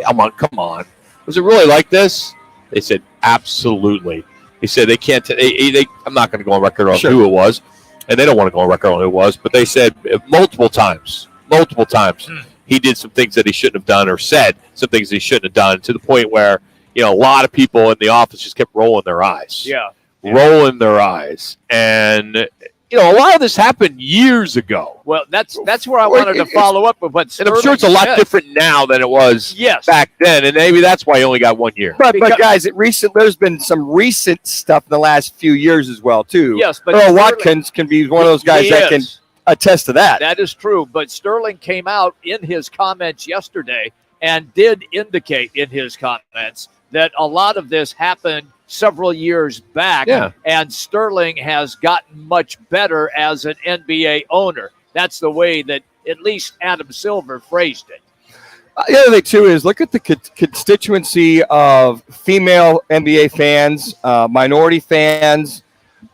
come on. Was it really like this? They said, absolutely. He said they can't. I'm not going to go on record on who it was, and they don't want to go on record on who it was. But they said multiple times, he did some things that he shouldn't have done, or said some things he shouldn't have done, to the point where a lot of people in the office just kept rolling their eyes. Rolling their eyes, and a lot of this happened years ago. Well, that's where I wanted to follow up with what Sterling and I'm sure it's a lot different now than it was back then, and maybe that's why he only got 1 year. But guys, there's been some recent stuff in the last few years as well, too. Yes, but Earl Watkins can be one of those guys that can attest to that. That is true, but Sterling came out in his comments yesterday and did indicate in his comments that a lot of this happened several years back, and Sterling has gotten much better as an NBA owner. That's the way that at least Adam Silver phrased it. The other thing, too, is look at the constituency of female NBA fans, minority fans,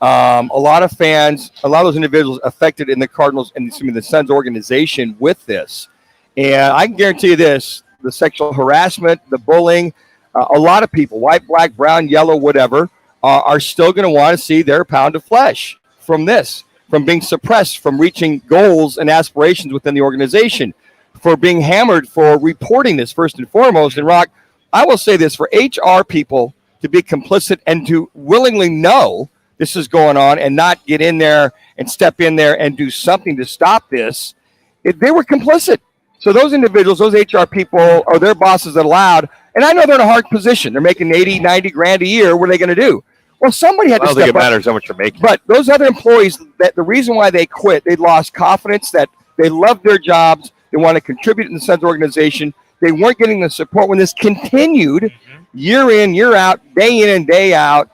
a lot of those individuals affected in the Cardinals and the Suns organization with this. And I can guarantee you this, the sexual harassment, the bullying, a lot of people, white, black, brown, yellow, whatever, are still going to want to see their pound of flesh from this, from being suppressed, from reaching goals and aspirations within the organization, for being hammered for reporting this first and foremost. And, Rock, I will say this, for HR people to be complicit and to willingly know this is going on and not get in there and step in there and do something to stop this, they were complicit. So those individuals, those HR people, or their bosses that allowed, and I know they're in a hard position. They're making 80, 90 grand a year. What are they going to do? Well, somebody had to step up. I don't think it matters how much you're making. But those other employees, that the reason why they quit, they lost confidence, that they loved their jobs. They want to contribute in the Suns organization. They weren't getting the support when this continued year in, year out, day in and day out,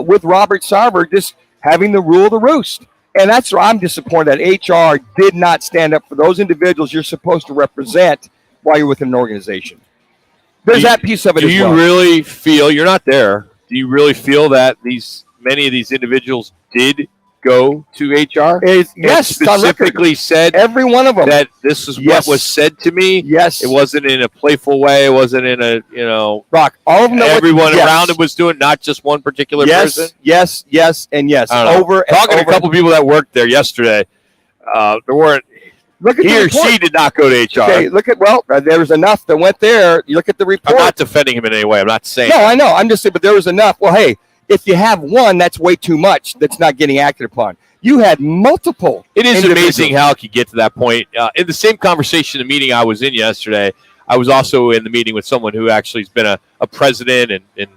with Robert Sarver just having the rule of the roost. And that's where I'm disappointed that HR did not stand up for those individuals you're supposed to represent while you're within an organization. There's that piece of it as well. Do you really feel, you're not there, do you really feel that many of these individuals did go to HR? Yes, specifically said every one of them that this is what was said to me. Yes, it wasn't in a playful way. It wasn't in a Rock. All of them. Everyone around him was doing, not just one particular person. Yes, and yes. Talking to a couple people that worked there yesterday, there weren't. He or she did not go to HR. Okay, there was enough that went there. You look at the report. I'm not defending him in any way. I'm not saying. No, I know. I'm just saying, but there was enough. Well, hey, if you have one, that's way too much. That's not getting acted upon. You had multiple. It is amazing how it could get to that point. In the same conversation, the meeting I was in yesterday, I was also in the meeting with someone who actually has been a president and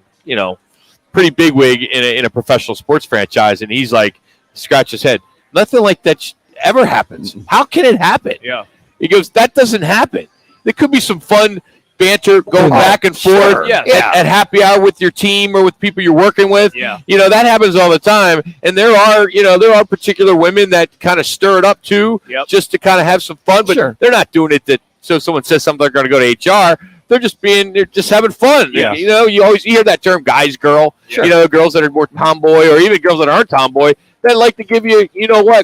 pretty bigwig in a professional sports franchise, and he's like, scratch his head. Nothing like that ever happens. How can it happen? Yeah. He goes, that doesn't happen. There could be some fun banter going back and forth at happy hour with your team or with people you're working with. Yeah. That happens all the time. And there are particular women that kind of stir it up too, just to kind of have some fun, but they're not doing it so someone says something, they're going to go to HR. They're just having fun. Yeah. You always hear that term, guys, girl. Sure. Girls that are more tomboy, or even girls that aren't tomboy, that like to give you,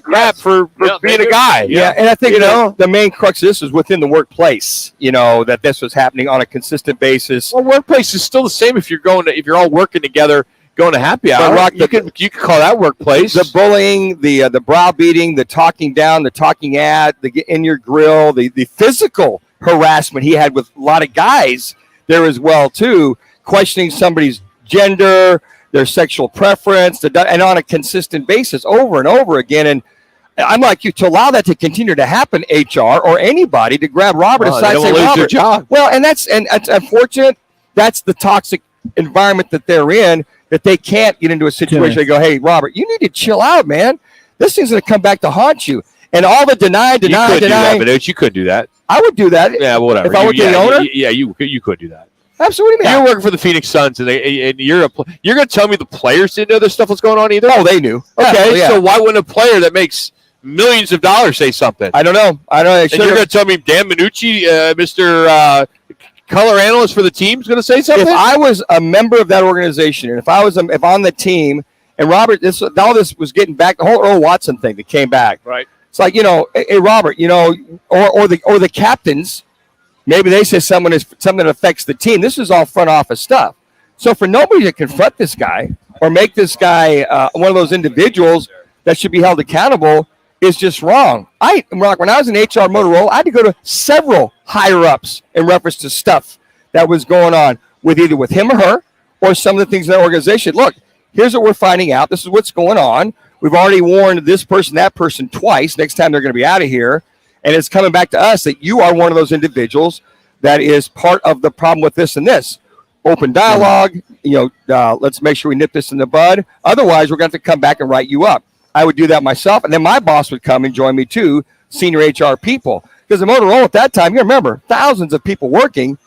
crap for being a guy. Yeah, and I think the main crux of this is within the workplace. That this was happening on a consistent basis. Well, workplace is still the same if you're all working together, going to happy hour. Rock, you can call that workplace. The bullying, the browbeating, the talking down, the talking at, the in your grill, the physical harassment he had with a lot of guys there as well too, questioning somebody's gender, their sexual preference, and on a consistent basis over and over again. And I'm like you, to allow that to continue to happen, HR or anybody, to grab Robert aside and say, Robert, their job. Well, and it's unfortunate. That's the toxic environment that they're in, that they can't get into a situation where they go, hey, Robert, you need to chill out, man. This thing's going to come back to haunt you. And all the deny. You could do that. I would do that. Yeah, whatever. If I were the owner? You could do that. Absolutely, man. You're working for the Phoenix Suns, and you're going to tell me the players didn't know this stuff was going on either? Oh, they knew. Okay, so why wouldn't a player that makes millions of dollars say something? I don't know. And you're going to tell me Dan Manucci, Mr. Color analyst for the team, is going to say something? If I was a member of that organization, and if on the team, and Robert, all this was getting back, the whole Earl Watson thing that came back. Right. It's like, hey, Robert, or the captains Maybe they say something that affects the team. This is all front office stuff. So for nobody to confront this guy or make this guy one of those individuals that should be held accountable is just wrong. When I was in HR Motorola, I had to go to several higher ups in reference to stuff that was going on with either with him or her or some of the things in the organization. Look, here's what we're finding out. This is what's going on. We've already warned this person, that person twice. Next time they're going to be out of here. And it's coming back to us that you are one of those individuals that is part of the problem with this and this. Open dialogue, let's make sure we nip this in the bud. Otherwise, we're going to have to come back and write you up. I would do that myself, and then my boss would come and join me too, senior HR people. Because at Motorola at that time, you remember, thousands of people working,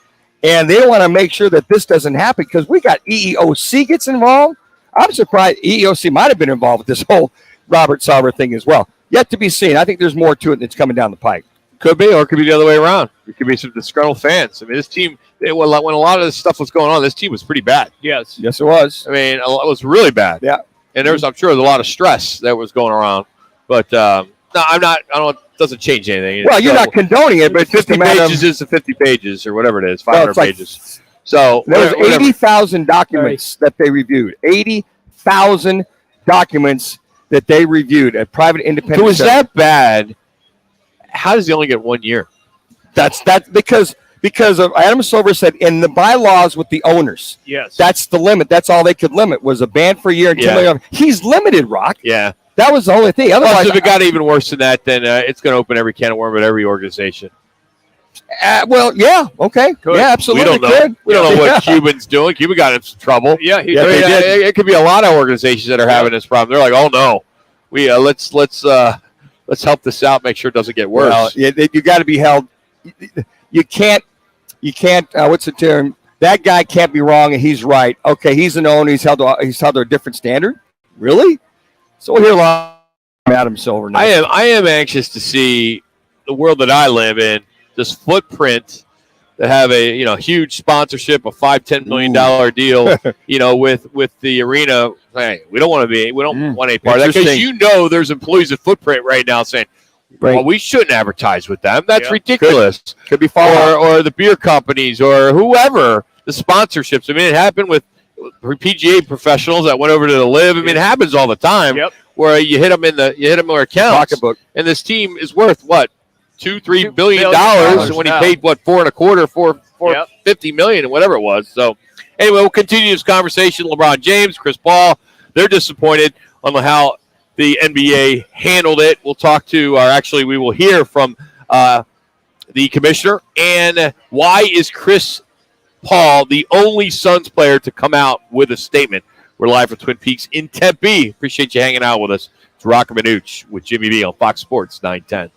and they want to make sure that this doesn't happen because we got EEOC gets involved. I'm surprised EEOC might have been involved with this whole Robert Sarver thing as well. Yet to be seen. I think there's more to it that's coming down the pike. Could be, or it could be the other way around. It could be some disgruntled fans. I mean, this team, when a lot of this stuff was going on, this team was pretty bad. Yes, it was. I mean, it was really bad. Yeah, and I'm sure, there's a lot of stress that was going around. But no, I'm not. I don't. It doesn't change anything. Well, you're not condoning it, but 50 pages is 50 pages or whatever it is, 500 pages. So there was 80,000 documents that they reviewed. 80,000 documents that they reviewed at private independent. So is that bad? How does he only get 1 year? That's because of Adam Silver said in the bylaws with the owners. Yes, that's the limit. That's all they could limit was a ban for a year and $10 million. He's limited, Rock. Yeah, that was the only thing. Otherwise, if it got even worse than that, then it's going to open every can of worms at every organization. Well, yeah, okay, could. Yeah, absolutely. We don't know what Cuban's doing. Cuba got in some trouble. Yeah, he did. It could be a lot of organizations that are having this problem. They're like, oh no, we let's help this out. Make sure it doesn't get worse. Well, you got to be held. You can't. What's the term? That guy can't be wrong, and he's right. Okay, he's an owner. He's held to a different standard. Really? So we'll hear a lot from Adam Silver now. I am anxious to see the world that I live in. This footprint that have a huge sponsorship, a $5-10 million deal, with the arena. Hey, we don't want any part of that because there's employees at Footprint right now saying, well, we shouldn't advertise with them. That's ridiculous. Could be far or the beer companies or whoever, the sponsorships. I mean, it happened with PGA professionals that went over to the Live. I mean, it happens all the time where you hit them in their accounts. Pocketbook. And this team is worth what? $2-3 billion when he paid what $4.25 million and whatever it was. So anyway, we'll continue this conversation. LeBron James, Chris Paul, they're disappointed on how the NBA handled it. We'll talk to, we will hear from the commissioner. And why is Chris Paul the only Suns player to come out with a statement? We're live from Twin Peaks in Tempe. Appreciate you hanging out with us. It's Roc and Manuch with Jimmy B on Fox Sports 910.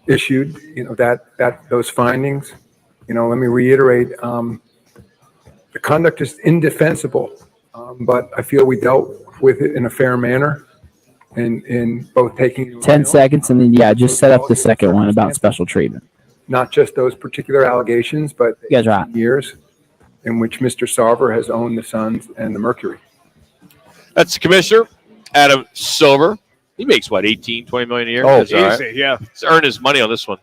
issued, those findings. Let me reiterate, the conduct is indefensible, but I feel we dealt with it in a fair manner, in both taking 10 seconds, and then just set up the second one about special treatment. Not just those particular allegations, but you guys are right. Years in which Mr. Sarver has owned the Suns and the Mercury. That's the commissioner, Adam Silver. He makes what, 18, 20 million a year? Oh, easy, right. Yeah. He's earned his money on this one.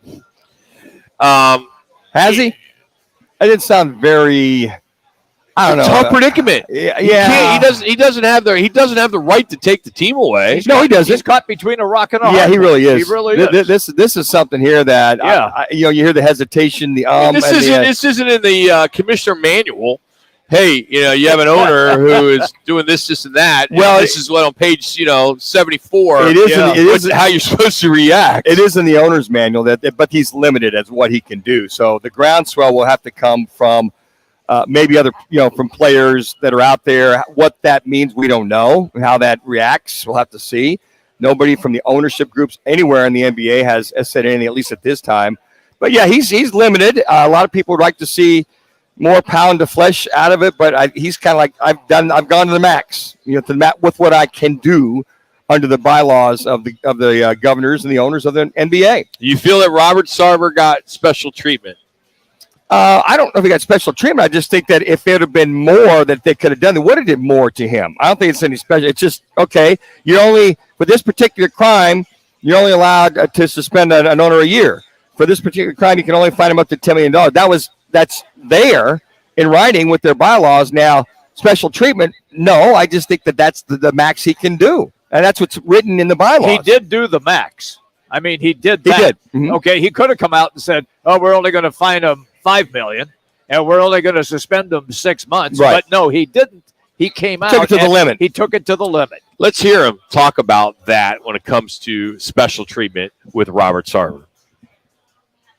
Has he? That didn't sound very. I don't know. Tough predicament. Yeah. He doesn't have the right to take the team away. No, he doesn't. He's caught between a rock and a hard Yeah, he really place. is. He really is. This is something here that you hear the hesitation, This isn't in the commissioner manual. Hey, you have an owner who is doing this, and that. Well, this is what on page 74. It is how you're supposed to react. It is in the owner's manual but he's limited as what he can do. So the groundswell will have to come from maybe other, from players that are out there. What that means, we don't know. How that reacts, we'll have to see. Nobody from the ownership groups anywhere in the NBA has said anything, at least at this time. But yeah, he's limited. A lot of people would like to see more pound of flesh out of it, but he's kind of like, I've gone to the max, with what I can do under the bylaws of the governors and the owners of the NBA. You feel that Robert Sarver got special treatment? I don't know if he got special treatment. I just think that if there had been more that they could have done, they would have did more to him. I don't think it's any special. It's just, okay, for this particular crime, you're only allowed to suspend an owner a year. For this particular crime, you can only fine him up to $10 million. That's there in writing with their bylaws. Now, special treatment, no, I just think that's the max he can do. And that's what's written in the bylaws. He did do the max. I mean, he did that. He did. Mm-hmm. Okay, he could have come out and said, we're only going to fine him $5 million, and we're only going to suspend him 6 months. Right. But no, he didn't. He came out. Took it to the limit. He took it to the limit. Let's hear him talk about that when it comes to special treatment with Robert Sarver.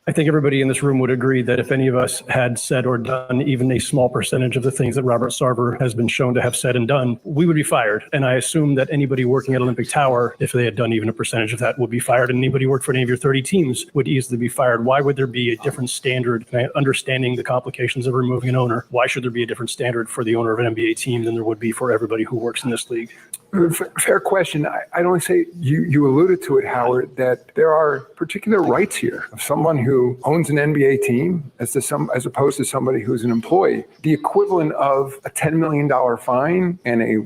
I think everybody in this room would agree that if any of us had said or done even a small percentage of the things that Robert Sarver has been shown to have said and done, we would be fired. And I assume that anybody working at Olympic Tower, if they had done even a percentage of that, would be fired. And anybody who worked for any of your 30 teams would easily be fired. Why would there be a different standard? Understanding the complications of removing an owner, why should there be a different standard for the owner of an NBA team than there would be for everybody who works in this league? Fair question. I'd only say you alluded to it, Howard, that there are particular rights here of someone who owns an NBA team as opposed to somebody who's an employee. The equivalent of a $10 million fine and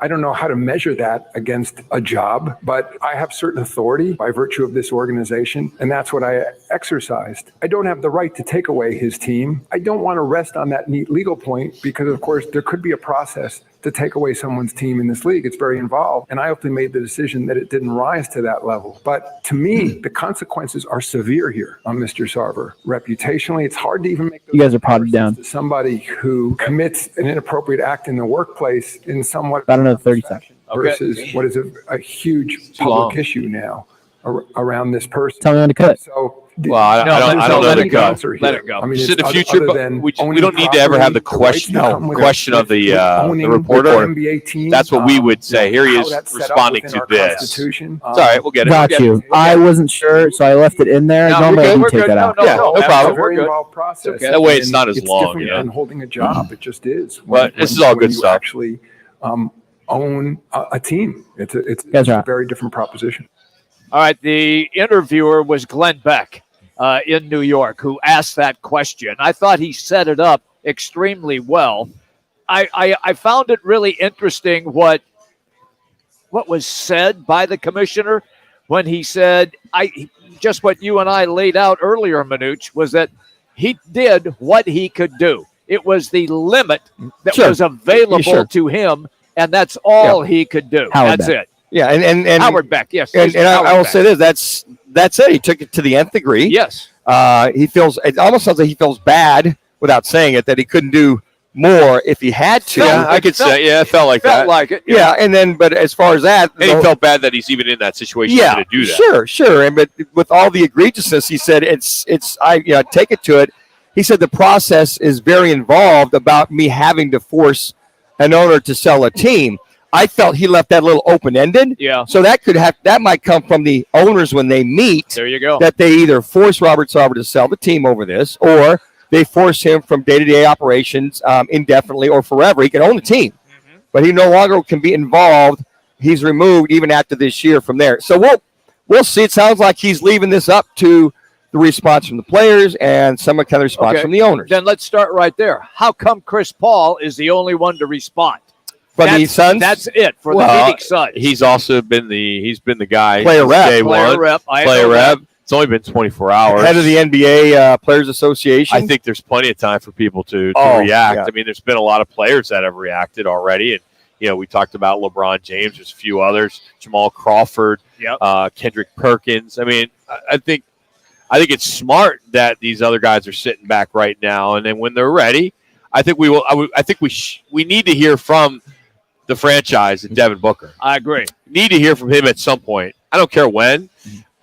I don't know how to measure that against a job, but I have certain authority by virtue of this organization, and that's what I exercised. I don't have the right to take away his team. I don't want to rest on that neat legal point because, of course, there could be a process to take away someone's team in this league. It's very involved, and I ultimately made the decision that it didn't rise to that level. But to me, the consequences are severe here on Mr. Sarver. Reputationally, it's hard to even make those. You guys are potted down. To somebody who commits an inappropriate act in the workplace in somewhat about another 30 seconds versus what is a huge public issue now around this person. Tell me when to cut. So. Well, I don't know. Let it go. Let it go. I mean, in the future, we don't need to ever have the question of the reporter. That's what we would say. Here he is responding to this. It's all right. We'll get it. Got you. I wasn't sure, so I left it in there. Normally, I do take that out. Yeah, no problem. It's a very involved process. That way, it's not as long. It's different than holding a job. It just is. But this is all good stuff. Actually, own a team. It's a very different proposition. All right. The interviewer was Glenn Beck in New York, who asked that question. I thought he set it up extremely well. I found it really interesting what was said by the commissioner when he said, just what you and I laid out earlier, Manuch, was that he did what he could do. It was the limit that was available to him, and that's all he could do. That's it. Yeah, and Howard Beck, yes. And I will say this, that's it. He took it to the nth degree. Yes. It almost sounds like he feels bad without saying it, that he couldn't do more if he had to. Yeah, I could say, it felt like that. Felt like it. Yeah, and then, but as far as that. And he felt bad that he's even in that situation to do that. Sure. But with all the egregiousness, he said, I take it to it. He said the process is very involved about me having to force an owner to sell a team. I felt he left that a little open-ended. Yeah. So that might come from the owners when they meet. There you go. That they either force Robert Sarver to sell the team over this, or they force him from day-to-day operations indefinitely or forever. He can own the team, but he no longer can be involved. He's removed even after this year from there. So we'll see. It sounds like he's leaving this up to the response from the players and some kind of response from the owners. Then let's start right there. How come Chris Paul is the only one to respond? The Suns? That's it for the Phoenix Suns. He's also been the guy. Player rep. Day Player one. rep. Player rep. It's only been 24 hours. Head of the NBA Players Association. I think there's plenty of time for people to react. Yeah. I mean, there's been a lot of players that have reacted already. And, we talked about LeBron James. There's a few others. Jamal Crawford, Kendrick Perkins. I mean, I think it's smart that these other guys are sitting back right now. And then when they're ready, I think we will. I think we need to hear from the franchise and Devin Booker. I agree. Need to hear from him at some point. I don't care when,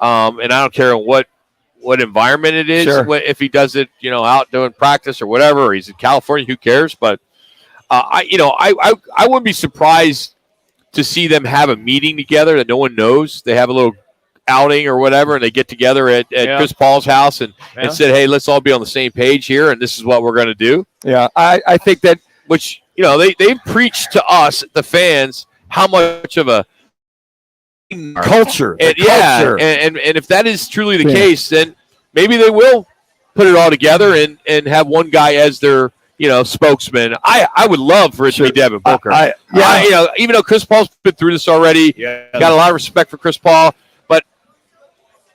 and I don't care what environment it is. Sure. If he does it, out doing practice or whatever, or he's in California, who cares? But I wouldn't be surprised to see them have a meeting together that no one knows. They have a little outing or whatever, and they get together at Chris Paul's house and said, "Hey, let's all be on the same page here, and this is what we're going to do." Yeah, I think that which. They preach to us, the fans, how much of a culture. And if that is truly the case, then maybe they will put it all together and have one guy as their spokesman. I would love for it to be Devin Booker. Even though Chris Paul's been through this already, got a lot of respect for Chris Paul. But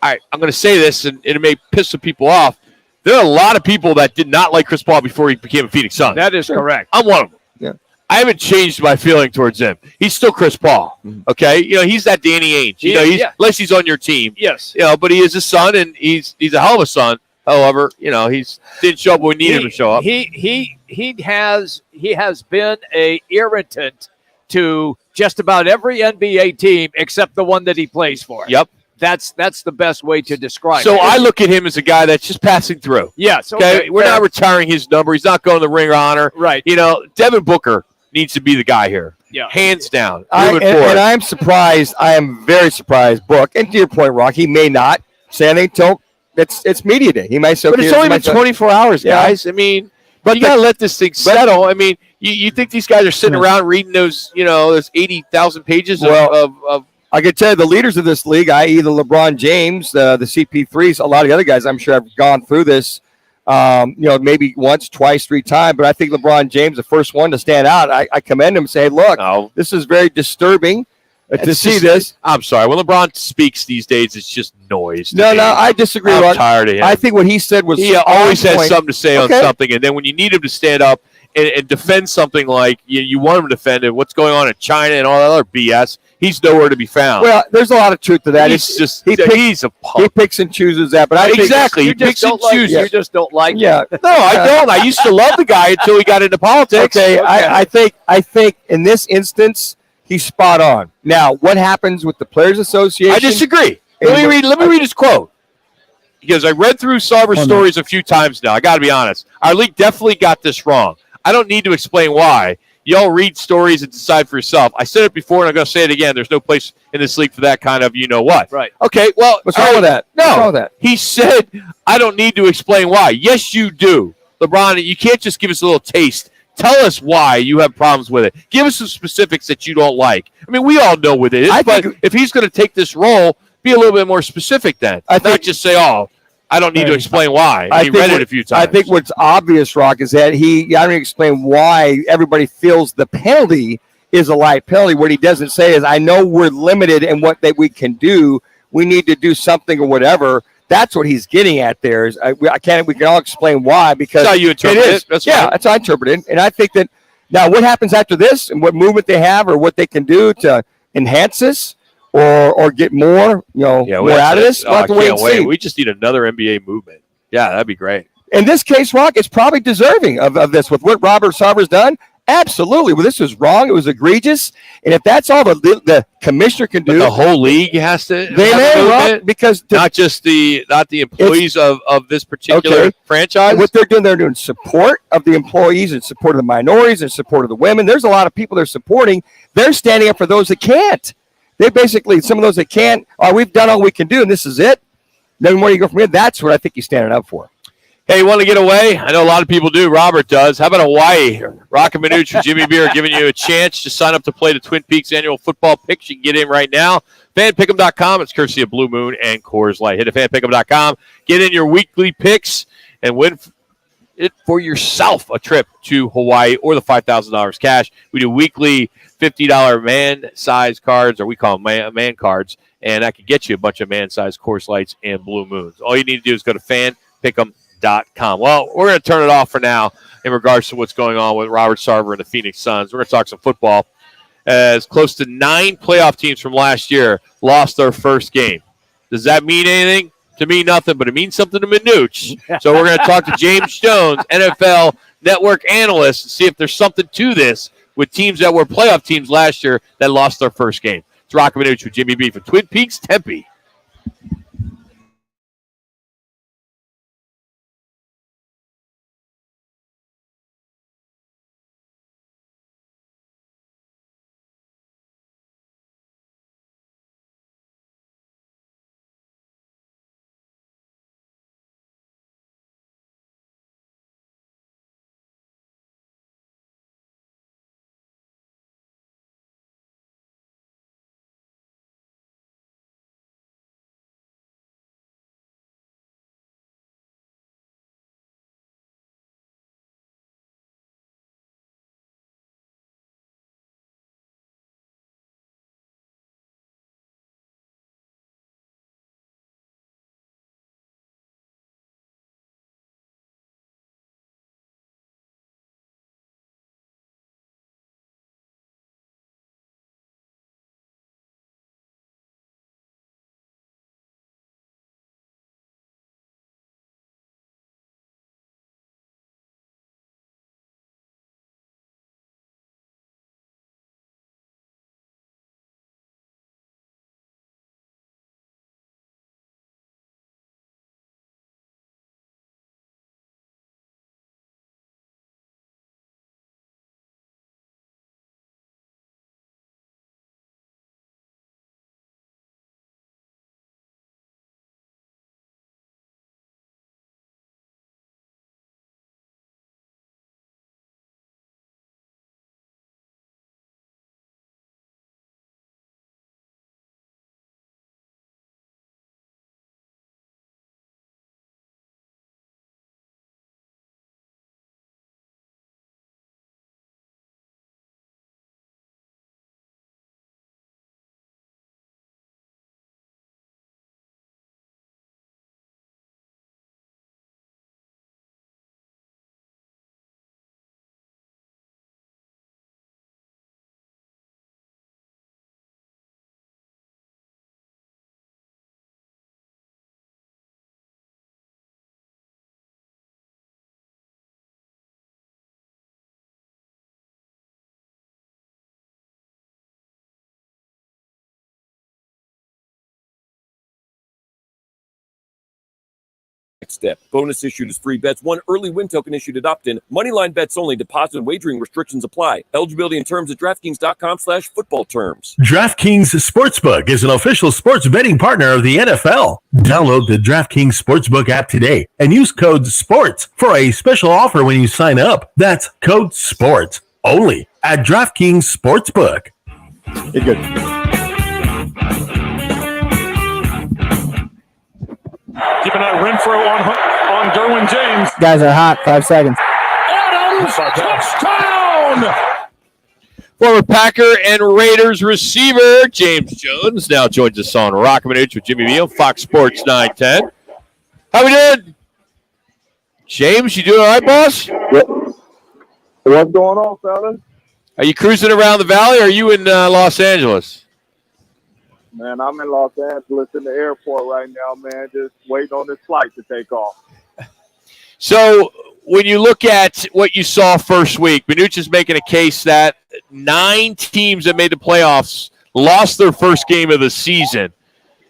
I'm going to say this, and it may piss some people off. There are a lot of people that did not like Chris Paul before he became a Phoenix Sun. That is correct. I'm one of them. Yeah. I haven't changed my feeling towards him. He's still Chris Paul. Okay, he's that Danny Ainge. Unless he's on your team. Yes. But he is a son, and he's a hell of a son. However, he's didn't show up when we needed him to show up. He has been a irritant to just about every NBA team except the one that he plays for. Yep. That's the best way to describe it. So I look at him as a guy that's just passing through. Yes. Okay. We're not retiring his number. He's not going to the Ring of Honor. Right. Devin Booker needs to be the guy here. Yeah. Hands down. And I'm surprised. I am very surprised. Book, and to your point, Rock, he may not say anything till it's media day. He might say, but it's only been 24 hours, guys. I mean, but you got to let this thing settle. I mean, you think these guys are sitting around reading those 80,000 pages of I could tell you the leaders of this league, i.e. the LeBron James, the CP3s, a lot of the other guys I'm sure have gone through this, maybe once, twice, three times. But I think LeBron James, the first one to stand out, I commend him and say, look, this is very disturbing to see this. I'm sorry. When LeBron speaks these days, it's just noise. No, I disagree. I'm tired of him. I think what he said was he always has something to say on something. And then when you need him to stand up and defend something like you want him to defend it, what's going on in China and all that other BS, he's nowhere to be found. Well, there's a lot of truth to that. He's a punk. He picks and chooses that. But I exactly. He picks and chooses. You just don't like him. Yeah. No, I don't. I used to love the guy until he got into politics. Okay. I think in this instance, he's spot on. Now, what happens with the Players Association? I disagree. Let me read his quote. Because I read through Sarver's stories a few times now. I got to be honest. Our league definitely got this wrong. I don't need to explain why. Y'all read stories and decide for yourself. I said it before, and I'm going to say it again. There's no place in this league for that kind of what. Right. Okay, well. What's wrong with that? No. What's wrong with that? He said, I don't need to explain why. Yes, you do. LeBron, you can't just give us a little taste. Tell us why you have problems with it. Give us some specifics that you don't like. I mean, we all know what it is, but if he's going to take this role, be a little bit more specific then. Not just say, I don't need to explain why. He read it a few times. I think what's obvious, Rock, is that I don't explain why everybody feels the penalty is a light penalty. What he doesn't say is, I know we're limited in what that we can do. We need to do something or whatever. That's what he's getting at there. Is we can all explain why, because that's how you interpret it. That's that's how I interpret it. And I think that now what happens after this and what movement they have or what they can do to enhance this or get more, more out of this, we'll have to wait and see. We just need another NBA movement. Yeah, that'd be great. In this case, Rock, it's probably deserving of this. With what Robert Sarver's done, Absolutely. Well, this was wrong. It was egregious. And if that's all the commissioner can do, the whole league has to. They may, because not the employees of this particular franchise. What they're doing support of the employees and support of the minorities and support of the women. There's a lot of people they're supporting. They're standing up for those that can't. They basically, some of those that can't, we've done all we can do, and this is it. Then where you go from here, that's what I think he's standing up for. Hey, you want to get away? I know a lot of people do. Robert does. How about Hawaii? Roc and Manuch and Jimmy B are giving you a chance to sign up to play the Twin Peaks annual football picks. You can get in right now. FanPick'em.com. It's courtesy of Blue Moon and Coors Light. Hit to FanPick'em.com. Get in your weekly picks and win it for yourself a trip to Hawaii or the $5,000 cash. We do weekly $50 man-size cards, or we call them man cards, and that can get you a bunch of man-size Coors Lights and Blue Moons. All you need to do is go to FanPick'em.com. Well, we're going to turn it off for now in regards to what's going on with Robert Sarver and the Phoenix Suns. We're going to talk some football, as close to 9 playoff teams from last year lost their first game. Does that mean anything? To me, nothing, but it means something to Manuch. So we're going to talk to James Jones, NFL Network analyst, and see if there's something to this with teams that were playoff teams last year that lost their first game. It's Roc and Manuch with Jimmy B from Twin Peaks, Tempe. Step. Bonus issued as free bets. 1 early win token issued at opt-in. Moneyline bets only. Deposit and wagering restrictions apply. Eligibility and terms at DraftKings.com/football terms. DraftKings Sportsbook is an official sports betting partner of the NFL. Download the DraftKings Sportsbook app today and use code SPORTS for a special offer when you sign up. That's code SPORTS only at DraftKings Sportsbook. You're good. Keeping that Renfro on Derwin James. Guys are hot. 5 seconds. Adams, touchdown! Former Packer and Raiders receiver James Jones now joins us on Roc and Manuch with Jimmy B on Fox Sports 910. How we doing? James, you doing all right, boss? What's going on, fellas? Are you cruising around the valley, or are you in Los Angeles? Man, I'm in Los Angeles in the airport right now, man, just waiting on this flight to take off. So when you look at what you saw first week, Manuch is making a case that 9 teams that made the playoffs lost their first game of the season.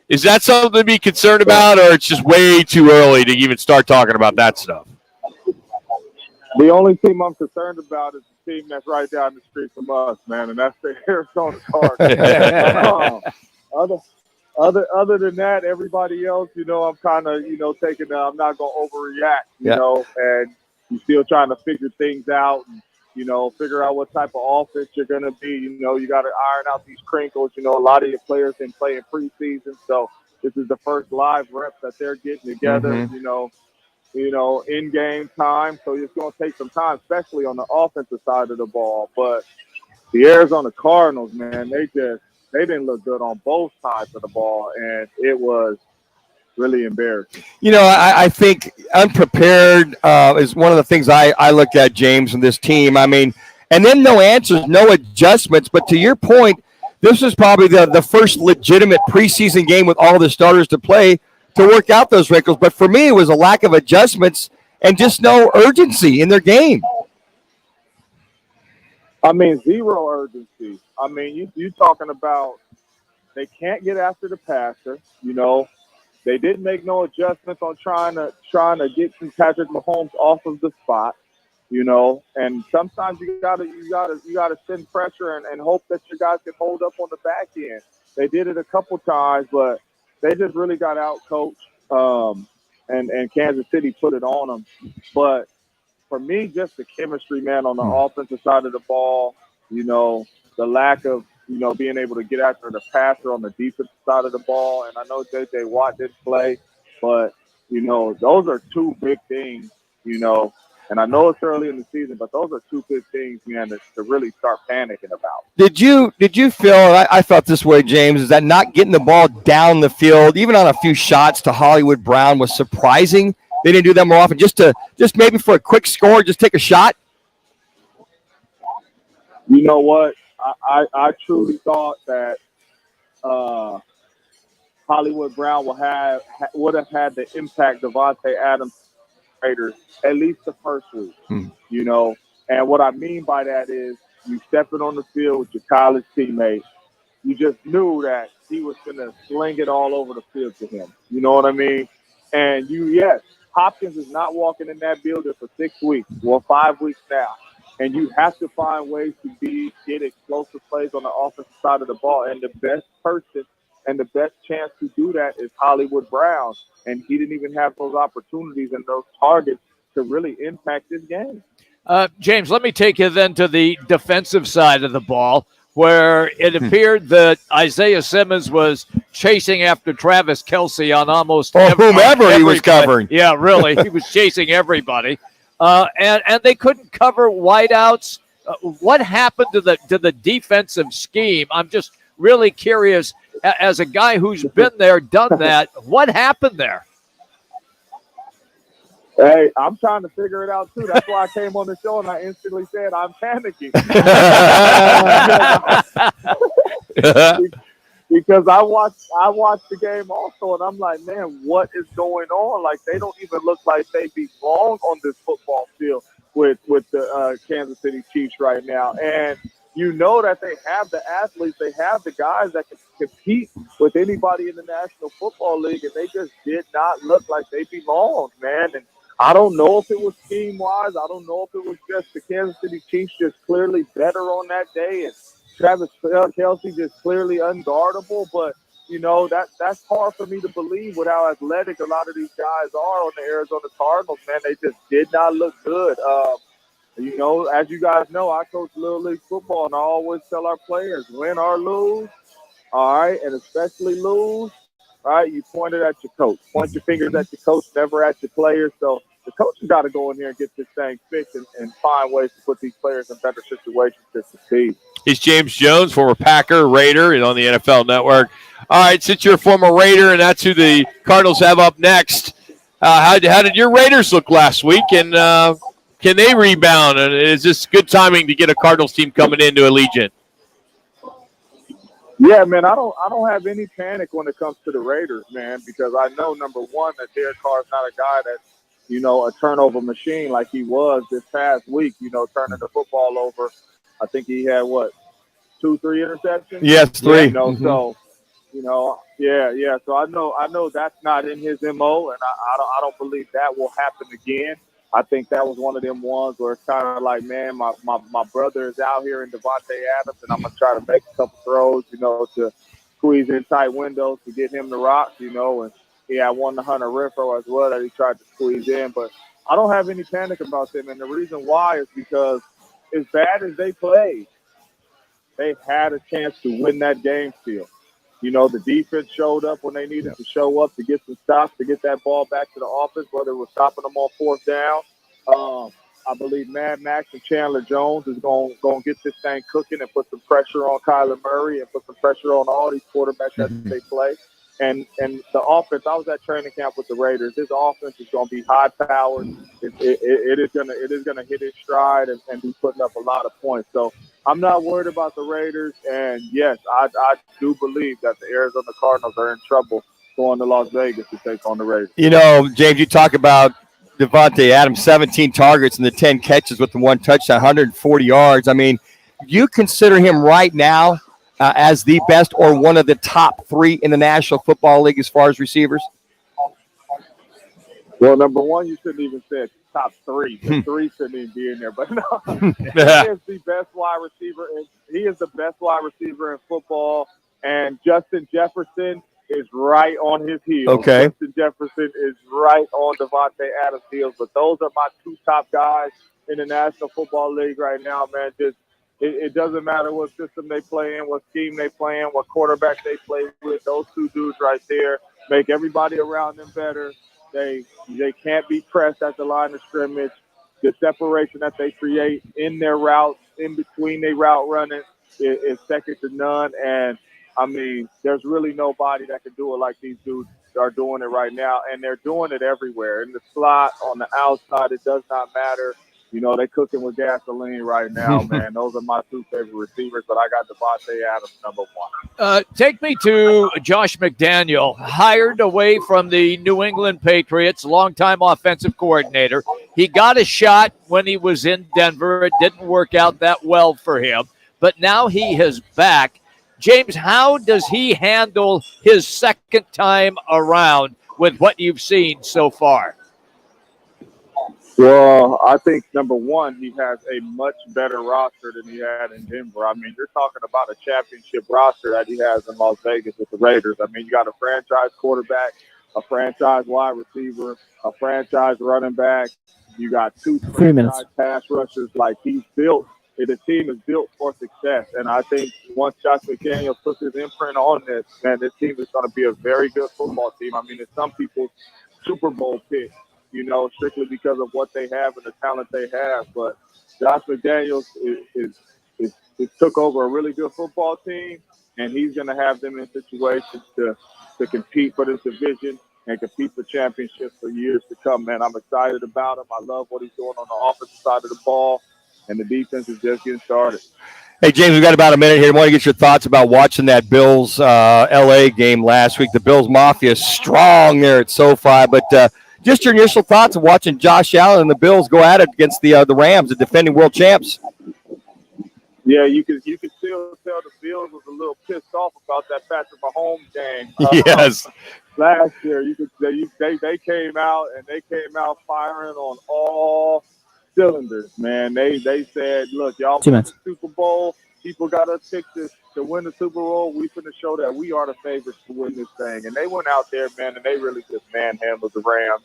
Is that something to be concerned about, or it's just way too early to even start talking about that stuff? The only team I'm concerned about is the team that's right down the street from us, man, and that's the Arizona Cardinals. Other than that, everybody else, I'm kind of, taking I'm not going to overreact, you know, and you're still trying to figure things out and, figure out what type of offense you're going to be. You got to iron out these crinkles. A lot of your players didn't play in preseason, so this is the first live reps that they're getting together, in game time. So it's going to take some time, especially on the offensive side of the ball. But the Arizona Cardinals, man, they didn't look good on both sides of the ball, and it was really embarrassing. I think unprepared is one of the things I look at, James, in this team. I mean, and then no answers, no adjustments. But to your point, this is probably the first legitimate preseason game with all the starters to play to work out those wrinkles. But for me, it was a lack of adjustments and just no urgency in their game. I mean, zero urgency. I mean, you talking about they can't get after the passer, They didn't make no adjustments on trying to get Patrick Mahomes off of the spot, And sometimes you gotta send pressure and hope that your guys can hold up on the back end. They did it a couple times, but they just really got out coached. And Kansas City put it on them. But for me, just the chemistry, man, on the offensive side of the ball, the lack of, being able to get after the passer on the defensive side of the ball. And I know J.J. Watt didn't play, but, those are two big things, And I know it's early in the season, but those are two big things, man, to really start panicking about. Did you feel, I felt this way, James, is that not getting the ball down the field, even on a few shots to Hollywood Brown, was surprising? They didn't do that more often, just maybe for a quick score, just take a shot? You know what? I truly thought that Hollywood Brown would have had the impact Devontae Adams Raiders at least the first week, And what I mean by that is you stepping on the field with your college teammate, you just knew that he was going to sling it all over the field to him. You know what I mean? And Hopkins is not walking in that building for 6 weeks, 5 weeks now. And you have to find ways to get explosive plays on the offensive side of the ball. And the best person and the best chance to do that is Hollywood Brown. And he didn't even have those opportunities and those targets to really impact this game. James, let me take you then to the defensive side of the ball, where it appeared that Isaiah Simmons was chasing after Travis Kelce on almost whomever he was covering. Yeah, really. He was chasing everybody. And they couldn't cover wideouts. What happened to the defensive scheme? I'm just really curious, as a guy who's been there, done that, what happened there? Hey, I'm trying to figure it out, too. That's why I came on the show and I instantly said I'm panicking. Because I watched the game also, and I'm like, man, what is going on? Like, they don't even look like they belong on this football field with the Kansas City Chiefs right now. And you know that they have the athletes, they have the guys that can compete with anybody in the National Football League, and they just did not look like they belonged, man. And I don't know if it was scheme-wise. I don't know if it was just the Kansas City Chiefs just clearly better on that day, and Travis Kelce just clearly unguardable. But, that's hard for me to believe with how athletic a lot of these guys are on the Arizona Cardinals, man. They just did not look good. As you guys know, I coach Little League football, and I always tell our players, win or lose, all right, and especially lose, all right, you point it at your coach. Point your fingers at your coach, never at your players. So the coach has got to go in here and get this thing fixed and find ways to put these players in better situations to succeed. He's James Jones, former Packer, Raider, and on the NFL Network. All right, since you're a former Raider, and that's who the Cardinals have up next, how did your Raiders look last week, and can they rebound? And is this good timing to get a Cardinals team coming into Allegiant? Yeah, man, I don't have any panic when it comes to the Raiders, man, because I know, number one, that Derek Carr is not a guy a turnover machine like he was this past week, turning the football over. I think he had, 2-3 interceptions? Yes, 3. So, yeah. So I know that's not in his MO, and I don't believe that will happen again. I think that was one of them ones where it's kind of like, man, my brother is out here in Devontae Adams, and I'm going to try to make a couple throws, to squeeze in tight windows to get him the rock, and he had one to Hunter Renfrow as well that he tried to squeeze in. But I don't have any panic about them, and the reason why is because as bad as they played, they had a chance to win that game still. The defense showed up when they needed to show up to get some stops, to get that ball back to the offense, whether it was stopping them on 4th down. I believe Mad Max and Chandler Jones is going to get this thing cooking and put some pressure on Kyler Murray and put some pressure on all these quarterbacks that they play. And the offense, I was at training camp with the Raiders. This offense is going to be high-powered. It is going to hit its stride and be putting up a lot of points. So I'm not worried about the Raiders. And, yes, I do believe that the Arizona Cardinals are in trouble going to Las Vegas to take on the Raiders. James, you talk about Devontae Adams, 17 targets and the 10 catches with the 1 touchdown, 140 yards. I mean, you consider him right now as the best or one of the top 3 in the National Football League as far as receivers? Well, number one, you shouldn't even say top 3. The 3 shouldn't even be in there. But no, he is the best wide receiver. He is the best wide receiver in football. And Justin Jefferson is right on his heels. Okay. Justin Jefferson is right on Devontae Adams' heels. But those are my 2 top guys in the National Football League right now, man. It doesn't matter what system they play in, what scheme they play in, what quarterback they play with. Those 2 dudes right there make everybody around them better. They can't be pressed at the line of scrimmage. The separation that they create in their routes, in between their route running, is second to none. And, I mean, there's really nobody that can do it like these dudes are doing it right now. And they're doing it everywhere. In the slot, on the outside, it does not matter. They're cooking with gasoline right now, man. Those are my 2 favorite receivers, but I got Devontae Adams number 1. Take me to Josh McDaniel, hired away from the New England Patriots, longtime offensive coordinator. He got a shot when he was in Denver. It didn't work out that well for him, but now he is back. James, how does he handle his second time around with what you've seen so far? Well, I think, number one, he has a much better roster than he had in Denver. I mean, you're talking about a championship roster that he has in Las Vegas with the Raiders. I mean, you got a franchise quarterback, a franchise wide receiver, a franchise running back. You got 2 franchise pass rushers. Like, he's built. The team is built for success. And I think once Josh McDaniels puts his imprint on this, man, this team is going to be a very good football team. I mean, it's some people's Super Bowl pick, strictly because of what they have and the talent they have. But Josh McDaniels is took over a really good football team, and he's going to have them in situations to compete for this division and compete for championships for years to come, man. I'm excited about him. I love what he's doing on the offensive side of the ball, and the defense is just getting started. Hey, James, we've got about a minute here. I want to get your thoughts about watching that Bills L.A. game last week. The Bills Mafia is strong there at SoFi, but just your initial thoughts of watching Josh Allen and the Bills go at it against the Rams, the defending world champs. Yeah, you could still tell the Bills was a little pissed off about that Patrick Mahomes game. Yes. Last year, they came out firing on all cylinders, man. They said, look, y'all win the Super Bowl. People got us picked to win the Super Bowl. We finna show that we are the favorites to win this thing. And they went out there, man, and they really just manhandled the Rams.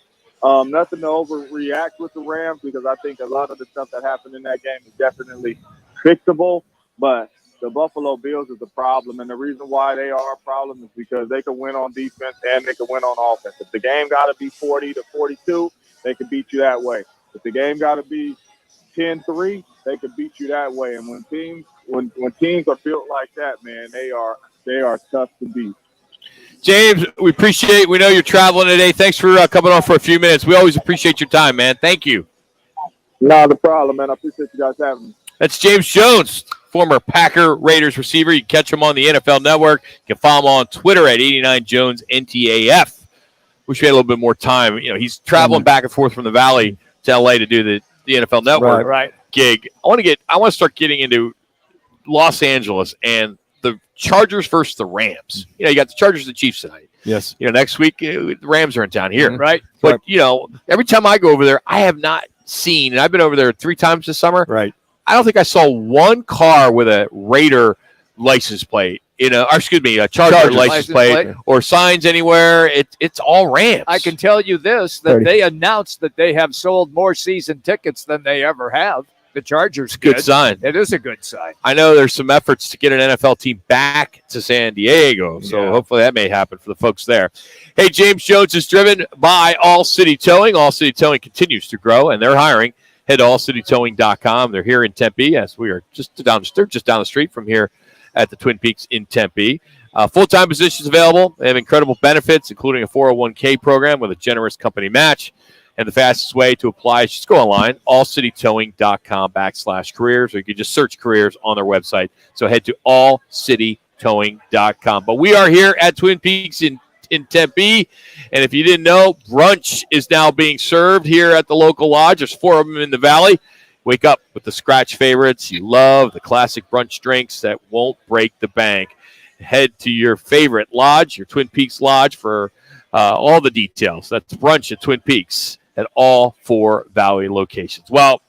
Nothing to overreact with the Rams because I think a lot of the stuff that happened in that game is definitely fixable. But the Buffalo Bills is a problem, and the reason why they are a problem is because they can win on defense and they can win on offense. If the game got to be 40-42, they can beat you that way. If the game got to be 10-3, they can beat you that way. And when teams are built like that, man, they are tough to beat. James, we appreciate. We know you're traveling today. Thanks for coming on for a few minutes. We always appreciate your time, man. Thank you. Not a problem, man. I appreciate you guys having me. That's James Jones, former Packer Raiders receiver. You can catch him on the NFL Network. You can follow him on Twitter at 89JonesNTAF. wish we had a little bit more time. He's traveling back and forth from the Valley to LA to do the NFL Network gig. I want to start getting into Los Angeles and the Chargers versus the Rams. You got the Chargers and the Chiefs tonight. Yes. Next week the Rams are in town here. Right. But every time I go over there, I have not seen, and I've been over there 3 times this summer. Right. I don't think I saw one car with a Raider license plate, a Charger license plate or signs anywhere. It's all Rams. I can tell you this, that they announced that they have sold more season tickets than they ever have. The Chargers good sign. It is a good sign. I know there's some efforts to get an NFL team back to San Diego, so hopefully that may happen for the folks there. Hey, James Jones is driven by All City Towing. All City Towing continues to grow, and they're hiring. Head to allcitytowing.com. They're here in Tempe. Yes, we are just down the street from here at the Twin Peaks in Tempe. Full-time positions available. They have incredible benefits, including a 401k program with a generous company match. And the fastest way to apply is just go online, allcitytowing.com/careers, or you can just search careers on their website. So head to allcitytowing.com. But we are here at Twin Peaks in Tempe. And if you didn't know, brunch is now being served here at the local lodge. There's 4 of them in the Valley. Wake up with the scratch favorites you love, the classic brunch drinks that won't break the bank. Head to your favorite lodge, your Twin Peaks Lodge, for all the details. That's brunch at Twin Peaks at all 4 Valley locations. Well,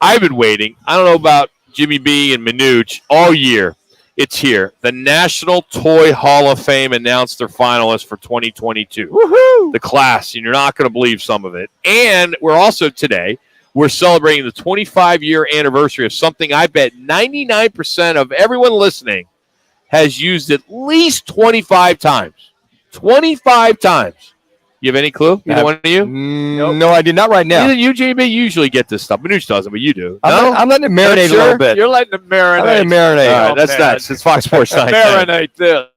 I've been waiting. I don't know about Jimmy B and Manuch all year. It's here. The National Toy Hall of Fame announced their finalists for 2022. Woohoo! The class, and you're not going to believe some of it. And we're also today, we're celebrating the 25-year anniversary of something I bet 99% of everyone listening has used at least 25 times. 25 times. You have any clue? Either one of you? Nope. No, I did not right now. Neither you, JB, usually get this stuff. Manuch doesn't, but you do. I'm letting it marinate a little bit. You're letting it marinate. I'm letting it marinate. All right, that's next. It's Fox Sports 9. Marinate this.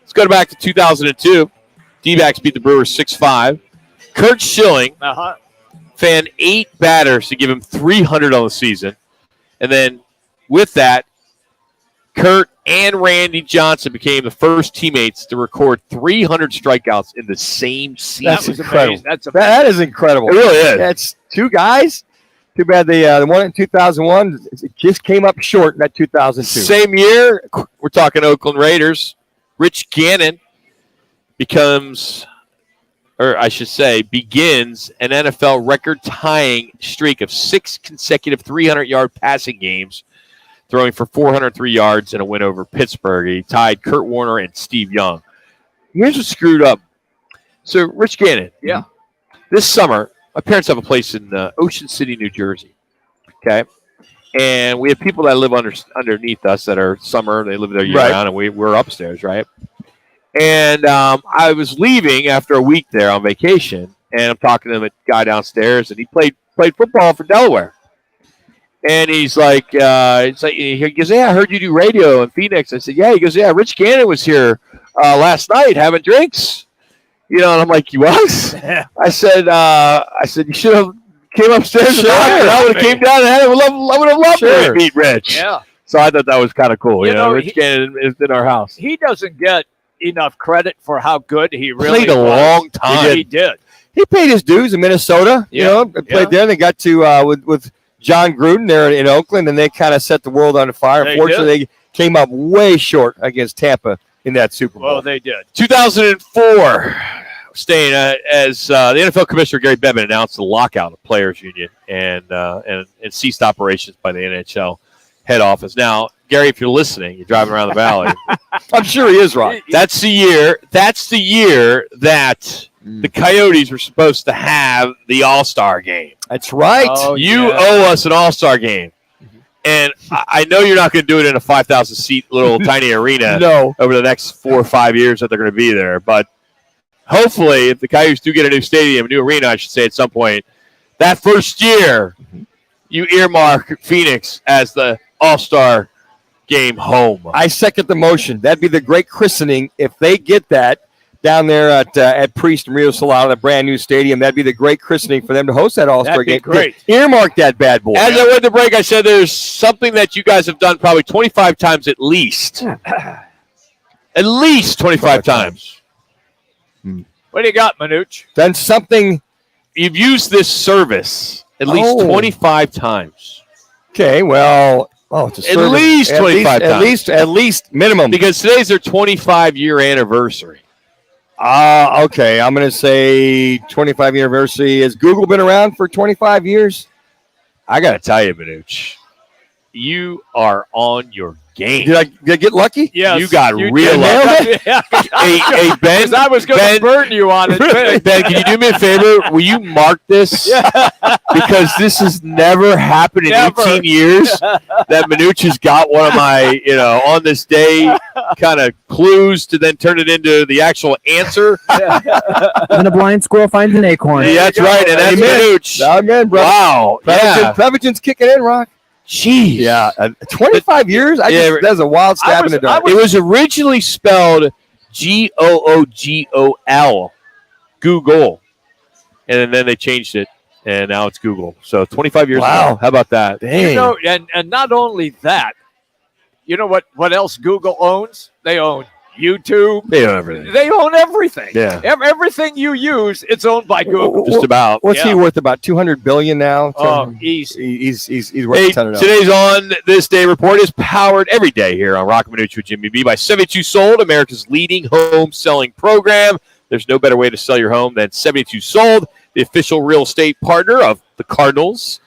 let's go back to 2002. D-backs beat the Brewers 6-5. Kurt Schilling fanned 8 batters to give him 300 on the season. And then with that, Kurt and Randy Johnson became the first teammates to record 300 strikeouts in the same season. That's incredible. That's that is incredible. It really is. That's 2 guys. Too bad the one in 2001 just came up short in that 2002. Same year, we're talking Oakland Raiders. Rich Gannon begins an NFL record-tying streak of 6 consecutive 300-yard passing games, throwing for 403 yards in a win over Pittsburgh. He tied Kurt Warner and Steve Young. Here's what screwed up. So, Rich Gannon. Yeah. This summer, my parents have a place in Ocean City, New Jersey. Okay? And we have people that live underneath us that are summer. They live there year-round, and we're upstairs, right? And I was leaving after a week there on vacation, and I'm talking to a guy downstairs, and he played football for Delaware. And he's like, he goes, "Yeah, I heard you do radio in Phoenix." I said, "Yeah." He goes, "Yeah, Rich Gannon was here last night having drinks." You know, and I'm like, "You was?" I said, "You should have came upstairs and I would have came down and I would have loved to meet Rich." Yeah. So I thought that was kind of cool. You know, Rich Gannon is in our house. He doesn't get enough credit for how good he really played a long time. He did. He paid his dues in Minnesota. You know, played there. They got to with John Gruden there in Oakland, and they kind of set the world on fire. Unfortunately, they came up way short against Tampa in that Super Bowl. Well, they did. 2004, staying as the NFL Commissioner Gary Bettman announced the lockout of Players Union and ceased operations by the NHL head office. Now, Gary, if you're listening, you're driving around the valley. I'm sure he is, Ron. That's the year that the Coyotes were supposed to have the All-Star game. That's right. Oh, you owe us an All-Star game. And I know you're not going to do it in a 5,000-seat little tiny arena over the next 4 or 5 years that they're going to be there. But hopefully, if the Coyotes do get a new stadium, a new arena, I should say at some point, that first year, you earmark Phoenix as the All-Star game home. I second the motion. That'd be the great christening if they get that down there at Priest and Rio Salado, the brand new stadium. That'd be the great christening for them to host that All-Star game. Great. Earmark that bad boy. As I went to break, I said there's something that you guys have done probably 25 times at least. At least 25 times. What do you got, Manuch? Done something. You've used this service at least 25 times. Okay, well, it's a at least 25 times. At least minimum. Because today's their 25-year anniversary. Okay, I'm going to say 25 anniversary. Has Google been around for 25 years? I got to tell you, Manuch, you are on your game. Did I get lucky? Yes. You got real lucky. Hey, Ben. I was going to burn you on it. Ben, can you do me a favor? Will you mark this? Because this has never happened in 18 years that Manuch has got one of my, on this day kind of clues to then turn it into the actual answer. When a blind squirrel finds an acorn. Yeah, that's right. And that's Manuch. Amen, bro. Wow. Prevagen's kicking in, Rock. Jeez. Yeah. 25 years? That's a wild stab in the dark. It was originally spelled Googol, Google. And then they changed it, and now it's Google. So 25 years ago. How about that? Dang. And not only that, you know what else Google owns? They own YouTube. They own everything. They own everything. Yeah. Everything you use, it's owned by Google. Just about. What's he worth? About $200 billion now? Easy. He's worth a ton of dollars. Today's On This Day report is powered every day here on Roc and Manuch with Jimmy B by 72 Sold, America's leading home selling program. There's no better way to sell your home than 72 Sold, the official real estate partner of the Cardinals,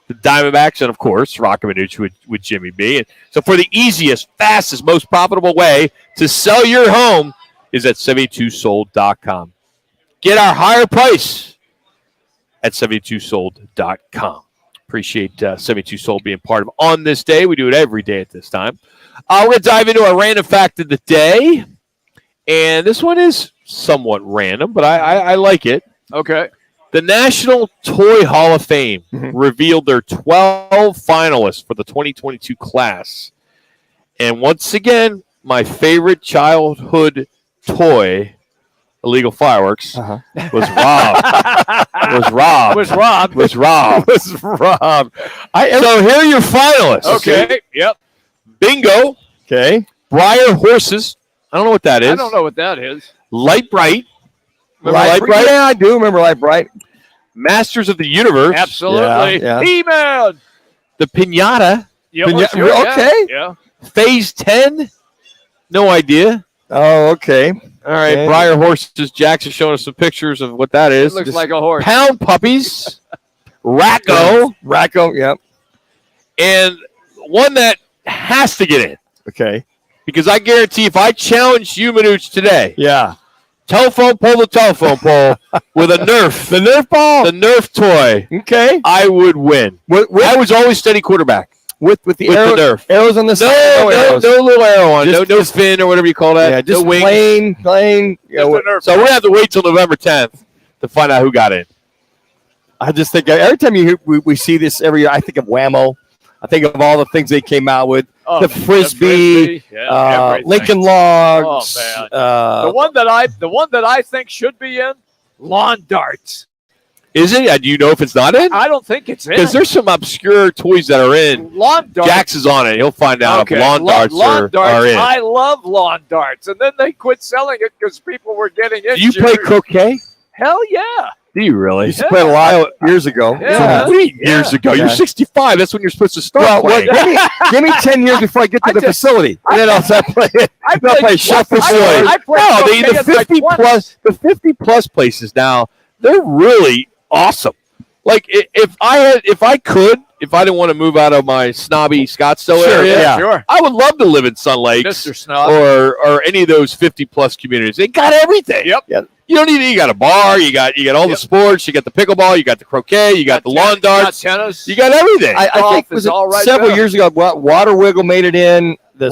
the Diamondbacks, and, of course, Roc and Manuch with Jimmy B. And so for the easiest, fastest, most profitable way to sell your home is at 72sold.com. Get our higher price at 72sold.com. Appreciate 72 Sold being part of On This Day. We do it every day at this time. We're going to dive into our random fact of the day. And this one is somewhat random, but I like it. Okay. The National Toy Hall of Fame revealed their 12 finalists for the 2022 class. And once again, my favorite childhood toy, illegal fireworks, was robbed. was robbed. So here are your finalists. Okay. Yep. Bingo. Okay. Briar horses. I don't know what that is. I don't know what that is. Light Bright. Remember Light Bright? Yeah, I do remember Light Bright. Masters of the Universe. Absolutely. Yeah. He-Man. The Pinata. Yeah, sure, okay. Yeah. Phase 10. No idea. Oh, okay. All right. Okay. Briar horses. Jackson's showing us some pictures of what that is. It looks like a horse. Pound puppies. Racco. Yep. And one that has to get in. Okay. Because I guarantee if I challenge you, Manuch, today, Yeah. telephone pole with a Nerf. The Nerf ball. The Nerf toy. Okay. I would win. I was always steady quarterback. With the Nerf. Arrows on the side. No little arrow on. No fin or whatever you call that. Yeah, just no wings. plain. Just a Nerf So we're going to have to wait till November 10th to find out who got in. I just think every time we see this every year, I think of Whammo. I think of all the things they came out with. Oh, the Frisbee, everything. Lincoln Logs. Oh, man. The one that I think should be in, lawn darts. Is it? Do you know if it's not in? I don't think it's in. Because there's some obscure toys that are in. Lawn darts. Jax is on it. He'll find out if lawn darts are in. I love lawn darts. And then they quit selling it because people were getting injured. Do you play croquet? Hell yeah. Do you really? Used to play a lot years ago. Yeah. What do you mean years ago? You're 65. That's when you're supposed to start playing. Give me 10 years before I get to the facility. And then I'll start playing. I play shuffle. The 50 plus places now, they're really awesome. Like if I didn't want to move out of my snobby Scottsdale area, I would love to live in Sun Lakes, Mr. Snob. or any of those 50 plus communities. They got everything. Yep. You don't need. You got a bar. You got all the sports. You got the pickleball. You got the croquet. You got the lawn darts. You got tennis. You got everything. I think was all right several there. years ago, Water Wiggle made it in. The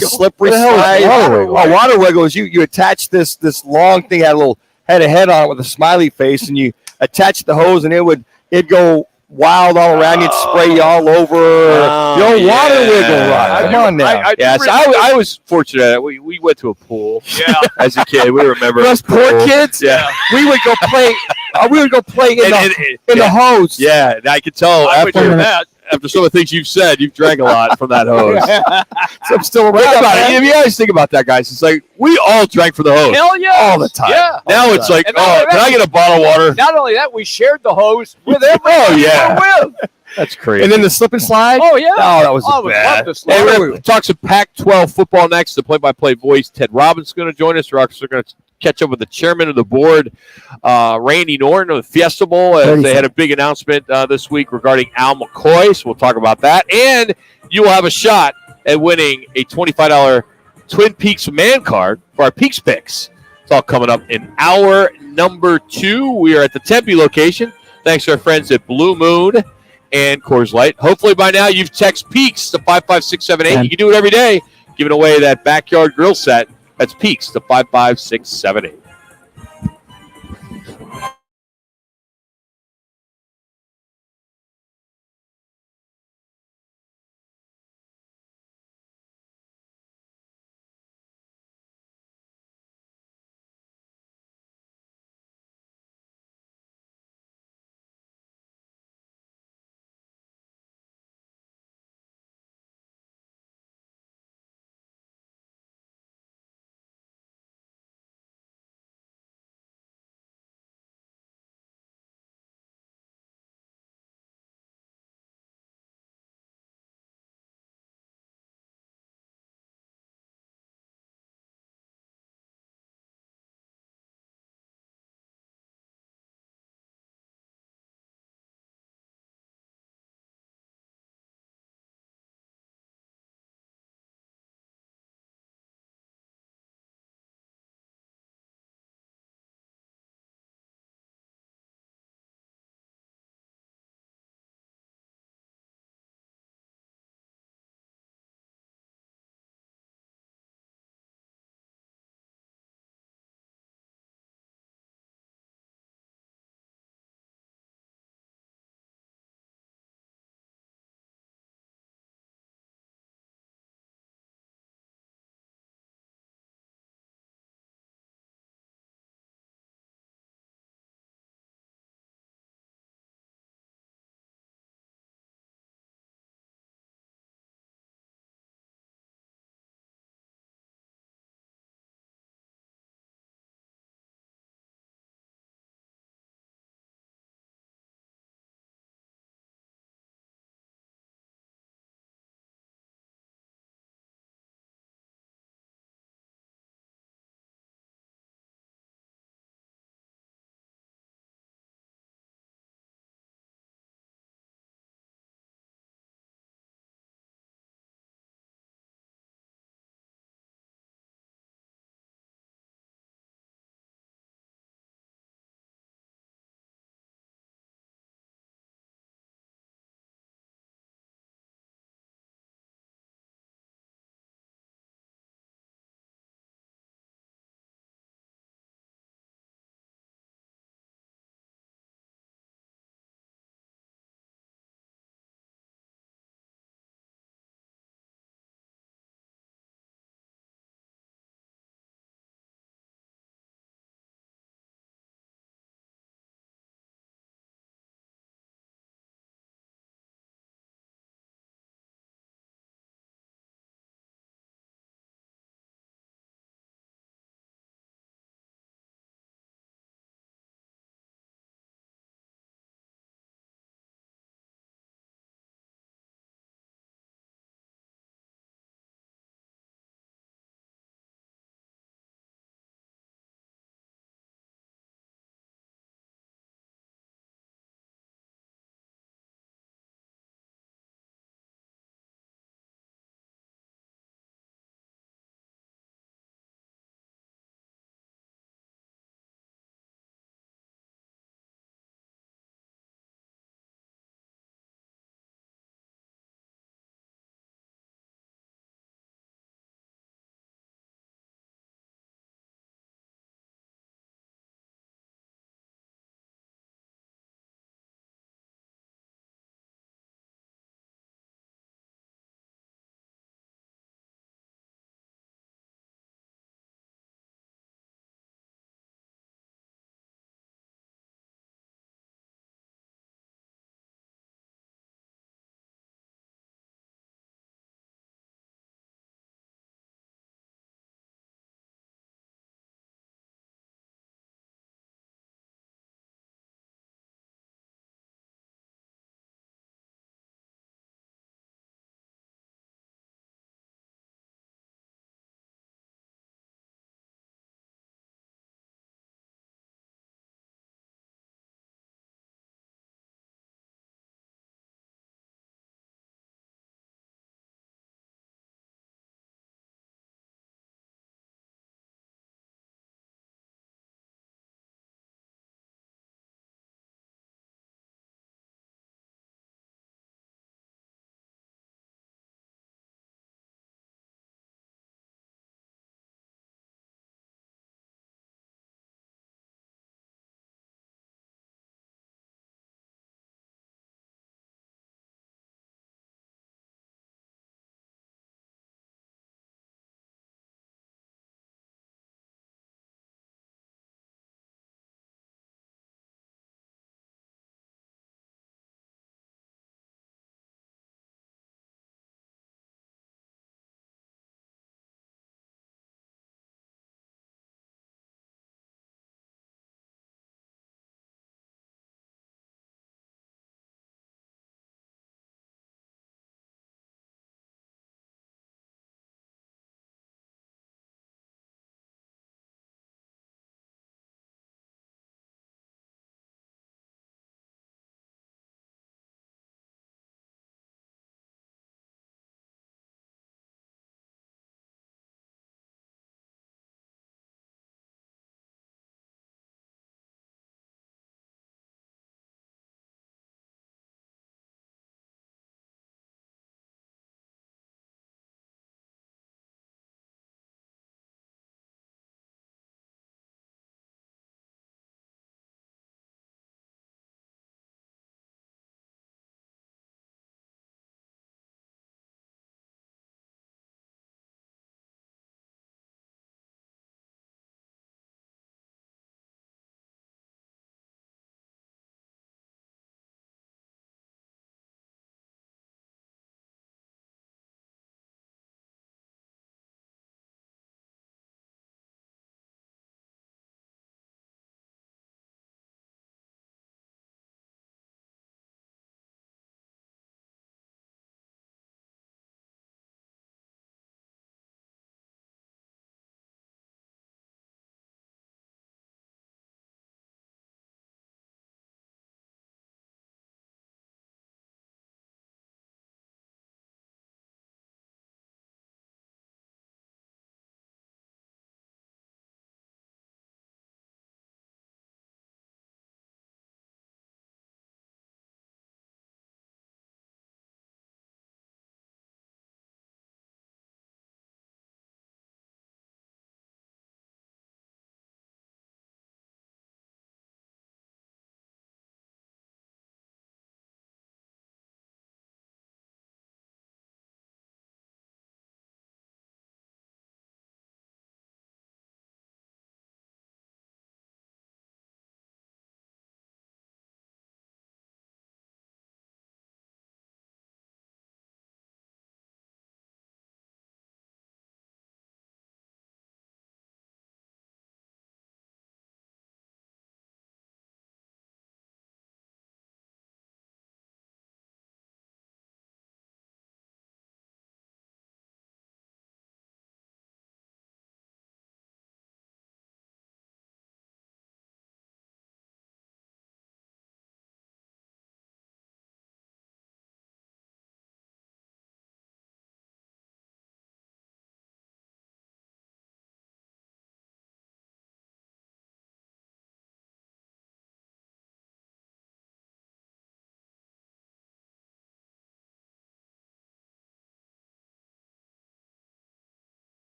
slippery slide. Water Wiggle is you attach this long thing, had a head on it with a smiley face, and you attach the hose, and it'd go wild all around you, and spray you all over. Water Wiggle ride. Come on now. I was fortunate. We went to a pool. Yeah. As a kid, we remember us poor kids. Yeah. We would go play. We would go play in the hose. Yeah, and I could tell after some of the things you've said, you've drank a lot from that hose. So I'm still around. Think about it. If you guys think about that, guys, it's like we all drank from the hose. Hell yeah. All the time. Yeah. Now it's like, can I get a bottle of water? Not only that, we shared the hose with everyone. Oh, yeah. We're with. That's crazy. And then the slip and slide. Oh, yeah. Oh, that was I would bad. love to Hey, slide. we're going to talk some Pac-12 football next. The play-by-play voice, Ted Robbins, is going to join us. We're also going to catch up with the chairman of the board, Randy Norton of the Fiesta Bowl. They had a big announcement this week regarding Al McCoy, so we'll talk about that. And you will have a shot at winning a $25 Twin Peaks man card for our Peaks Picks. It's all coming up in hour number 2. We are at the Tempe location. Thanks to our friends at Blue Moon and Coors Light. Hopefully by now you've texted Peaks to 55678. You can do it every day, giving away that backyard grill set. That's Peaks to 55678.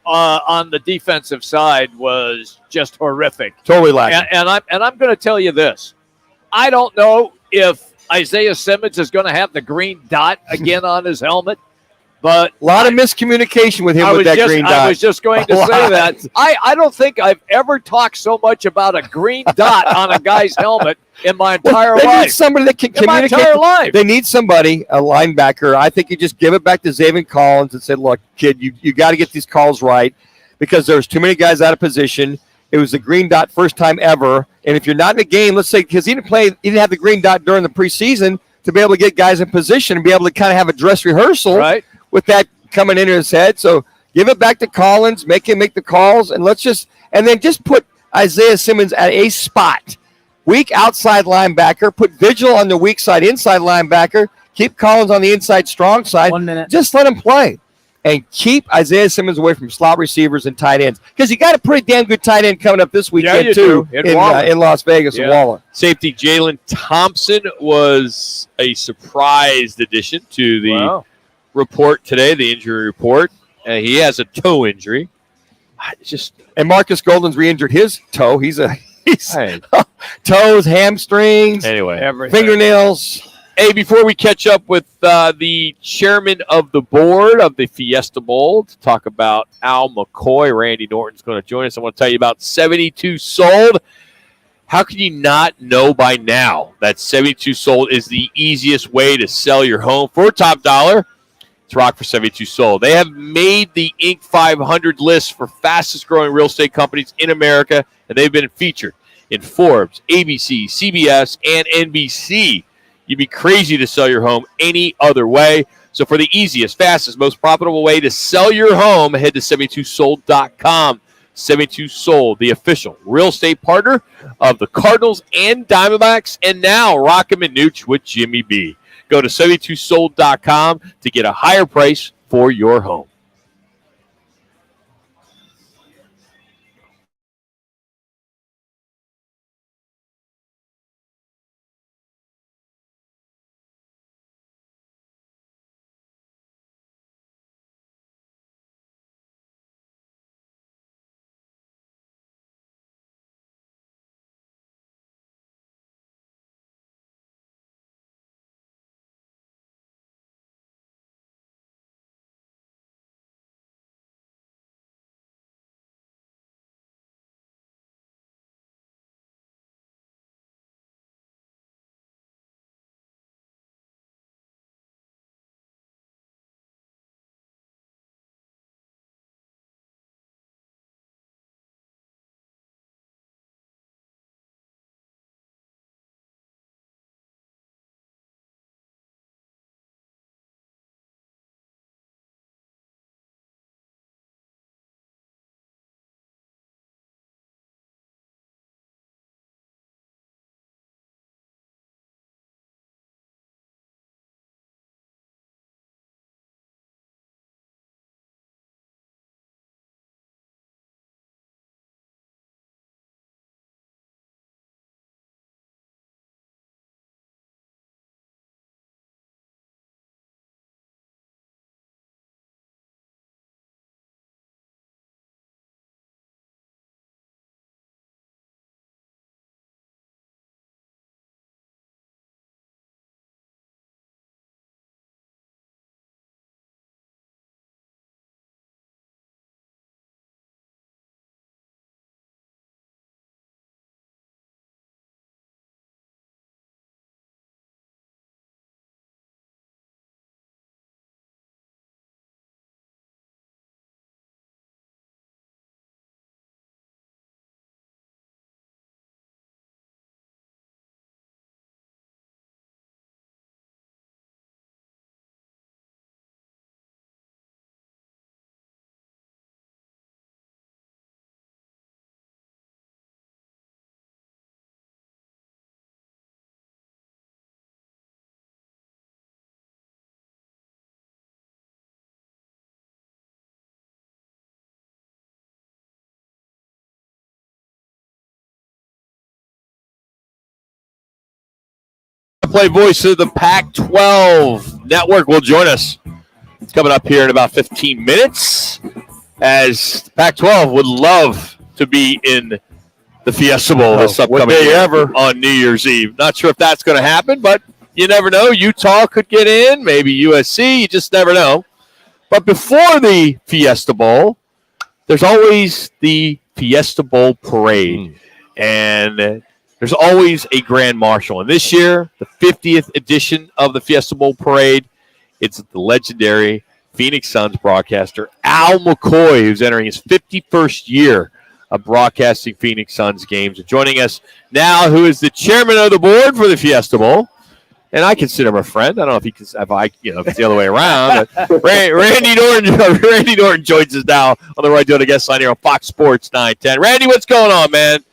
on the defensive side was just horrific. Totally lacking. And I'm going to tell you this. I don't know if Isaiah Simmons is going to have the green dot again on his helmet, but a lot of miscommunication with him with that green dot. I was just going to say that. I don't think I've ever talked so much about a green dot on a guy's helmet in my entire they life. Need somebody that can communicate. My entire life. They need somebody, a linebacker. I think you just give it back to Zaven Collins and say, look, kid, you got to get these calls right because there's too many guys out of position. It was the green dot first time ever. And if you're not in the game, let's say, because he didn't have the green dot during the preseason to be able to get guys in position and be able to kind of have a dress rehearsal with that coming into his head. So give it back to Collins, make him make the calls, and then just put Isaiah Simmons at a spot. Weak outside linebacker, put Vigil on the weak side inside linebacker, keep Collins on the inside strong side. 1 minute. Just let him play. And keep Isaiah Simmons away from slot receivers and tight ends. Because you got a pretty damn good tight end coming up this weekend, too, in Las Vegas and Waller. Safety Jalen Thompson was a surprise addition to the report today, the injury report. He has a toe injury. And Marcus Golden's re-injured his toe. He's toes, hamstrings, fingernails. Hey, before we catch up with the chairman of the board of the Fiesta Bowl to talk about Al McCoy, Randy Norton's going to join us. I want to tell you about 72 Sold. How can you not know by now that 72 Sold is the easiest way to sell your home for top dollar? It's Rock for 72 Sold. They have made the Inc. 500 list for fastest growing real estate companies in America, and they've been featured in Forbes, ABC, CBS, and NBC. You'd be crazy to sell your home any other way. So for the easiest, fastest, most profitable way to sell your home, head to 72sold.com. 72 Sold, the official real estate partner of the Cardinals and Diamondbacks, and now Roc and Manuch with Jimmy B. Go to 72sold.com to get a higher price for your home. Play voice of the Pac-12 network will join us. It's coming up here in about 15 minutes as Pac-12 would love to be in the Fiesta Bowl this upcoming year on New Year's Eve. Not sure if that's going to happen, but you never know. Utah could get in, maybe USC. You just never know. But before the Fiesta Bowl, there's always the Fiesta Bowl parade. And there's always a grand marshal. And this year, the 50th edition of the Fiesta Bowl parade, it's the legendary Phoenix Suns broadcaster Al McCoy, who's entering his 51st year of broadcasting Phoenix Suns games. And joining us now, who is the chairman of the board for the Fiesta Bowl, and I consider him a friend. I don't know if he can, if it's the other way around. But Randy Norton joins us now on the Roy Doing Guest line here on Fox Sports 910. Randy, what's going on, man?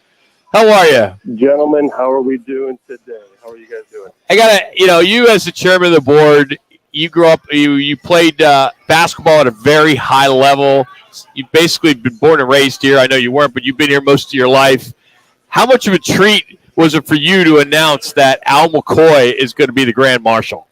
How are you? Gentlemen, how are we doing today? How are you guys doing? I gotta, you as the chairman of the board, you grew up, you played basketball at a very high level. You've basically been born and raised here. I know you weren't, but you've been here most of your life. How much of a treat was it for you to announce that Al McCoy is going to be the Grand Marshal?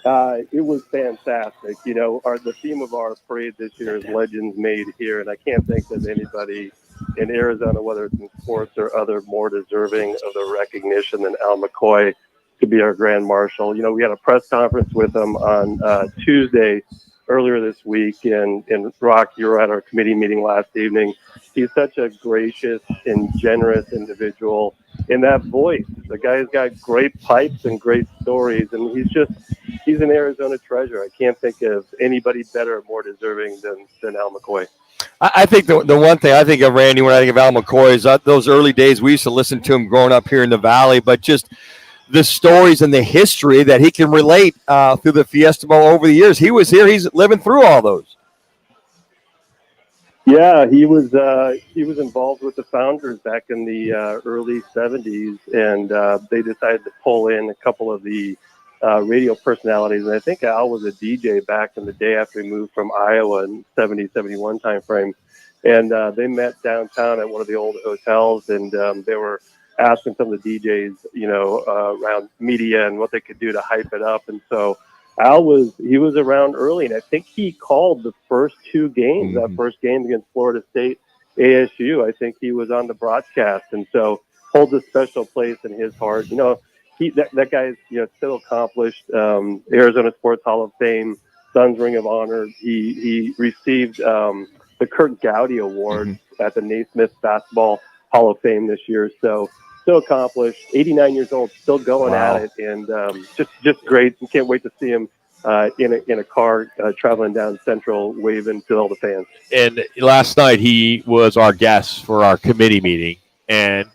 It was fantastic. The theme of our parade this year is Legends Made Here, and I can't think of anybody in Arizona, whether it's in sports or other, more deserving of the recognition than Al McCoy to be our Grand Marshal. We had a press conference with him on Tuesday earlier this week, and Roc, you were at our committee meeting last evening. He's such a gracious and generous individual. And that voice, the guy's got great pipes and great stories, and he's an Arizona treasure. I can't think of anybody better or more deserving than Al McCoy. I think the one thing I think of, Randy, when I think of Al McCoy is those early days we used to listen to him growing up here in the Valley, but just the stories and the history that he can relate through the Fiesta Bowl over the years. He was here. He's living through all those. Yeah, he was involved with the founders back in the early 70s, and they decided to pull in a couple of the radio personalities. And I think Al was a DJ back in the day after he moved from Iowa in 70, 71 timeframe. And they met downtown at one of the old hotels, and they were asking some of the DJs, around media and what they could do to hype it up. And so Al was around early, and I think he called the first two games. That first game against Florida State, ASU, I think he was on the broadcast, and so holds a special place in his heart. That guy is still accomplished. Arizona Sports Hall of Fame, Suns Ring of Honor. He received the Kurt Gowdy Award at the Naismith Basketball Hall of Fame this year. So accomplished, 89 years old, still going at it, and just great. We can't wait to see him in a car traveling down Central, waving to all the fans. And last night he was our guest for our committee meeting, and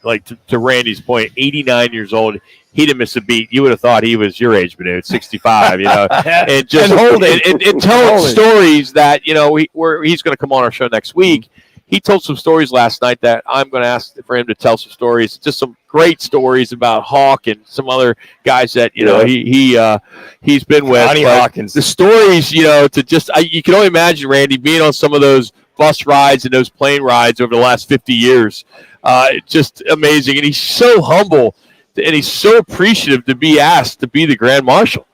to Randy's point, 89 years old, he didn't miss a beat. You would have thought he was your age, but it's 65. And just and telling stories that he's going to come on our show next week. He told some stories last night that I'm going to ask for him to tell some stories, just some great stories about Hawk and some other guys that he's been with. Johnny Hawkins. The stories, you can only imagine Randy being on some of those bus rides and those plane rides over the last 50 years. Just amazing, and he's so humble and he's so appreciative to be asked to be the Grand Marshal.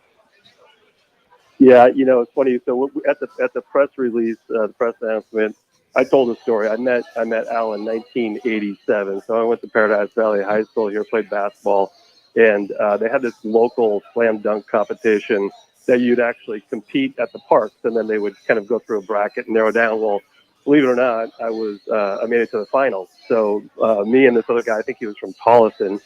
Yeah, it's funny. So at the press release, the press announcement, I told a story. I met Al in 1987. So I went to Paradise Valley High School here, played basketball, and they had this local slam dunk competition that you'd actually compete at the parks, and then they would kind of go through a bracket and narrow down. Well, believe it or not, I made it to the finals. So me and this other guy, I think he was from Tolleson,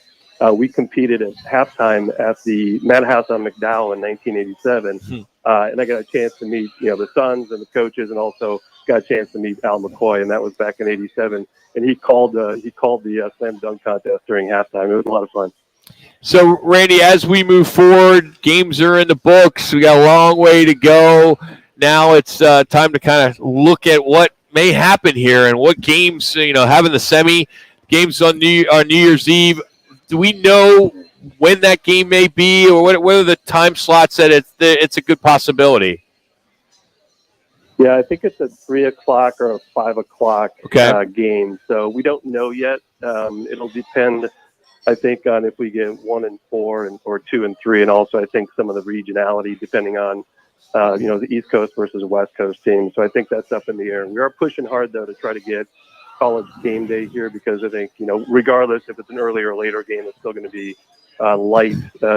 we competed at halftime at the Madhouse on McDowell in 1987, and I got a chance to meet the Suns and the coaches, and also got a chance to meet Al McCoy, and that was back in '87. And he called the slam dunk contest during halftime. It was a lot of fun. So, Randy, as we move forward, games are in the books. We got a long way to go. Now it's time to kind of look at what may happen here and what games, having the semi games on New Year's Eve. Do we know when that game may be, or what are the time slots that it's a good possibility? Yeah, I think it's a 3 o'clock or a 5 o'clock game. So we don't know yet. It'll depend, I think, on if we get 1 and 4 or 2 and 3, and also I think some of the regionality, depending on the East Coast versus West Coast team. So I think that's up in the air. We are pushing hard, though, to try to get college game day here because I think, regardless if it's an earlier or later game, it's still going to be light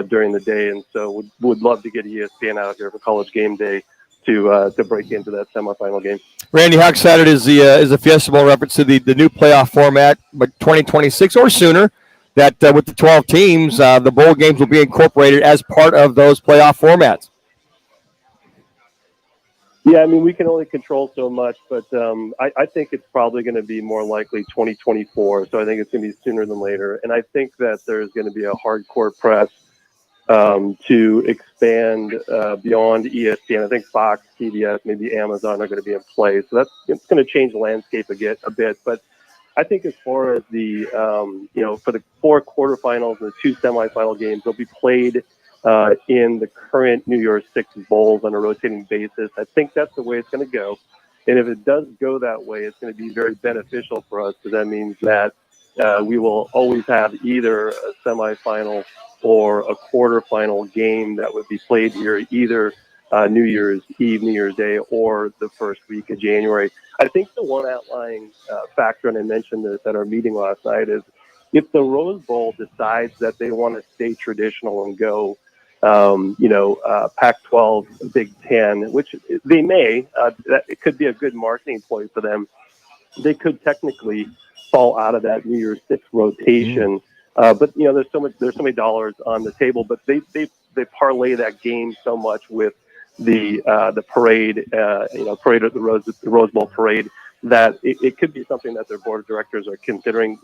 during the day. And so would love to get ESPN out here for college game day to break into that semifinal game. Randy, how excited is the Fiesta Bowl reference to the new playoff format, but 2026 or sooner, that with the 12 teams, the bowl games will be incorporated as part of those playoff formats? Yeah, I mean, we can only control so much, but I think it's probably going to be more likely 2024. So I think it's going to be sooner than later. And I think that there's going to be a hardcore press to expand beyond ESPN. I think Fox, CBS, maybe Amazon are going to be in play. So it's going to change the landscape a bit. But I think as far as the, for the 4 quarterfinals and the 2 semifinal games, they'll be played in the current New Year's 6 bowls on a rotating basis. I think that's the way it's going to go. And if it does go that way, it's going to be very beneficial for us because that means that we will always have either a semifinal or a quarterfinal game that would be played here either New Year's Eve, New Year's Day, or the first week of January. I think the one outlying factor, and I mentioned this at our meeting last night, is if the Rose Bowl decides that they want to stay traditional and go, Pac-12, Big Ten, which they may, that it could be a good marketing point for them. They could technically fall out of that New Year's 6 rotation. But there's so many dollars on the table, but they parlay that game so much with the parade, parade of the Rose Bowl parade, that it could be something that their board of directors are considering,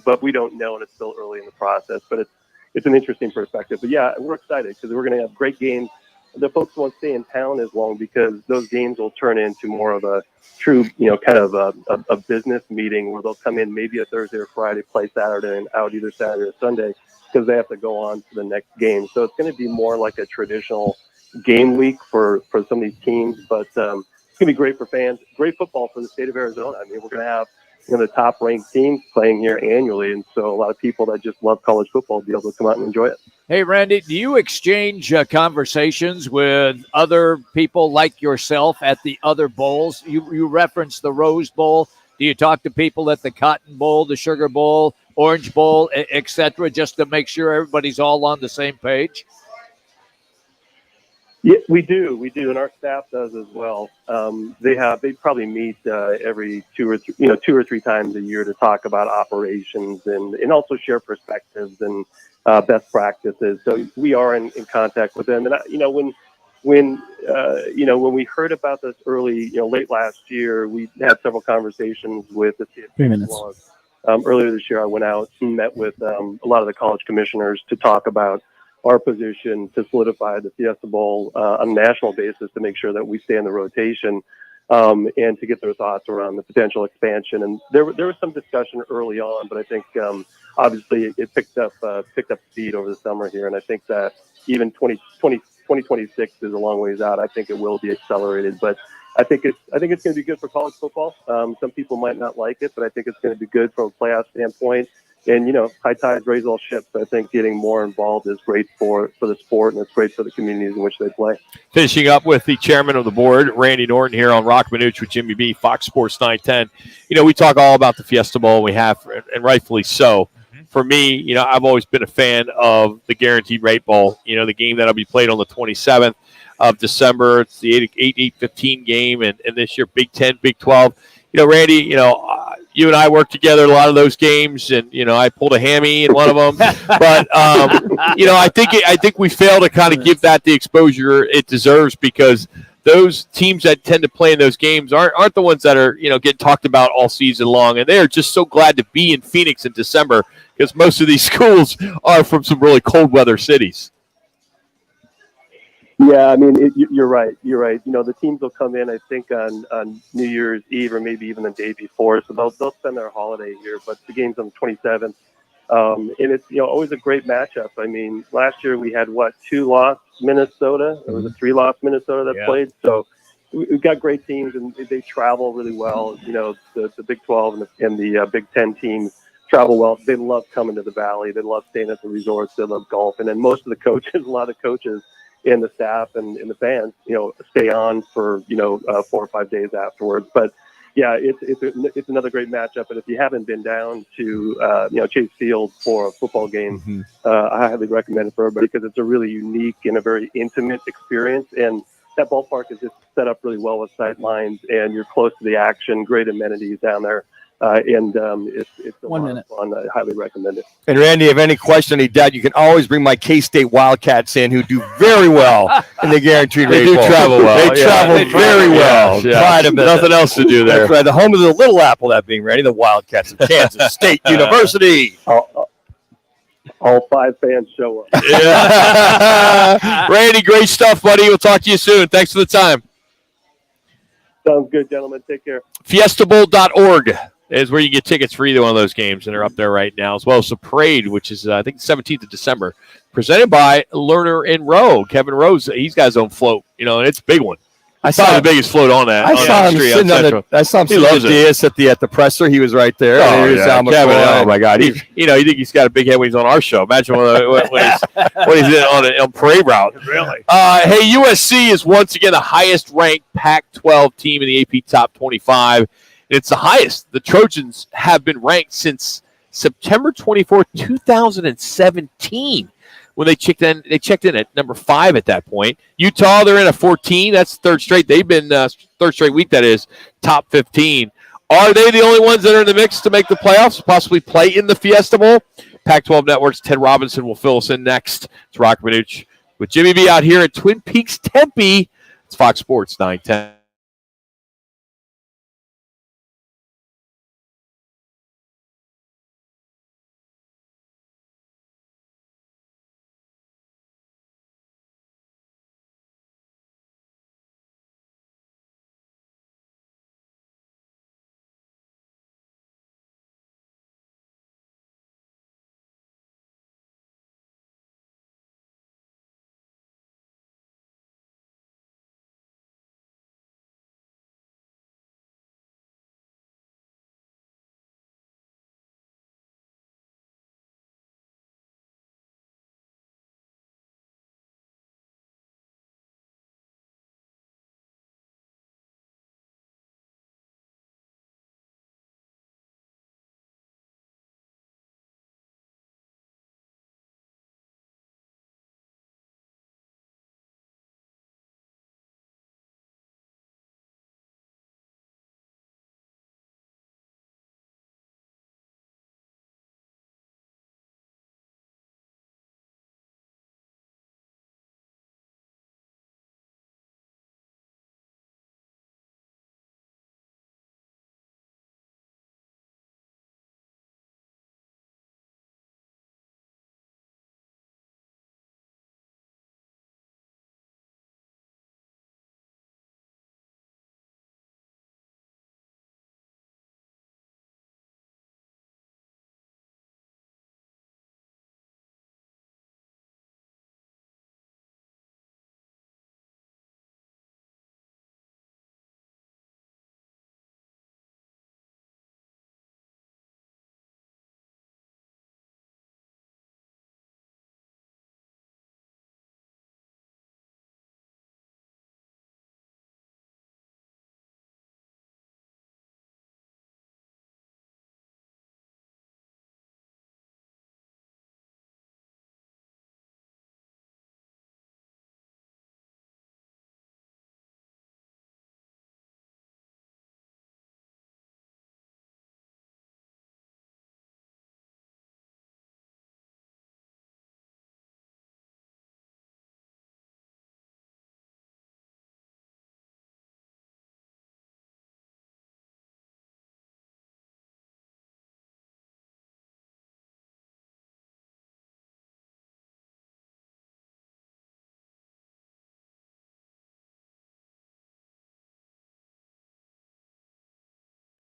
but we don't know, and it's still early in the process. But it's an interesting perspective. But yeah, we're excited because we're going to have great games. The folks won't stay in town as long because those games will turn into more of a true, kind of a business meeting where they'll come in maybe a Thursday or Friday, play Saturday, and out either Saturday or Sunday because they have to go on to the next game. So it's going to be more like a traditional game week for some of these teams, but it's going to be great for fans, great football for the state of Arizona. I mean, we're going to have the top ranked teams playing here annually, and so a lot of people that just love college football will be able to come out and enjoy it. Hey, Randy, do you exchange conversations with other people like yourself at the other bowls? You referenced the Rose Bowl. Do you talk to people at the Cotton Bowl, the Sugar Bowl, Orange Bowl, et cetera, just to make sure everybody's all on the same page? Yeah, we do, and our staff does as well. They probably meet every 2 or 3 times a year to talk about operations and also share perspectives and best practices. So we are in contact with them. And when we heard about this late last year, we had several conversations with the CFP. 3 minutes. Earlier this year, I went out and met with a lot of the college commissioners to talk about our position to solidify the Fiesta Bowl on a national basis to make sure that we stay in the rotation and to get their thoughts around the potential expansion. And there was some discussion early on, but I think obviously it picked up speed over the summer here. And I think that even 2026 is a long ways out. I think it will be accelerated, but I think it's going to be good for college football. Some people might not like it, but I think it's going to be good from a playoff standpoint. And, high tides raise all ships. I think getting more involved is great for the sport, and it's great for the communities in which they play. Finishing up with the chairman of the board, Randy Norton, here on Roc and Manuch with Jimmy B, Fox Sports 910. We talk all about the Fiesta Bowl. We have, and rightfully so. For me, I've always been a fan of the Guaranteed Rate Bowl, the game that'll be played on the 27th of December. It's the 8-15 game, and this year, Big 10, Big 12. Randy, you and I worked together a lot of those games, and I pulled a hammy in one of them. But I think we fail to kind of give that the exposure it deserves because those teams that tend to play in those games aren't the ones that are getting talked about all season long, and they are just so glad to be in Phoenix in December because most of these schools are from some really cold weather cities. Yeah, I mean, you're right. You're right. The teams will come in, I think, on New Year's Eve or maybe even the day before. So they'll spend their holiday here. But the game's on the 27th. And it's, always a great matchup. I mean, last year we had, 2 lost Minnesota? It was a 3 lost Minnesota that played. So we've got great teams, and they travel really well. The Big 12 and the Big 10 teams travel well. They love coming to the Valley. They love staying at the resorts. They love golf. And then most of the coaches, a lot of the coaches and the staff and the fans, stay on for 4 or 5 days afterwards. But yeah, it's another great matchup. And if you haven't been down to Chase Field for a football game, I highly recommend it for everybody because it's a really unique and a very intimate experience. And that ballpark is just set up really well with sight lines, and you're close to the action. Great amenities down there. It's a lot of fun. I highly recommend it. And Randy, if any question, any doubt, you can always bring my K-State Wildcats in, who do very well in the guaranteed rate. They do travel well. They travel very well. Nothing else to do there. That's right. The home of the Little Apple, that being Randy, the Wildcats of Kansas State University. All 5 fans show up. Yeah. Randy, great stuff, buddy. We'll talk to you soon. Thanks for the time. Sounds good, gentlemen. Take care. Fiestabowl.org is where you get tickets for either one of those games, and they're up there right now, as well as the parade, which is, I think, 17th of December, presented by Lerner and Rowe. Kevin Rowe's, he's got his own float, and it's a big one. I saw the biggest float on that. I saw him sitting at the presser. He was right there. Kevin, oh my God! You think he's got a big head when he's on our show? Imagine when he's on parade route. Really? Hey, USC is once again the highest ranked Pac-12 team in the AP Top 25. It's the highest. The Trojans have been ranked since September 24, 2017. When they checked in at number 5 at that point. Utah, they're in at 14. That's third straight. They've been third straight week, that is, top 15. Are they the only ones that are in the mix to make the playoffs, possibly play in the Fiesta Bowl? Pac-12 Network's Ted Robinson will fill us in next. It's Roc and Manuch with Jimmy B out here at Twin Peaks Tempe. It's Fox Sports 910.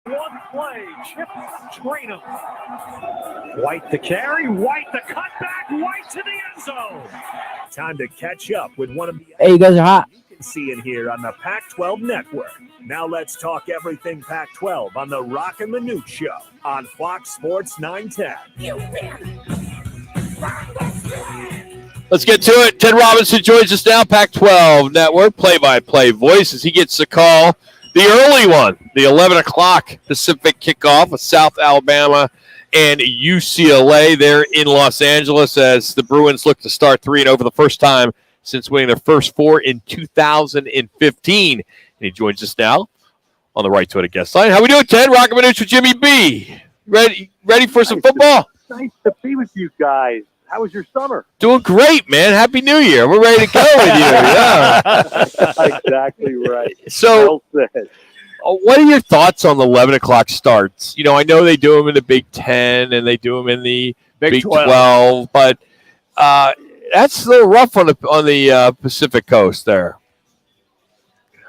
One play, Chip Traynham. White the carry, White the cutback, White to the end zone. Time to catch up with one of the Hey, you guys are hot. you can see it here on the Pac-12 Network. Now let's talk everything Pac-12 on the Roc and Manuch Show on Fox Sports 910. Let's get to it. Ted Robinson joins us now, Pac-12 Network, play-by-play voice, as he gets the call, the early one, the 11 o'clock Pacific kickoff of South Alabama and UCLA there in Los Angeles as the Bruins look to start 3-0 for the first time since winning their first 4 in 2015. And he joins us now on the right to a guest line. How we doing, Ted? Roc and Manuch with Jimmy B. Ready for some football? Nice to be with you guys. How was your summer? Doing great, man. Happy New Year. We're ready to go with you. Yeah. Exactly right. So, well said. What are your thoughts on the 11 o'clock starts? You know, I know they do them in the Big Ten and they do them in the Big 12, but that's a little rough on the Pacific Coast there.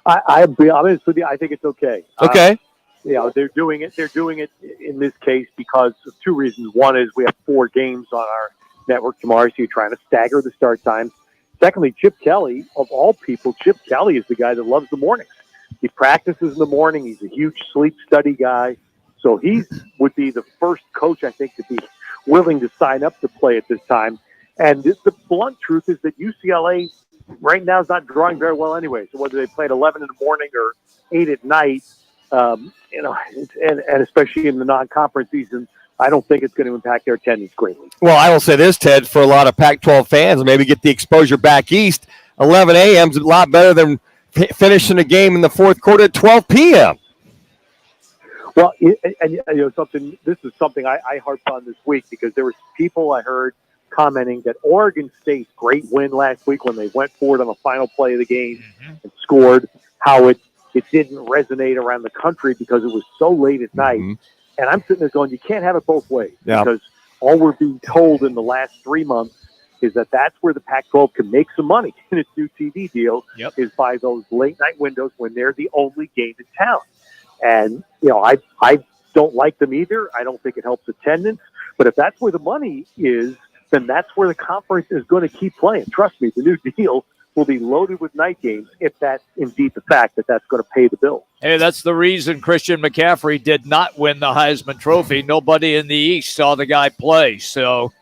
I'll be honest with you. I think it's okay. Okay. They're doing it. They're doing it in this case because of two reasons. One is we have 4 games on our network tomorrow, so you're trying to stagger the start times. Secondly, Chip Kelly, of all people, Chip Kelly is the guy that loves the mornings. He practices in the morning. He's a huge sleep study guy. So he would be the first coach, I think, to be willing to sign up to play at this time. And the blunt truth is that UCLA right now is not drawing very well anyway. So whether they play at 11 in the morning or 8 at night, and especially in the non-conference season, I don't think it's going to impact their attendance greatly. Well, I will say this, Ted, for a lot of Pac-12 fans, maybe get the exposure back east, 11 a.m. is a lot better than finishing a game in the fourth quarter at 12 p.m. Well, something. This is something I harped on this week because there were people I heard commenting that Oregon State's great win last week when they went forward on the final play of the game and scored, how it didn't resonate around the country because it was so late at night. And I'm sitting there going, you can't have it both ways because all we're being told in the last 3 months is that that's where the Pac-12 can make some money in its new TV deal is by those late night windows when they're the only game in town. And, I don't like them either. I don't think it helps attendance. But if that's where the money is, then that's where the conference is going to keep playing. Trust me, the new deal will be loaded with night games if that's indeed the fact that that's going to pay the bill. Hey, that's the reason Christian McCaffrey did not win the Heisman Trophy. Nobody in the East saw the guy play. So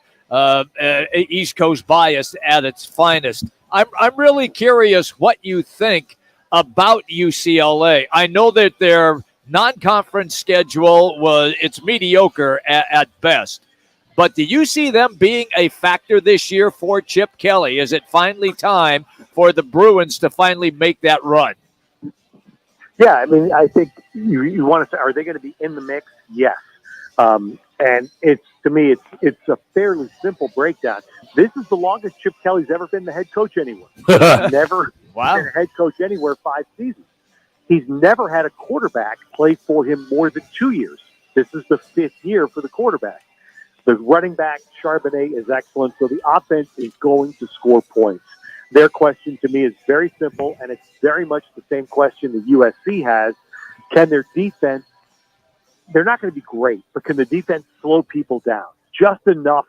East Coast bias at its finest. I'm really curious what you think about UCLA. I know that their non-conference schedule it's mediocre at best. But do you see them being a factor this year for Chip Kelly? Is it finally time for the Bruins to finally make that run? Yeah, I mean, I think you want to say, are they going to be in the mix? Yes. And to me, it's a fairly simple breakdown. This is the longest Chip Kelly's ever been the head coach anywhere. Never been a head coach anywhere 5 seasons. He's never had a quarterback play for him more than 2 years. This is the 5th year for the quarterback. The running back, Charbonnet, is excellent, so the offense is going to score points. Their question to me is very simple, and it's very much the same question that USC has. Can their defense, they're not going to be great, but can the defense slow people down just enough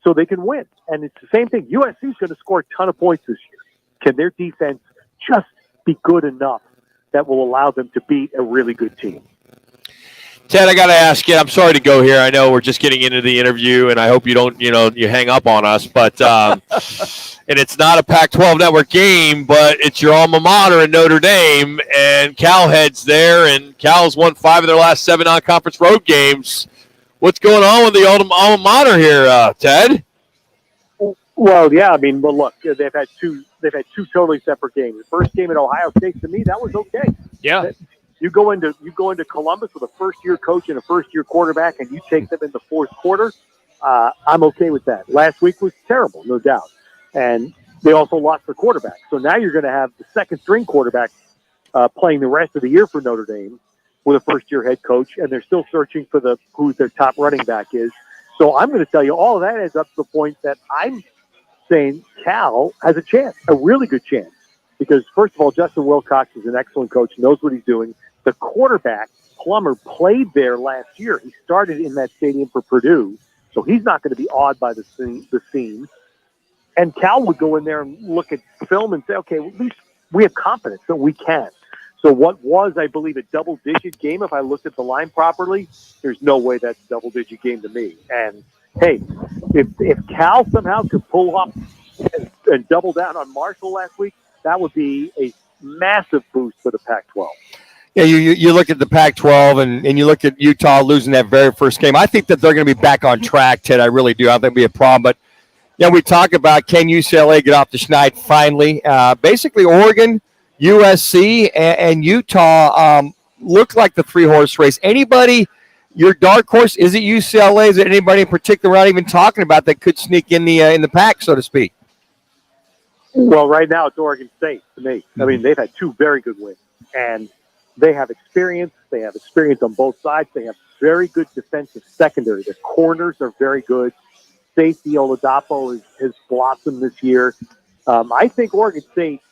so they can win? And it's the same thing. USC is going to score a ton of points this year. Can their defense just be good enough that will allow them to beat a really good team? Ted, I got to ask you, I'm sorry to go here. I know we're just getting into the interview, and I hope you don't, you hang up on us. But and it's not a Pac-12 Network game, but it's your alma mater in Notre Dame, and Cal heads there, and Cal's won 5 of their last 7 non-conference road games. What's going on with the alma mater here, Ted? Well, yeah, I mean, look, they've had two totally separate games. The first game at Ohio State, to me, that was okay. Yeah. You go into Columbus with a first-year coach and a first-year quarterback, and you take them in the fourth quarter. I'm okay with that. Last week was terrible, no doubt, and they also lost their quarterback. So now you're going to have the second-string quarterback playing the rest of the year for Notre Dame with a first-year head coach, and they're still searching for who their top running back is. So I'm going to tell you, all of that adds up to the point that I'm saying Cal has a chance, a really good chance, because first of all, Justin Wilcox is an excellent coach, knows what he's doing. The quarterback, Plummer, played there last year. He started in that stadium for Purdue, so he's not going to be awed by the scene. And Cal would go in there and look at film and say, okay, well, at least we have confidence that we can. So what was, I believe, a double-digit game, if I looked at the line properly, there's no way that's a double-digit game to me. And, hey, if Cal somehow could pull off and double down on Marshall last week, that would be a massive boost for the Pac-12. Yeah, you look at the Pac-12 and you look at Utah losing that very first game. I think that they're going to be back on track, Ted. I really do. I don't think it'll be a problem. But, we talk about can UCLA get off the schneid finally. Basically, Oregon, USC, and Utah look like the three-horse race. Anybody, your dark horse, is it UCLA? Is it anybody in particular we're not even talking about that could sneak in the pack, so to speak? Well, right now it's Oregon State to me. I mean, they've had two very good wins, and they have experience. They have experience on both sides. They have very good defensive secondary. The corners are very good. Safety Oladapo has blossomed this year. I think Oregon State,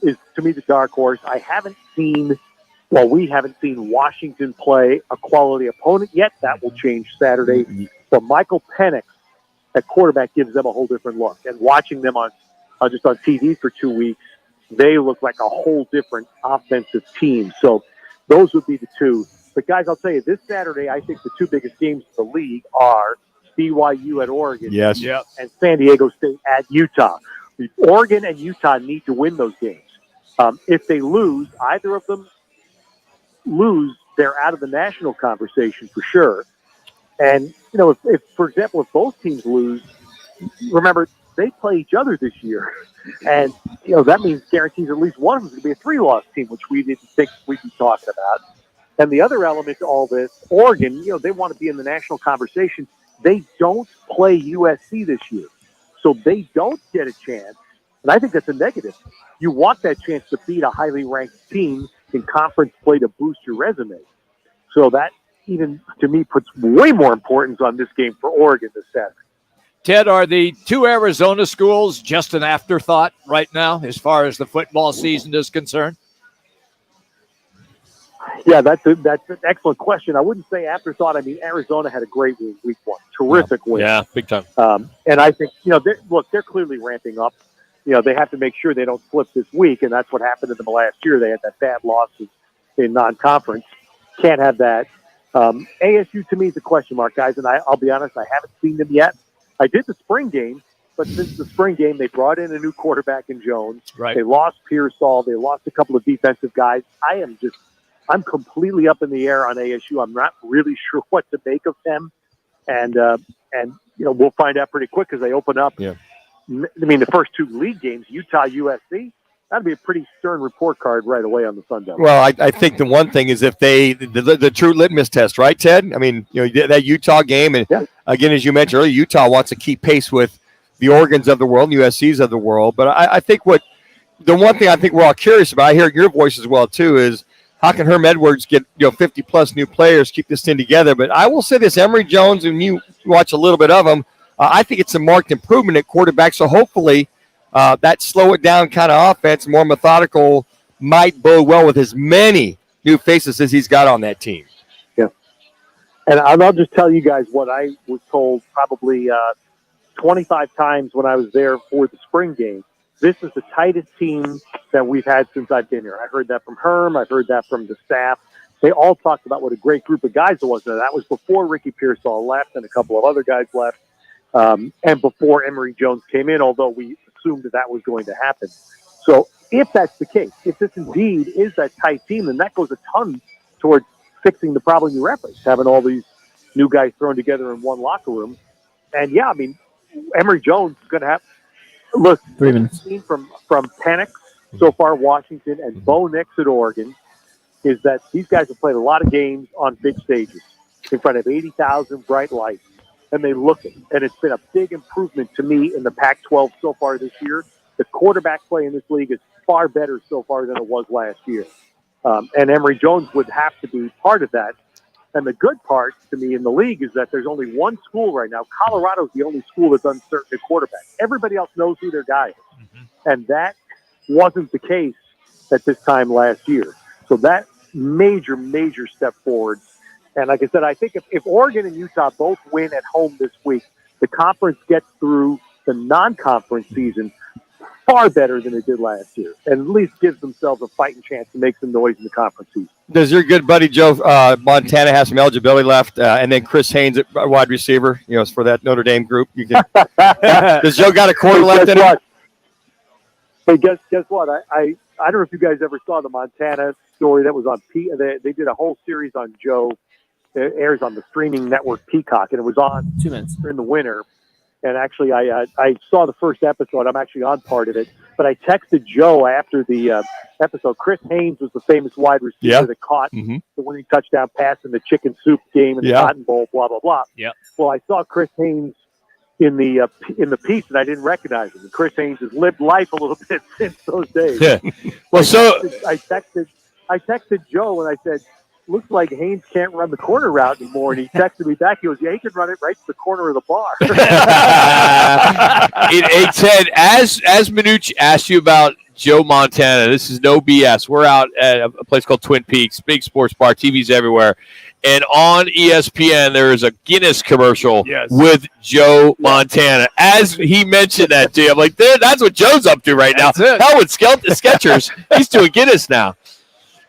is to me the dark horse. We haven't seen Washington play a quality opponent yet. That will change Saturday. But Michael Penix at quarterback gives them a whole different look. And watching them on TV for 2 weeks, they look like a whole different offensive team. So those would be the two. But, guys, I'll tell you, this Saturday, I think the two biggest games of the league are BYU at Oregon and San Diego State at Utah. Oregon and Utah need to win those games. If they lose, either of them lose, they're out of the national conversation for sure. And, if for example, if both teams lose, remember, they play each other this year. And, that means guarantees at least one of them is going to be a 3-loss team, which we didn't think we'd be talking about. And the other element to all this, Oregon, they want to be in the national conversation. They don't play USC this year. So they don't get a chance. And I think that's a negative. You want that chance to beat a highly ranked team in conference play to boost your resume. So that, even to me, puts way more importance on this game for Oregon this Saturday. Ted, are the two Arizona schools just an afterthought right now as far as the football season is concerned? Yeah, that's an excellent question. I wouldn't say afterthought. I mean, Arizona had a great week one. Terrific win. Yeah, big time. And I think, they're clearly ramping up. They have to make sure they don't slip this week, and that's what happened to them last year. They had that bad loss in non-conference. Can't have that. ASU, to me, is a question mark, guys, and I'll be honest, I haven't seen them yet. I did the spring game, but since the spring game, they brought in a new quarterback in Jones. Right. They lost Pearsall. They lost a couple of defensive guys. I'm completely up in the air on ASU. I'm not really sure what to make of them. And we'll find out pretty quick as they open up. Yeah. I mean, the first two league games, Utah, USC, that'd be a pretty stern report card right away on the Sun Devils. Well, I think the one thing is if the true litmus test, right, Ted? I mean, that Utah game, and again, as you mentioned earlier, Utah wants to keep pace with the Oregons of the world, and USC's of the world. But I think the one thing I think we're all curious about, I hear your voice as well too, is how can Herm Edwards get 50 plus new players, keep this thing together? But I will say this: Emory Jones, and you watch a little bit of him, I think it's a marked improvement at quarterback. So hopefully, that slow it down kind of offense, more methodical, might bode well with as many new faces as he's got on that team. Yeah, and I'll just tell you guys what I was told probably 25 times when I was there for the spring game. This is the tightest team that we've had since I've been here. I heard that from Herm. I've heard that from the staff. They all talked about what a great group of guys it was. And that was before Ricky Pearsall left and a couple of other guys left, and before Emory Jones came in, although we assumed that was going to happen. So if that's the case, if this indeed is that tight team, then that goes a ton towards fixing the problem you referenced, having all these new guys thrown together in one locker room. And, yeah, I mean, Emory Jones is going to have – look, 3 minutes. Seen from Penix so far, Washington, and Bo Nix at Oregon, is that these guys have played a lot of games on big stages in front of 80,000 bright lights, and they look it. And it's been a big improvement to me in the Pac-12 so far this year. The quarterback play in this league is far better so far than it was last year. And Emory Jones would have to be part of that. And the good part to me in the league is that there's only one school right now. Colorado's the only school that's uncertain at quarterback. Everybody else knows who their guy is. Mm-hmm. And that wasn't the case at this time last year. So that major, major step forward. And like I said, I think if Oregon and Utah both win at home this week, the conference gets through the non-conference season far better than it did last year, and at least gives themselves a fighting chance to make some noise in the conference season. Does your good buddy Joe Montana have some eligibility left? And then Chris Haynes at wide receiver, for that Notre Dame group. You can. Does Joe got a quarter left in him? Hey, guess what? I don't know if you guys ever saw the Montana story that was on They did a whole series on Joe. It airs on the streaming network Peacock, and it was on 2 minutes in the winter. And actually, I saw the first episode. I'm actually on part of it. But I texted Joe after the episode. Chris Haynes was the famous wide receiver that caught the winning touchdown pass in the chicken soup game in the Cotton Bowl, blah, blah, blah. Yep. Well, I saw Chris Haynes in the piece, and I didn't recognize him. And Chris Haynes has lived life a little bit since those days. Yeah. Well, I texted Joe, and I said, looks like Haynes can't run the corner route anymore. And he texted me back. He goes, yeah, he can run it right to the corner of the bar. Hey, Ted, as Manuch asked you about Joe Montana, this is no BS. We're out at a place called Twin Peaks, big sports bar, TVs everywhere. And on ESPN, there is a Guinness commercial with Joe Montana. As he mentioned that to you, I'm like, that's what Joe's up to right now. Hell with Skechers. He's doing Guinness now.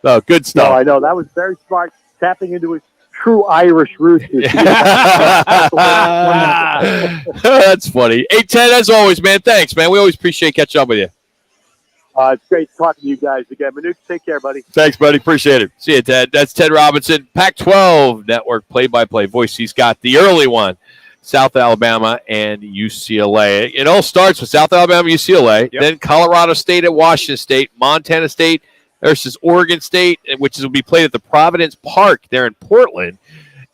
Oh, good stuff. No, I know. That was very smart, tapping into his true Irish roots. That's funny. Hey, Ted, as always, man, thanks, man. We always appreciate catching up with you. It's great talking to you guys again. Manuch, take care, buddy. Thanks, buddy. Appreciate it. See you, Ted. That's Ted Robinson, Pac-12 Network play-by-play voice. He's got the early one, South Alabama and UCLA. It all starts with South Alabama, UCLA, then Colorado State at Washington State, Montana State versus Oregon State, which will be played at the Providence Park there in Portland.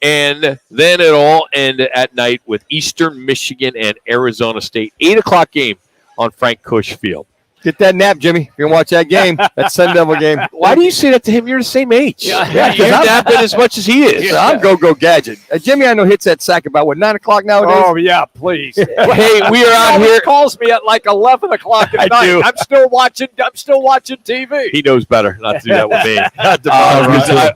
And then it all end at night with Eastern Michigan and Arizona State. 8 o'clock game on Frank Cush Field. Get that nap, Jimmy. If you want to watch that game, that Sun Devil game. Why do you say that to him? You're the same age. Yeah, you're napping as much as he is. I'm go gadget. Jimmy, I know hits that sack about 9 o'clock nowadays. Oh yeah, please. Hey, we are out here. Calls me at like 11 o'clock at night. do. I'm still watching TV. He knows better not to do that with me.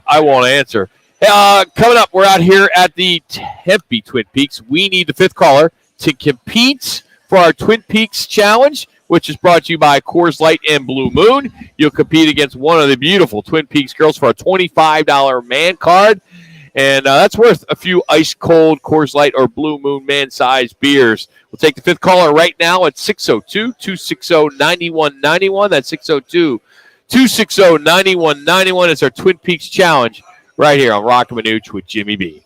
I won't answer. Coming up, we're out here at the Tempe Twin Peaks. We need the fifth caller to compete for our Twin Peaks Challenge, which is brought to you by Coors Light and Blue Moon. You'll compete against one of the beautiful Twin Peaks girls for a $25 man card. And that's worth a few ice-cold Coors Light or Blue Moon man-sized beers. We'll take the fifth caller right now at 602-260-9191. That's 602-260-9191. It's our Twin Peaks Challenge right here on Roc and Manuch with Jimmy B.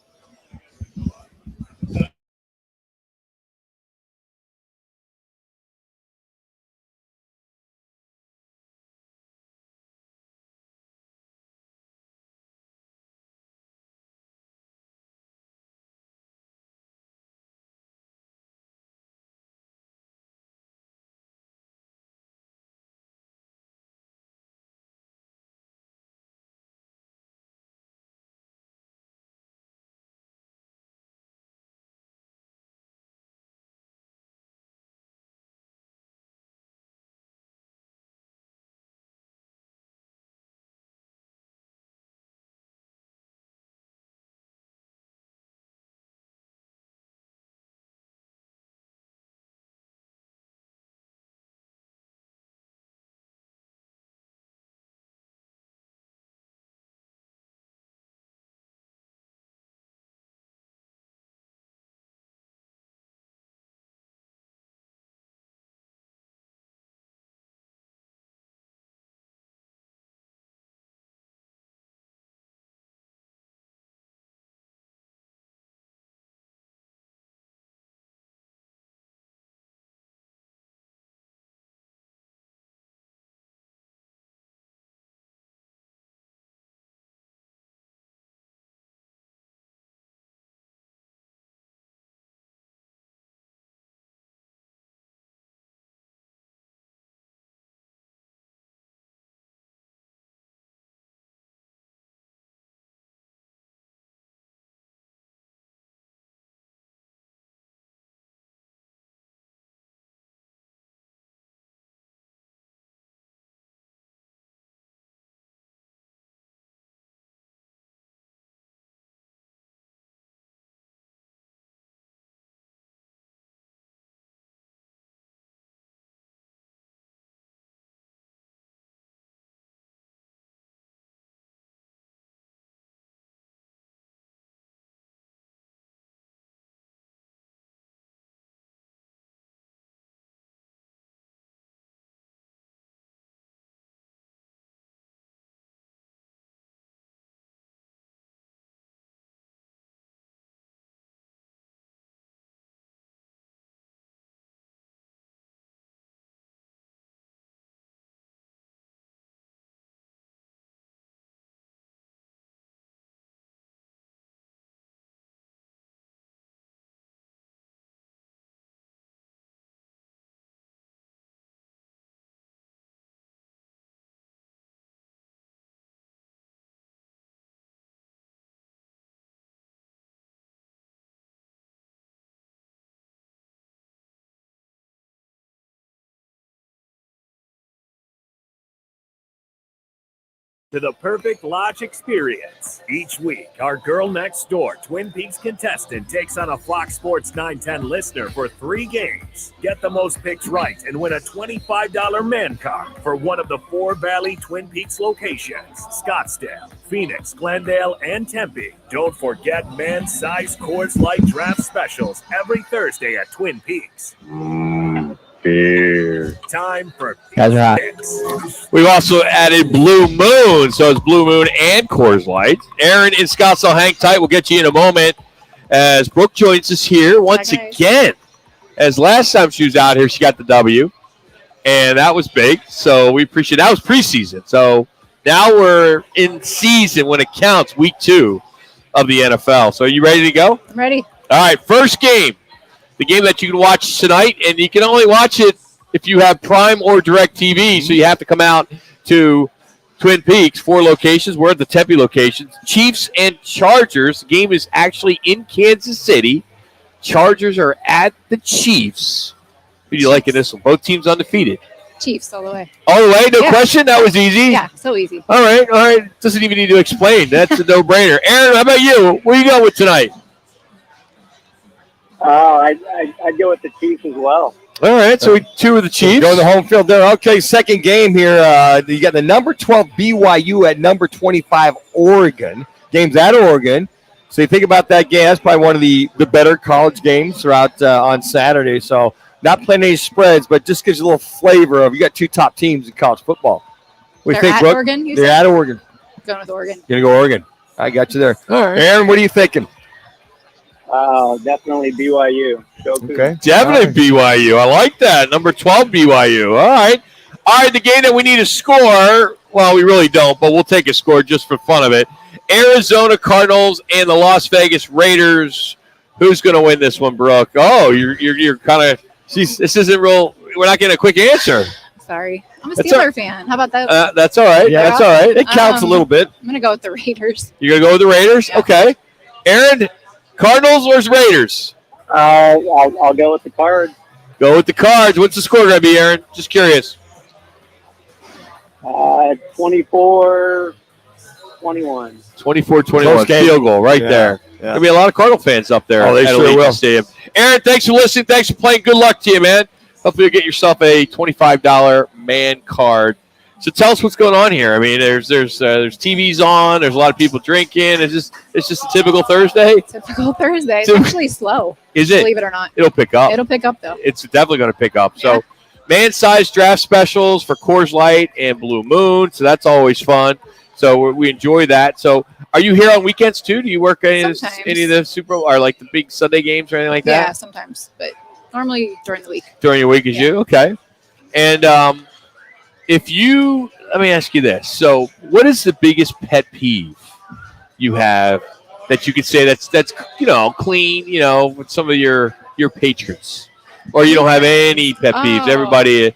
to the perfect lodge experience. Each week, our Girl Next Door Twin Peaks contestant takes on a Fox Sports 910 listener for 3 games. Get the most picks right and win a $25 man card for one of the 4 Valley Twin Peaks locations: Scottsdale, Phoenix, Glendale, and Tempe. Don't forget man-sized Coors Light draft specials every Thursday at Twin Peaks. Beer. Time for Guys are hot. picks. We've also added Blue Moon, so it's Blue Moon and Coors Light. Aaron in Scottsdale, hang tight. We'll get you in a moment as Brooke joins us here once again. As last time she was out here, she got the W, and that was big. So we appreciate that. Was preseason. So now we're in season when it counts, week 2 of the NFL. So are you ready to go? I'm ready. All right, first game. The game that you can watch tonight, and you can only watch it if you have Prime or DirecTV, so you have to come out to Twin Peaks, 4 locations. We're at the Tempe locations. Chiefs and Chargers. The game is actually in Kansas City. Chargers are at the Chiefs. Who do you like in this one? Both teams undefeated. Chiefs all the way. All the way? No question? That was easy? Yeah, so easy. All right. Doesn't even need to explain. That's a no-brainer. Aaron, how about you? Where are you going with tonight? I'd go with the Chiefs as well. All right, so 2 of the Chiefs. Go to the home field there. Okay, second game here. You got the number 12 BYU at number 25 Oregon. Game's at Oregon. So you think about that game. That's probably one of the better college games throughout on Saturday. So not playing any spreads, but just gives you a little flavor of you got 2 top teams in college football. What do you think, at Brooke? Oregon, you They're said? at Oregon. Going with Oregon. Gonna go Oregon. I got you there. All right. Aaron, what are you thinking? Definitely BYU. Okay. Definitely BYU. I like that. Number 12 BYU. All right. The game that we need to score, well, we really don't, but we'll take a score just for fun of it. Arizona Cardinals and the Las Vegas Raiders. Who's going to win this one, Brooke? Oh, you're kind of – this isn't real – we're not getting a quick answer. Sorry. I'm a That's Steeler fan. How about that? That's all right. Yeah, that's all right. It counts a little bit. I'm going to go with the Raiders. You're going to go with the Raiders? Yeah. Okay. Aaron, Cardinals or Raiders? I'll go with the Cards. Go with the Cards. What's the score going to be, Aaron? Just curious. 24-21. 24-21. Field goal right there. Yeah. There'll be a lot of Cardinal fans up there. Oh, they at sure Allegiant will. Stadium. Aaron, thanks for listening. Thanks for playing. Good luck to you, man. Hopefully you'll get yourself a $25 man card. So tell us what's going on here. I mean, there's TVs on. There's a lot of people drinking. It's just a typical Thursday. Typical Thursday. It's actually slow. Is it? Believe it or not. It'll pick up. It'll pick up, though. It's definitely going to pick up. Yeah. So man-sized draft specials for Coors Light and Blue Moon. So that's always fun. So we enjoy that. So are you here on weekends too? Do you work any of the Super Bowl or like the big Sunday games or anything like that? Yeah, sometimes. But normally during the week. During your week is you? Okay. And let me ask you this. So what is the biggest pet peeve you have that you could say that's clean, with some of your patrons? Or you don't have any pet peeves? Everybody,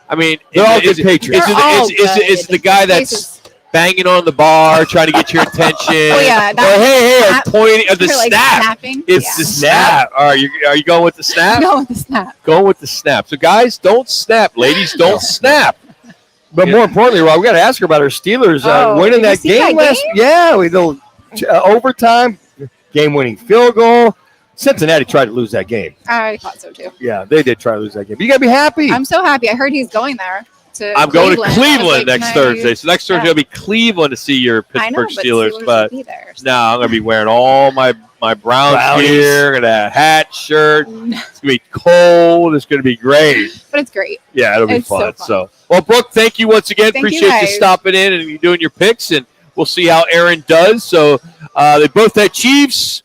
I mean, they're all good patrons. It's the guy that's banging on the bar, trying to get your attention. Oh, yeah. Or pointing at the Like snap. snapping. It's the snap. Are you going with the snap? I'm going with the snap. Going with the snap. So guys, don't snap. Ladies, don't snap. But more importantly, Rob, we got to ask her about her Steelers winning that game last. Yeah, we go overtime, game-winning field goal. Cincinnati tried to lose that game. I thought so too. Yeah, they did try to lose that game. But you got to be happy. I'm so happy. I heard he's going there. I'm going to Cleveland next Thursday. So next Thursday I'll be Cleveland to see your Pittsburgh Steelers. But no, I'm going to be wearing all my Browns gear, a hat, shirt. It's going to be cold. It's going to be great. But it's great. Yeah, it'll be fun. So, well, Brooke, thank you once again. Appreciate you stopping in and doing your picks, and we'll see how Aaron does. So they both had Chiefs.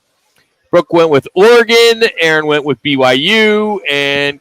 Brooke went with Oregon. Aaron went with BYU. And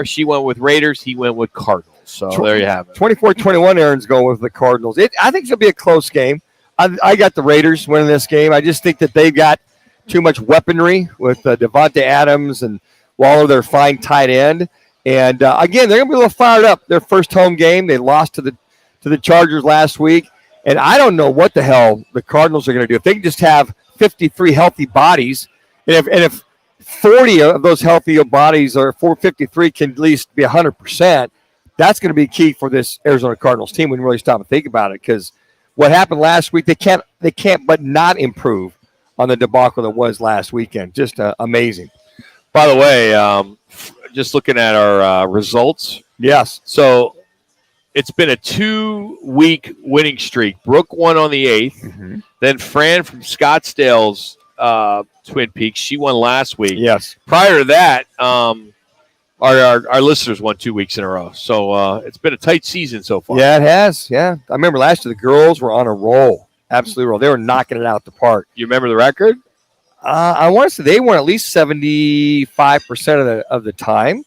she went with Raiders. He went with Cardinals. So there you have it. 24-21, Aaron's going with the Cardinals. I think it'll be a close game. I got the Raiders winning this game. I just think that they've got too much weaponry with Devontae Adams and Waller, their fine tight end. And, again, they're going to be a little fired up. Their first home game, they lost to the Chargers last week. And I don't know what the hell the Cardinals are going to do. If they can just have 53 healthy bodies, and if 40 of those healthy bodies or 453 can at least be 100%, that's going to be key for this Arizona Cardinals team when you really stop and think about it, because what happened last week, they can't but not improve on the debacle that was last weekend. Just amazing. By the way, just looking at our results. Yes. So it's been a 2-week winning streak. Brooke won on the 8th. Mm-hmm. Then Fran from Scottsdale's Twin Peaks, she won last week. Yes. Prior to that, our listeners won 2 weeks in a row. So it's been a tight season so far. Yeah, it has. Yeah. I remember last year the girls were on a roll. Absolutely roll. They were knocking it out the park. You remember the record? I want to say they won at least 75% of the time.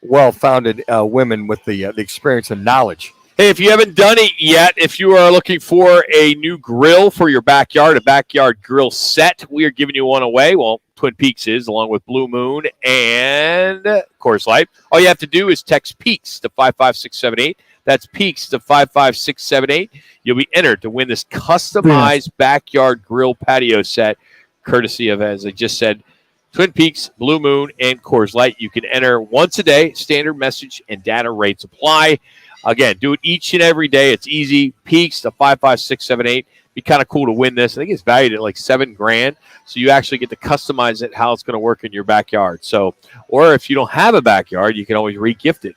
Well-founded women with the experience and knowledge. Hey, if you haven't done it yet, if you are looking for a new grill for your backyard, a backyard grill set, we are giving you one away. Well, Twin Peaks is, along with Blue Moon and Coors Light. All you have to do is text PEAKS to 55678. That's PEAKS to 55678. You'll be entered to win this customized backyard grill patio set, courtesy of, as I just said, Twin Peaks, Blue Moon, and Coors Light. You can enter once a day. Standard message and data rates apply. Again, do it each and every day. It's easy. Peaks to 55678. Be kind of cool to win this. I think it's valued at like $7,000. So you actually get to customize it, how it's going to work in your backyard. So, or if you don't have a backyard, you can always re-gift it.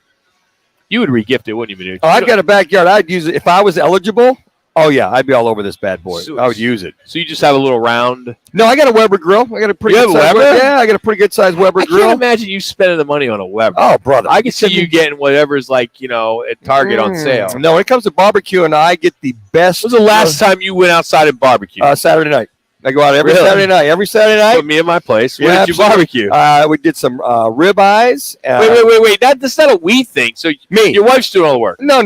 You would re-gift it, wouldn't you? Oh, I've got a backyard. I'd use it if I was eligible. Oh yeah, I'd be all over this bad boy. I would use it. So you just have a little round. No, I got a Weber grill. I got a pretty. You good have a size Weber? Yeah, I got a pretty good sized Weber grill. I can't imagine you spending the money on a Weber. Oh, brother, I can see you getting whatever's like, at Target on sale. No, when it comes to barbecue, and I get the best. When was the last time you went outside and barbecued? Saturday night. I go out every Saturday night. Every Saturday night. Put me in my place. Where Yeah, did you barbecue? We did some ribeyes. Wait. That's not a we thing. So your wife's doing all the work. No.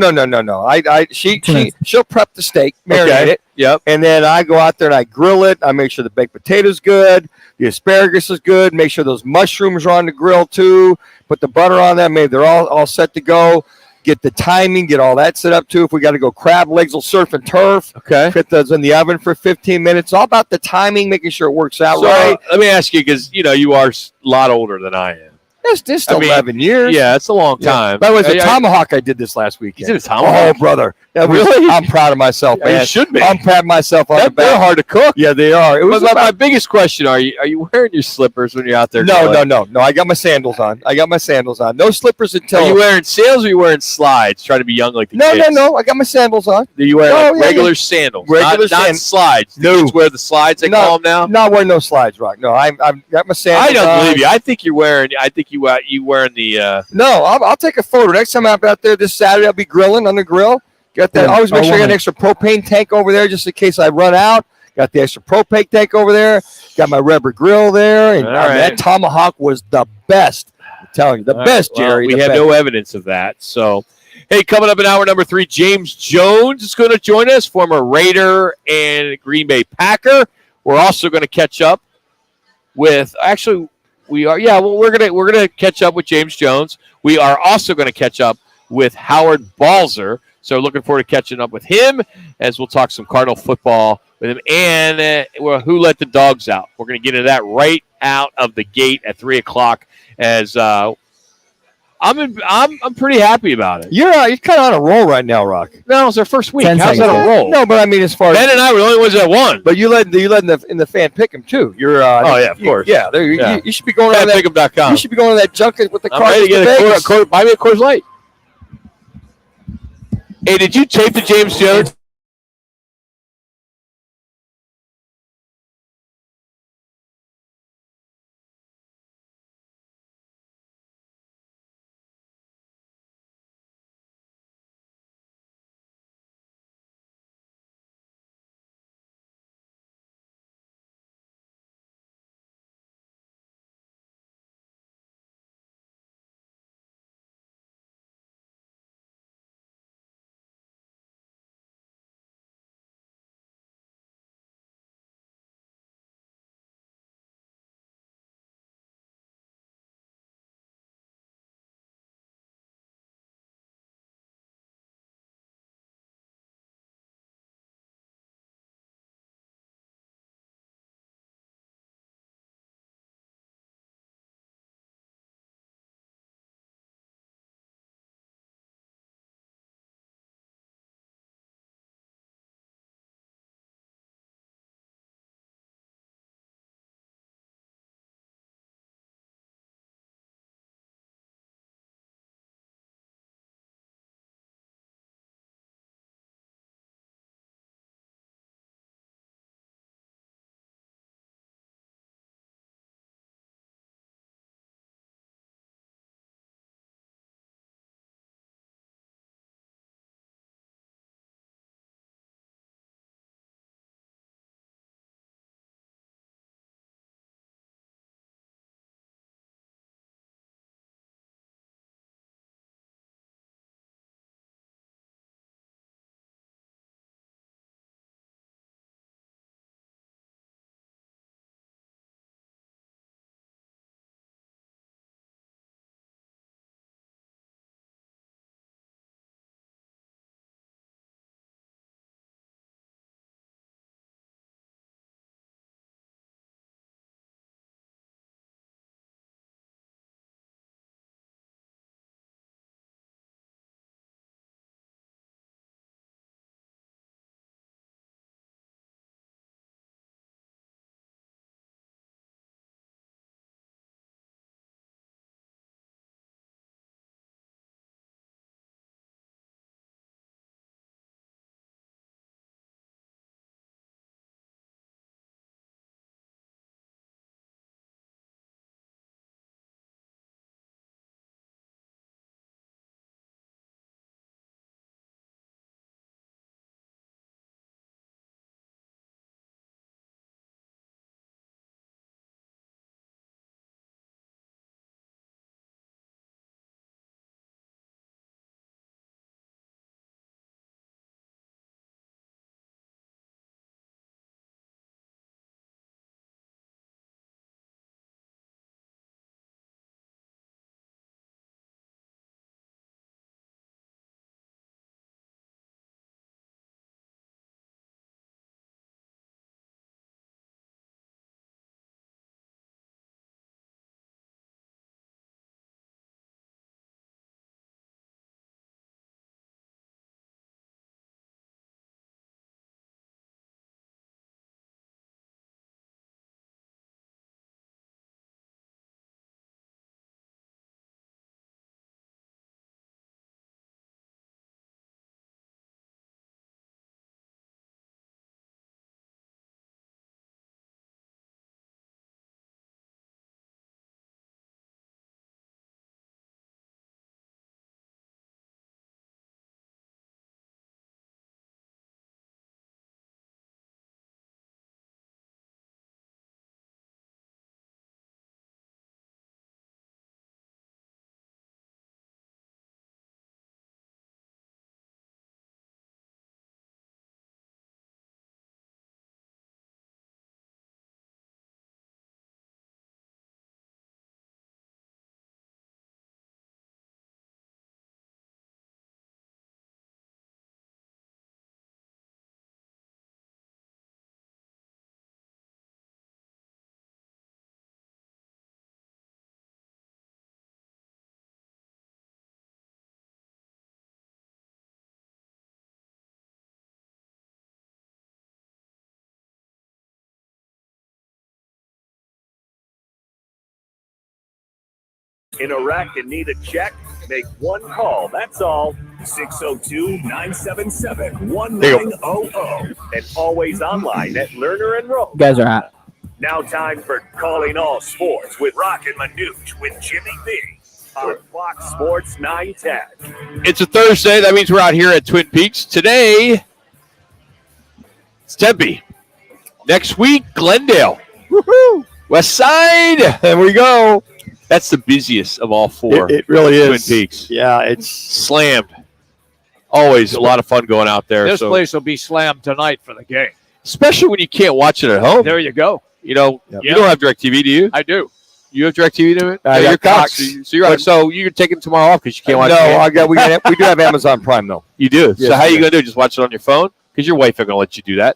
She'll prep the steak, marinate it. Yep. And then I go out there and I grill it. I make sure the baked potato's good, the asparagus is good. Make sure those mushrooms are on the grill too. Put the butter on them. Maybe they're all set to go. Get the timing, get all that set up too. If we got to go crab legs, we'll surf and turf. Okay. Put those in the oven for 15 minutes. It's all about the timing, making sure it works out right. Let me ask you, because you are a lot older than I am. It's still 11 years. Yeah, it's a long time. By the way, it's a tomahawk I did this last weekend. You did a tomahawk? Oh, brother. Really? I'm proud of myself, man. You should be. I'm patting myself on the back. They're hard to cook. Yeah, they are. It was my biggest question, are you wearing your slippers when you're out there? No. I got my sandals on. No slippers until. Are you wearing sandals or are you wearing slides? Trying to be young like the kids? No. I got my sandals on. Do you wear regular sandals? Not slides. No. You wear the slides they call them now? Not wearing no slides, Rock. No, I've got my sandals I don't on. believe you. I think you're wearing the No, I'll take a photo. Next time I'm out there this Saturday, I'll be grilling on the grill. Got that. Always make sure I got an extra propane tank over there just in case I run out. Got the extra propane tank over there. Got my Weber grill there. And that tomahawk was the best. I'm telling you, the best, Jerry. We have no evidence of that. So, hey, coming up in hour number 3, James Jones is going to join us, former Raider and Green Bay Packer. We're also going to catch up with we're gonna catch up with James Jones. We are also going to catch up with Howard Balzer. So looking forward to catching up with him as we'll talk some Cardinal football with him and who let the dogs out. We're going to get into that right out of the gate at 3:00. As I'm pretty happy about it. You're kind of on a roll right now, Rock. No, it's our first week. 10 How's that seconds. a roll? No, but I mean, as far as Ben and I were the only ones that won. But you led in the fan pick'em too. You're of course. Yeah, there you should be going on that. Fanpick'em.com. You should be going to that junket with the I'm Cardinals. ready to get buy me a Coors Light. Hey, did you tape the James Jones? In a wreck and need a check? Make one call, that's all. 602-977-1900. And always online at Lerner and Rowe. You guys are hot. Now time for Calling All Sports with Roc and Manuch with Jimmy B on Fox Sports 910. It's a Thursday. That means we're out here at Twin Peaks. Today, it's Tempe. Next week, Glendale. Woohoo! West Side. There we go. That's the busiest of all four. It really is. Twin Peaks. Yeah, it's slammed. Always a lot of fun going out there. This place will be slammed tonight for the game. Especially when you can't watch it at home. There you go. You know, you don't have DirecTV, do you? I do. You have DirecTV to it? You're Cox. So you're right. So you're taking tomorrow off because you can't watch it. No, we do have Amazon Prime, though. You do? Yes, so how are you do. going to do it? Just watch it on your phone? Because your wife ain't going to let you do that.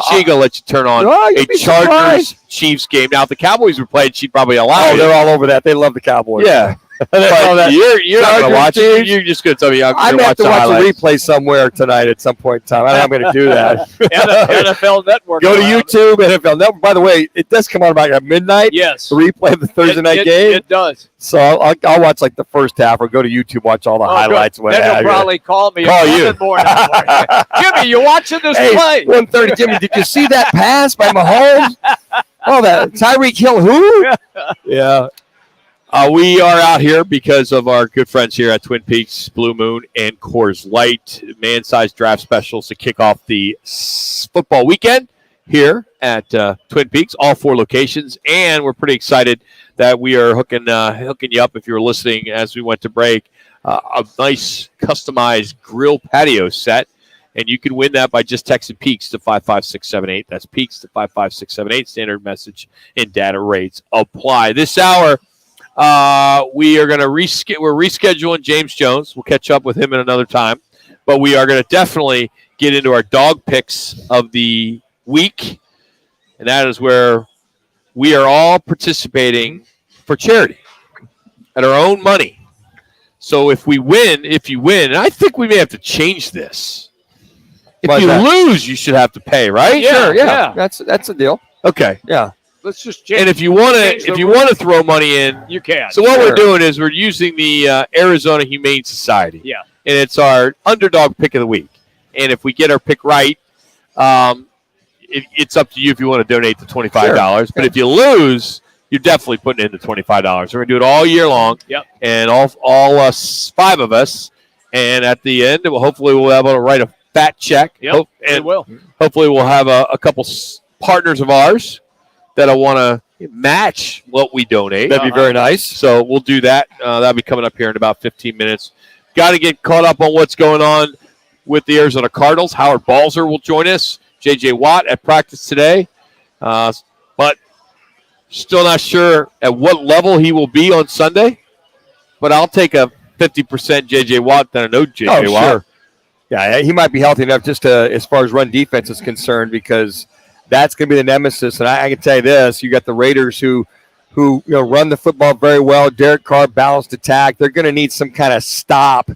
She ain't going to let you turn on you'd a be Chargers-Chiefs game. Now, if the Cowboys were playing, she'd probably allow it. They're all over that. They love the Cowboys. Yeah. But you're not going to watch it. You're just going to tell me I'm going to watch have to the watch a highlights. replay somewhere tonight at some point in time. I don't know how I'm going to do that. NFL Network. Go to YouTube, NFL Network. By the way, it does come on about at midnight. Yes. The replay of the Thursday night game. It does. So I'll watch like the first half or go to YouTube, watch all the highlights. Then he'll probably call me. Call you. Jimmy, you watching this play? 1:30, Jimmy. Did you see that pass by Mahomes? Oh, that Tyreek Hill who? Yeah. We are out here because of our good friends here at Twin Peaks, Blue Moon, and Coors Light. Man-sized draft specials to kick off the football weekend here at Twin Peaks, all four locations. And we're pretty excited that we are hooking you up, if you were listening as we went to break, a nice customized grill patio set. And you can win that by just texting Peaks to 55678. That's Peaks to 55678. Standard message and data rates apply. This hour, we are going to we're rescheduling James Jones. We'll catch up with him in another time. But we are going to definitely get into our dog picks of the week. And that is where we are all participating for charity at our own money. So if you win, and I think we may have to change this. If you lose, you should have to pay, right? Yeah, Sure, yeah. That's a deal. Okay. Yeah. Let's just change. And if you want to throw money in, you can. So what we're doing is we're using the Arizona Humane Society. Yeah. And it's our underdog pick of the week. And if we get our pick right, it's up to you if you want to donate the $25. Sure. But if you lose, you're definitely putting in the $25. We're going to do it all year long. Yep. And all five of us. And at the end, hopefully we'll be able to write a fat check. Yep, we will. Hopefully we'll have a couple partners of ours that'll want to match what we donate. That'd be very nice. So we'll do that. That'll be coming up here in about 15 minutes. Got to get caught up on what's going on with the Arizona Cardinals. Howard Balzer will join us. J.J. Watt at practice today. But still not sure at what level he will be on Sunday. But I'll take a 50% J.J. Watt than a no J.J. Watt. Sure. Yeah, he might be healthy enough just as far as run defense is concerned, because that's going to be the nemesis. And I can tell you this: you got the Raiders who run the football very well. Derek Carr, balanced attack. They're going to need some kind of stop.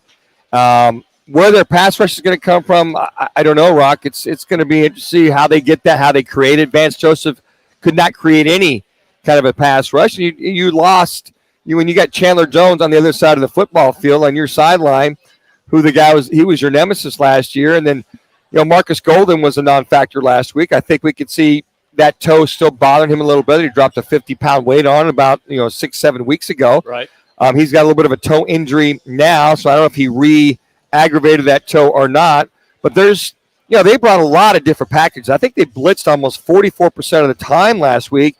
Where their pass rush is going to come from, I don't know, Rock. It's going to be interesting to see how they get that, how they create it. Vance Joseph could not create any kind of a pass rush. You lost when you got Chandler Jones on the other side of the football field on your sideline, who the guy was. He was your nemesis last year. And then, Marcus Golden was a non-factor last week. I think we could see that toe still bothering him a little bit. He dropped a 50-pound weight on about 6-7 weeks ago. Right. He's got a little bit of a toe injury now, so I don't know if he re-aggravated that toe or not. But there's, they brought a lot of different packages. I think they blitzed almost 44% of the time last week.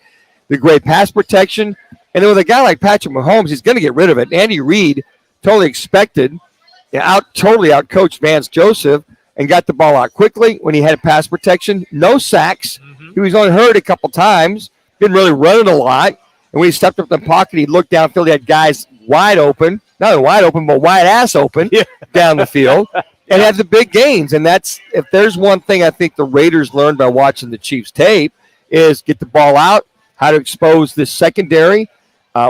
The great pass protection. And then with a guy like Patrick Mahomes, he's going to get rid of it. Andy Reid totally expected, totally outcoached Vance Joseph and got the ball out quickly when he had pass protection. No sacks. Mm-hmm. He was only hurt a couple times. Didn't really run it a lot. And when he stepped up in the pocket, he looked downfield. He had guys wide open. Not only wide open, but wide ass open down the field. And had the big gains. And if there's one thing I think the Raiders learned by watching the Chiefs tape is get the ball out, how to expose this secondary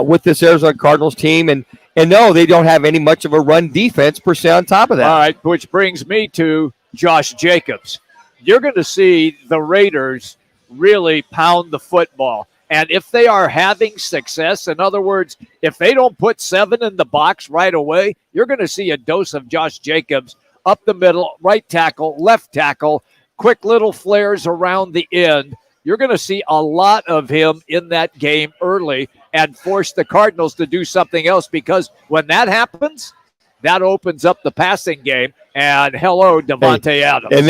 with this Arizona Cardinals team. And no, they don't have any much of a run defense per se on top of that. All right, which brings me to Josh Jacobs. You're going to see the Raiders really pound the football. And if they are having success, in other words, if they don't put 7 in the box right away, you're going to see a dose of Josh Jacobs up the middle, right tackle, left tackle, quick little flares around the end. You're going to see a lot of him in that game early and force the Cardinals to do something else, because when that happens, that opens up the passing game. And hello, Devontae Adams. And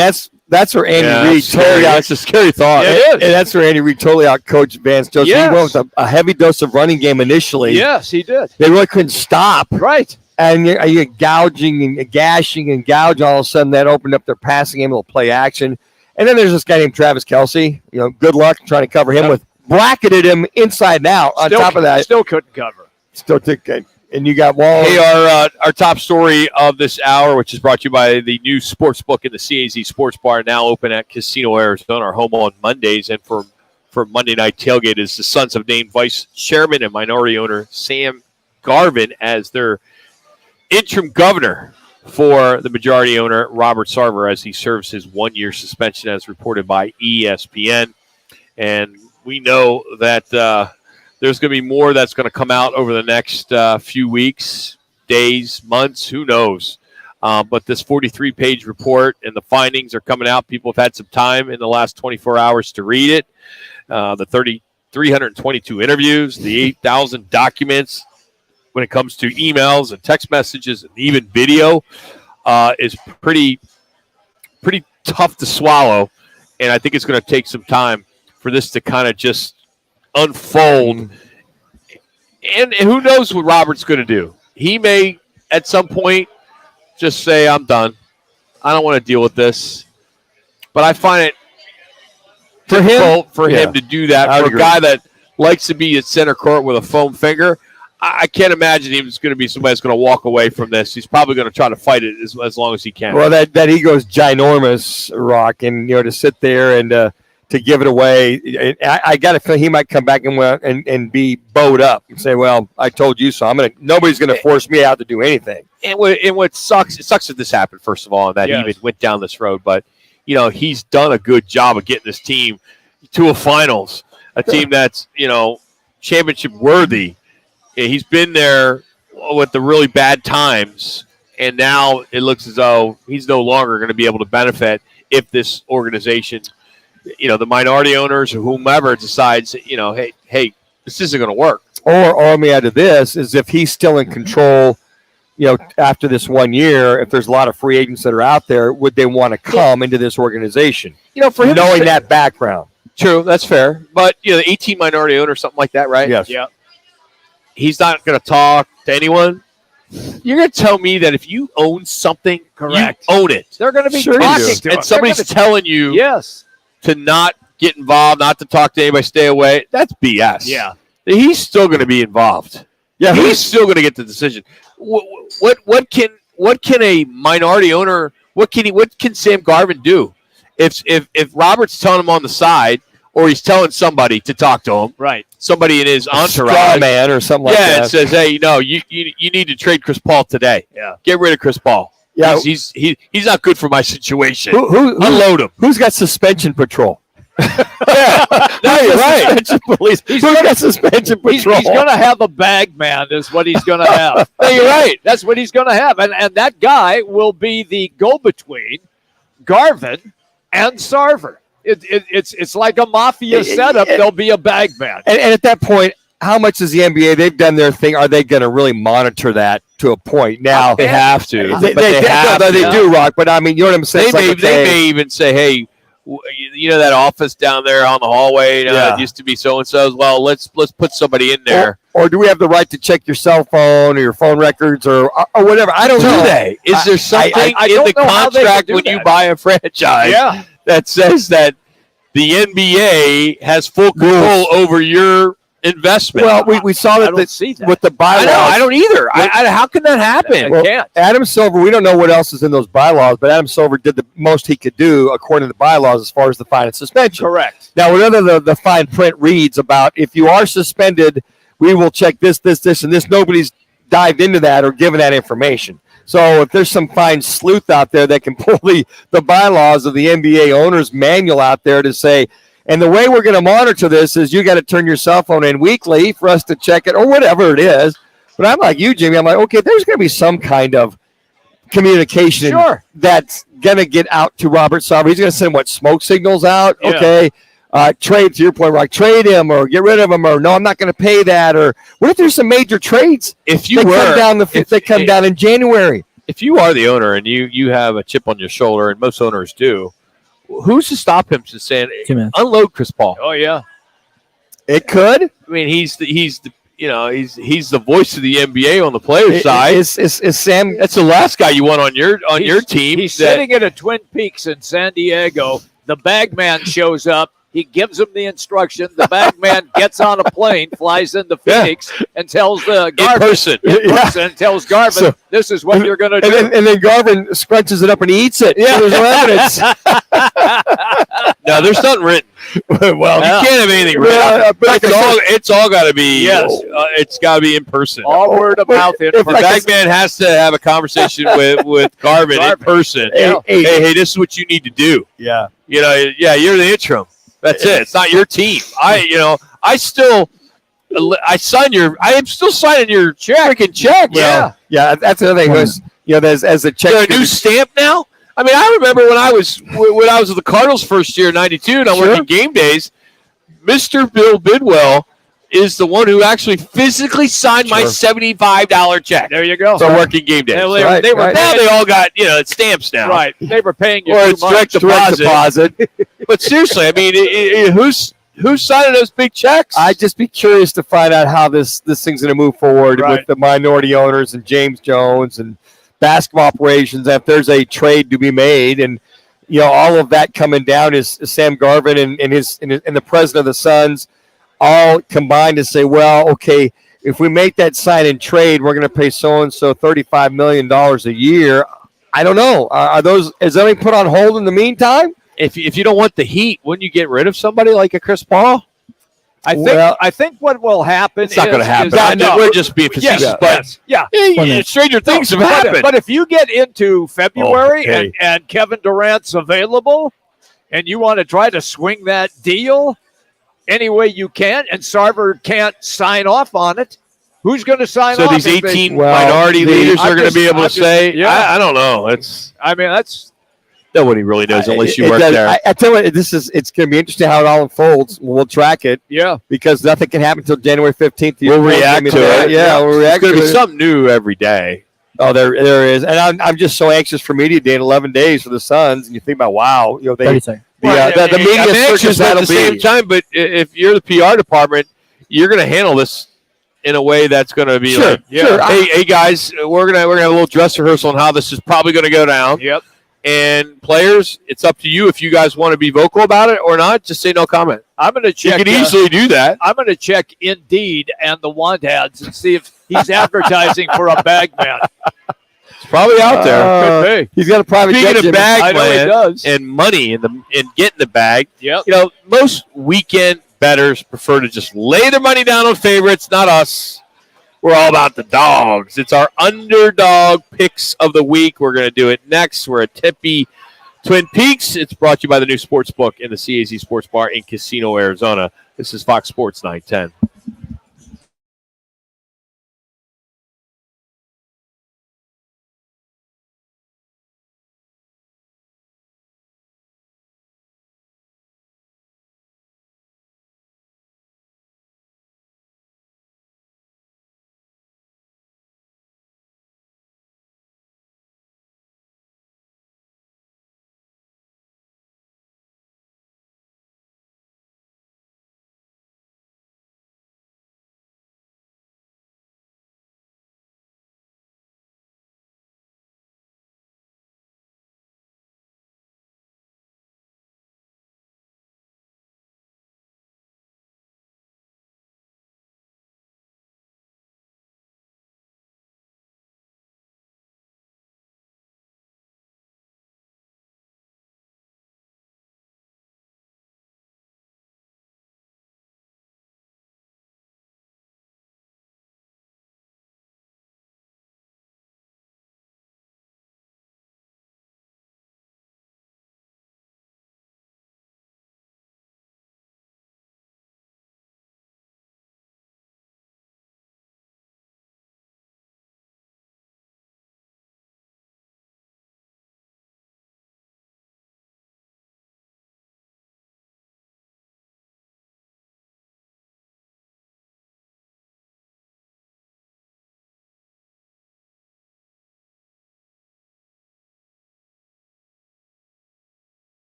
that's where Andy Reid totally that's a scary thought. It is. And that's where Andy Reid totally outcoached Vance Joseph. Yes. He went with a heavy dose of running game initially. Yes, he did. They really couldn't stop. Right. And you're gouging and gashing and gouging. All of a sudden, that opened up their passing game, a little play action. And then there's this guy named Travis Kelce. Good luck trying to cover him with bracketed him inside and out. On top of that, still couldn't cover. Still took it. And you got Wall. Hey, our top story of this hour, which is brought to you by the new sports book in the CAZ Sports Bar, now open at Casino Arizona, our home on Mondays. And for Monday Night Tailgate is the sons of named Vice Chairman and minority owner Sam Garvin as their interim governor for the majority owner Robert Sarver, as he serves his 1-year suspension, as reported by ESPN. And we know that there's going to be more that's going to come out over the next few weeks, days, months, who knows. But this 43-page report and the findings are coming out. People have had some time in the last 24 hours to read it. The 322 interviews, the 8,000 documents when it comes to emails and text messages and even video is pretty tough to swallow. And I think it's going to take some time for this to kind of just unfold. And who knows what Robert's going to do. He may, at some point, just say, I'm done. I don't want to deal with this. But I find it difficult for him to do that. For a guy that likes to be at center court with a foam finger, I can't imagine he's going to be somebody that's going to walk away from this. He's probably going to try to fight it as long as he can. Well, that ego's ginormous, Rock, and to sit there and to give it away, I got to feel he might come back and be bowed up and say, "Well, I told you so. Nobody's going to force me out to do anything." And what sucks, it sucks that this happened. First of all, and that he even went down this road, but he's done a good job of getting this team to a finals, a team that's championship worthy. He's been there with the really bad times, and now it looks as though he's no longer going to be able to benefit if this organization, the minority owners or whomever decides, hey, this isn't going to work. Or let me add to this, is if he's still in control, after this 1 year, if there's a lot of free agents that are out there, would they want to come into this organization? For him knowing that background. True, that's fair. But, the 18 minority owner, something like that, right? Yes. Yeah. He's not going to talk to anyone. You're going to tell me that if you own something, correct, you own it. They're going to be talking to and him. somebody's telling you to not get involved, not to talk to anybody, stay away. That's BS. Yeah. He's still going to be involved. Yeah, he's still going to get the decision. What can a minority owner? What can Sam Garvin do? If Robert's telling him on the side, or he's telling somebody to talk to him, right? Somebody in his entourage, straw man or something like that. and says, "Hey, you need to trade Chris Paul today. Yeah, get rid of Chris Paul. Yeah, he's not good for my situation. Who unload him? Who's got suspension patrol? No, you're right. Suspension police. Who's got suspension patrol? He's going to have a bag man, is what he's going to have. No, you're right. That's what he's going to have, and that guy will be the go-between Garvin and Sarver. It's like a mafia setup. There'll be a bag man. And at that point, how much is the NBA? They've done their thing. Are they going to really monitor that to a point? Now they have to. They do, Rock. But I mean, you know what I'm saying? They may even say, "Hey, that office down there on the hallway, it used to be so and so's. Well, let's put somebody in there." Or do we have the right to check your cell phone or your phone records or whatever? I don't know. Do they? Is there something in the contract when you buy a franchise that says that the NBA has full control over your investment? Well, we saw that, with the bylaws. I don't either. How can that happen? I can't. Adam Silver, we don't know what else is in those bylaws, but Adam Silver did the most he could do according to the bylaws as far as the fine and suspension. Correct. Now, whatever the fine print reads about, if you are suspended, we will check this, and this. Nobody's dived into that or given that information. So if there's some fine sleuth out there that can pull the bylaws of the NBA owner's manual out there to say, And the way we're going to monitor this is you got to turn your cell phone in weekly for us to check it or whatever it is. But I'm like you, Jimmy. I'm like, okay, there's going to be some kind of communication that's going to get out to Robert Sarver. He's going to send smoke signals out. Yeah. Okay. Trade, to your point, like trade him or get rid of him, or no, I'm not going to pay that. Or what if there's some major trades? If you they come down in January. If you are the owner and you have a chip on your shoulder, and most owners do, who's to stop him from saying, unload Chris Paul? Oh yeah, it could. I mean, he's the voice of the NBA on the player side. Is Sam? That's the last guy you want on your team. He's sitting at a Twin Peaks in San Diego. The bag man shows up. He gives him the instruction. The bag man gets on a plane, flies into Phoenix, and tells Garvin tells Garvin, "This is what you're going to do." And then Garvin scrunches it up and he eats it. Yeah, so there's no evidence. No, there's nothing written. Well, you can't have anything written. It's all got to be. Yes, it's got to be in person. All word of mouth. The bag man has to have a conversation with Garvin in person. Hey, this is what you need to do. Yeah. You're the interim. That's it. It's not your team. I am still signing your freaking check. Yeah. That's the other thing. There's as a check. Is there a new stamp now? I mean, I remember when I was with the Cardinals first year, '92, and I'm working game days. Mr. Bill Bidwell is the one who actually physically signed my $75 check. There you go. So working game days. Now they all got stamps now. Right. They were paying you or too it's much. direct deposit. But seriously, I mean, who's signing those big checks? I'd just be curious to find out how this thing's going to move forward with the minority owners and James Jones and basketball operations. If there's a trade to be made, and all of that coming down is Sam Garvin and the president of the Suns all combined to say, well, okay, if we make that sign and trade, we're going to pay so and so $35 million a year. I don't know. Is that put on hold in the meantime? If you don't want the heat, wouldn't you get rid of somebody like a Chris Paul? I think what will happen. It's not going to happen. We're just being facetious, stranger things have happened. But if you get into February and Kevin Durant's available, and you want to try to swing that deal any way you can, and Sarver can't sign off on it, who's going to sign off? So these 18 minority leaders are going to be able to say, I don't know. That's nobody really knows unless you work there. I tell you, it's going to be interesting how it all unfolds. We'll track it. Yeah. Because nothing can happen until January 15th. We'll react to it. Yeah, we'll react to it. There's going to be something new every day. Oh, there is. And I'm just so anxious for media day in 11 days for the Suns. And you think about, wow, the media circus at the same time, but if you're the PR department, you're going to handle this in a way that's going to be hey guys, we're gonna have a little dress rehearsal on how this is probably going to go down. Yep. And players, it's up to you if you guys want to be vocal about it or not. Just say no comment. I'm going to check. You can easily do that. I'm going to check Indeed and the want ads and see if he's advertising for a bag man. It's probably out there. Could be. He's got a private jet. Speaking of bag man, does. And money and getting the bag. Yep. Most weekend bettors prefer to just lay their money down on favorites, not us. We're all about the dogs. It's our underdog picks of the week. We're going to do it next. We're at TEMPE Twin Peaks. It's brought to you by the new sports book in the CAZ Sports Bar in Casino, Arizona. This is Fox Sports 910.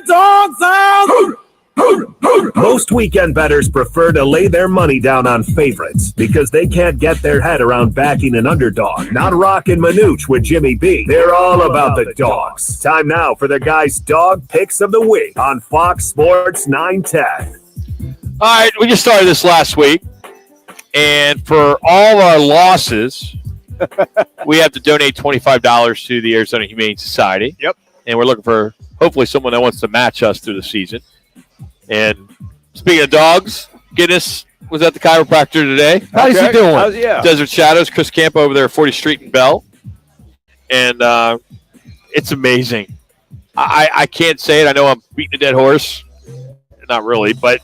dogs out! Most weekend bettors prefer to lay their money down on favorites because they can't get their head around backing an underdog. Not Roc and Manuch with Jimmy B. They're all about the dogs. Time now for the guys' dog picks of the week on Fox Sports 910. All right, we just started this last week, and for all our losses, we have to donate $25 to the Arizona Humane Society. Yep. And we're looking for, hopefully, someone that wants to match us through the season. And speaking of dogs, Guinness was at the chiropractor today. How's he doing? Desert Shadows, Chris Camp over there at 40th Street in Bell. And it's amazing. I can't say it. I know I'm beating a dead horse. Not really, but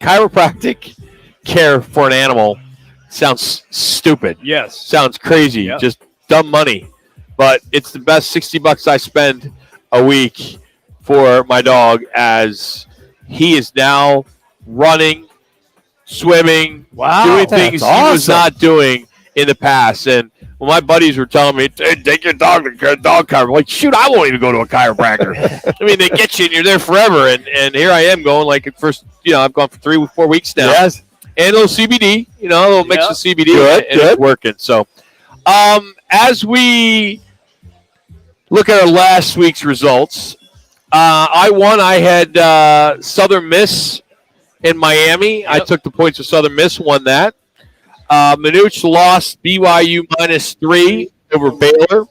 chiropractic care for an animal sounds stupid. Yes. Sounds crazy. Yep. Just dumb money. But it's the best $60 I spend a week for my dog, as he is now running, swimming, doing things he was not doing in the past. And when my buddies were telling me, hey, take your dog to a dog chiropractor, I'm like, shoot, I won't even go to a chiropractor. I mean, they get you and you're there forever. And here I am going, like, at first, I've gone for 3-4 weeks now. Yes. And a little CBD, a little mix of CBD, Good, and it's working. So, as we look at our last week's results, I won. I had Southern Miss in Miami. Yep. I took the points of Southern Miss, won that. Manuch lost BYU -3 over Baylor.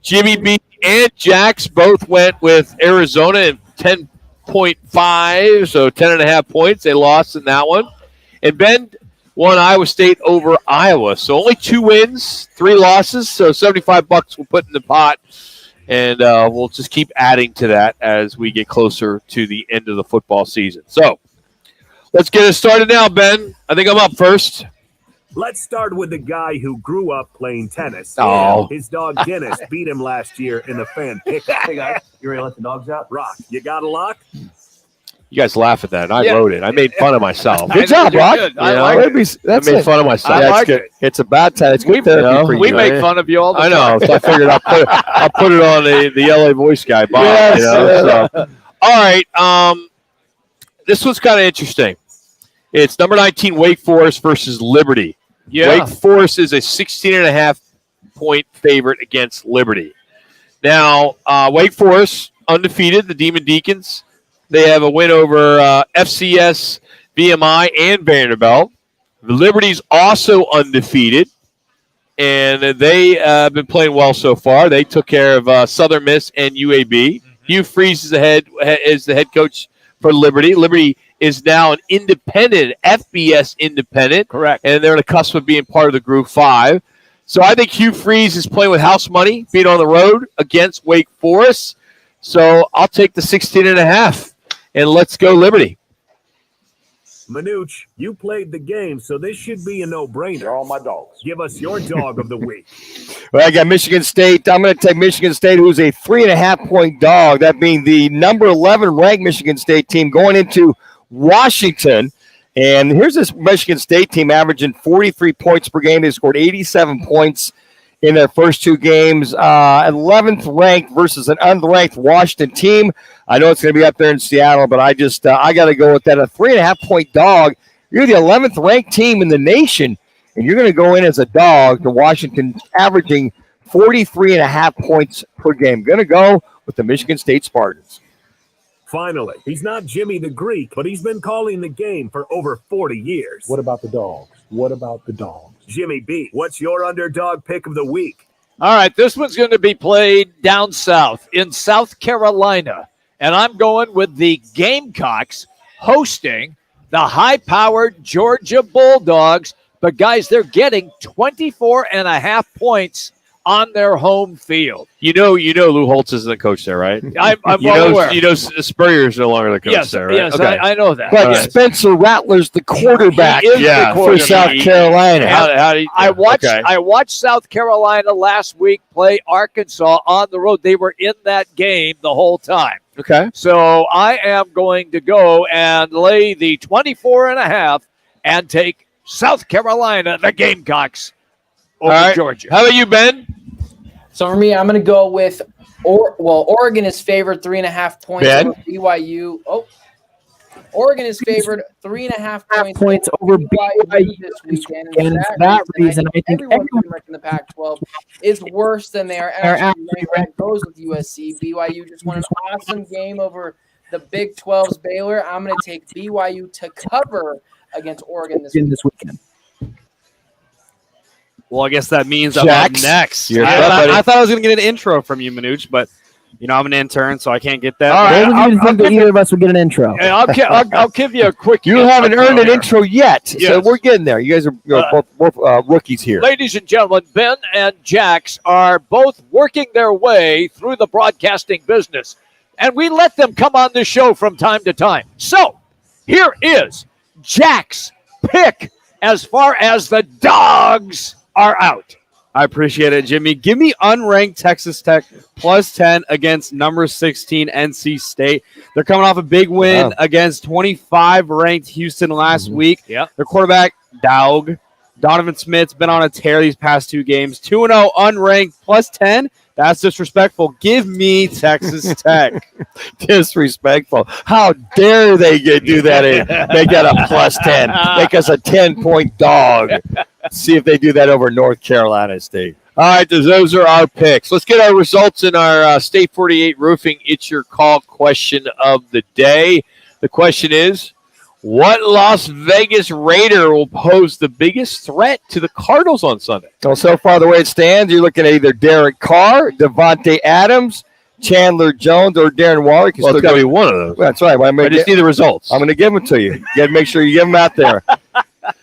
Jimmy B and Jax both went with Arizona in 10.5, so 10.5 points. They lost in that one. And Ben won Iowa State over Iowa. So only 2 wins, 3 losses. So $75 we'll put in the pot. And we'll just keep adding to that as we get closer to the end of the football season. So let's get it started now, Ben. I think I'm up first. Let's start with the guy who grew up playing tennis. Oh. His dog Guinness beat him last year in the fan pickup. Hey guys, you ready to let the dogs out? Rock, you got a lock? You guys laugh at that. I wrote it. I made fun of myself. Good job, Rock. I like it. I made fun of myself. That's good. It's a bad time. It's good therapy for you. We make fun of you all the time. I know. So I figured I'll put it on the LA voice guy, Bob. Yes. So. All right. This one's kind of interesting. It's number 19, Wake Forest versus Liberty. Yeah. Wake Forest is a 16.5 point favorite against Liberty. Now, Wake Forest, undefeated, the Demon Deacons. They have a win over FCS, VMI, and Vanderbilt. The Liberty's also undefeated, and they have been playing well so far. They took care of Southern Miss and UAB. Hugh Freeze is the head coach for Liberty. Liberty is now an independent, FBS independent. Correct. And they're on the cusp of being part of the Group 5. So I think Hugh Freeze is playing with house money, being on the road against Wake Forest. So I'll take the 16.5. And let's go Liberty. Manuch, you played the game, so this should be a no-brainer. They're all my dogs. Give us your dog of the week. Well, I got Michigan State. I'm going to take Michigan State, who's a 3.5 point dog. That being the number 11 ranked Michigan State team going into Washington. And here's this Michigan State team averaging 43 points per game. They scored 87 points in their first 2 games. 11th ranked versus an unranked Washington team. I know it's going to be up there in Seattle, but I got to go with that. A 3.5 point dog. You're the 11th ranked team in the nation, and you're going to go in as a dog to Washington, averaging 43.5 points per game. Going to go with the Michigan State Spartans. Finally, he's not Jimmy the Greek, but he's been calling the game for over 40 years. What about the dogs? What about the dogs? Jimmy B, what's your underdog pick of the week? All right, this one's going to be played down south in South Carolina, and I'm going with the Gamecocks hosting the high-powered Georgia Bulldogs. But, guys, they're getting 24.5 points on their home field. You know, Lou Holtz isn't the coach there, right? I'm well aware. You know, Spurrier's no longer the coach there, right? Yes, okay. I know that. But Spencer Rattler's the quarterback for South Carolina. I watched South Carolina last week play Arkansas on the road. They were in that game the whole time. Okay. So I am going to go and lay the 24.5 and take South Carolina, the Gamecocks, over Georgia. How about you, Ben? So for me, I'm going to go with Oregon is favored 3.5 points Ben? over BYU. Oh, Oregon is favored 3.5 points over BYU this weekend. And for that reason, I think everyone's been ranked in the Pac-12 is worse than they are actually ranked. That goes with USC. BYU just won an awesome game over the Big 12's Baylor. I'm going to take BYU to cover against Oregon this weekend. Well, I guess that means I'm up next. I thought I was going to get an intro from you, Manuch, but I'm an intern, so I can't get that. All right, I didn't think that either of us would get an intro. I'll give you a quick. You haven't earned an intro yet, so Yes. we're getting there. You guys are both rookies here. Ladies and gentlemen, Ben and Jax are both working their way through the broadcasting business, and we let them come on the show from time to time. So here is Jack's pick as far as the dogs are out. I appreciate it, Jimmy. Give me unranked Texas Tech plus 10 against number 16 NC State. They're coming off a big win against 25 ranked Houston last week. Yeah. Their quarterback, Donovan Smith's been on a tear these past 2 games. 2-0 unranked plus 10. That's disrespectful. Give me Texas Tech. Disrespectful. How dare they do that and make that a plus 10? Make us a 10-point dog. See if they do that over North Carolina State. All right, those are our picks. Let's get our results in our State 48 Roofing It's Your Call question of the day. The question is, what Las Vegas Raider will pose the biggest threat to the Cardinals on Sunday? Well, so far, the way it stands, you're looking at either Derek Carr, Devontae Adams, Chandler Jones, or Darren Waller. Well, it's got to be one of those. Well, that's right. Well, I just need the results. I'm going to give them to you. You got to make sure you give them out there.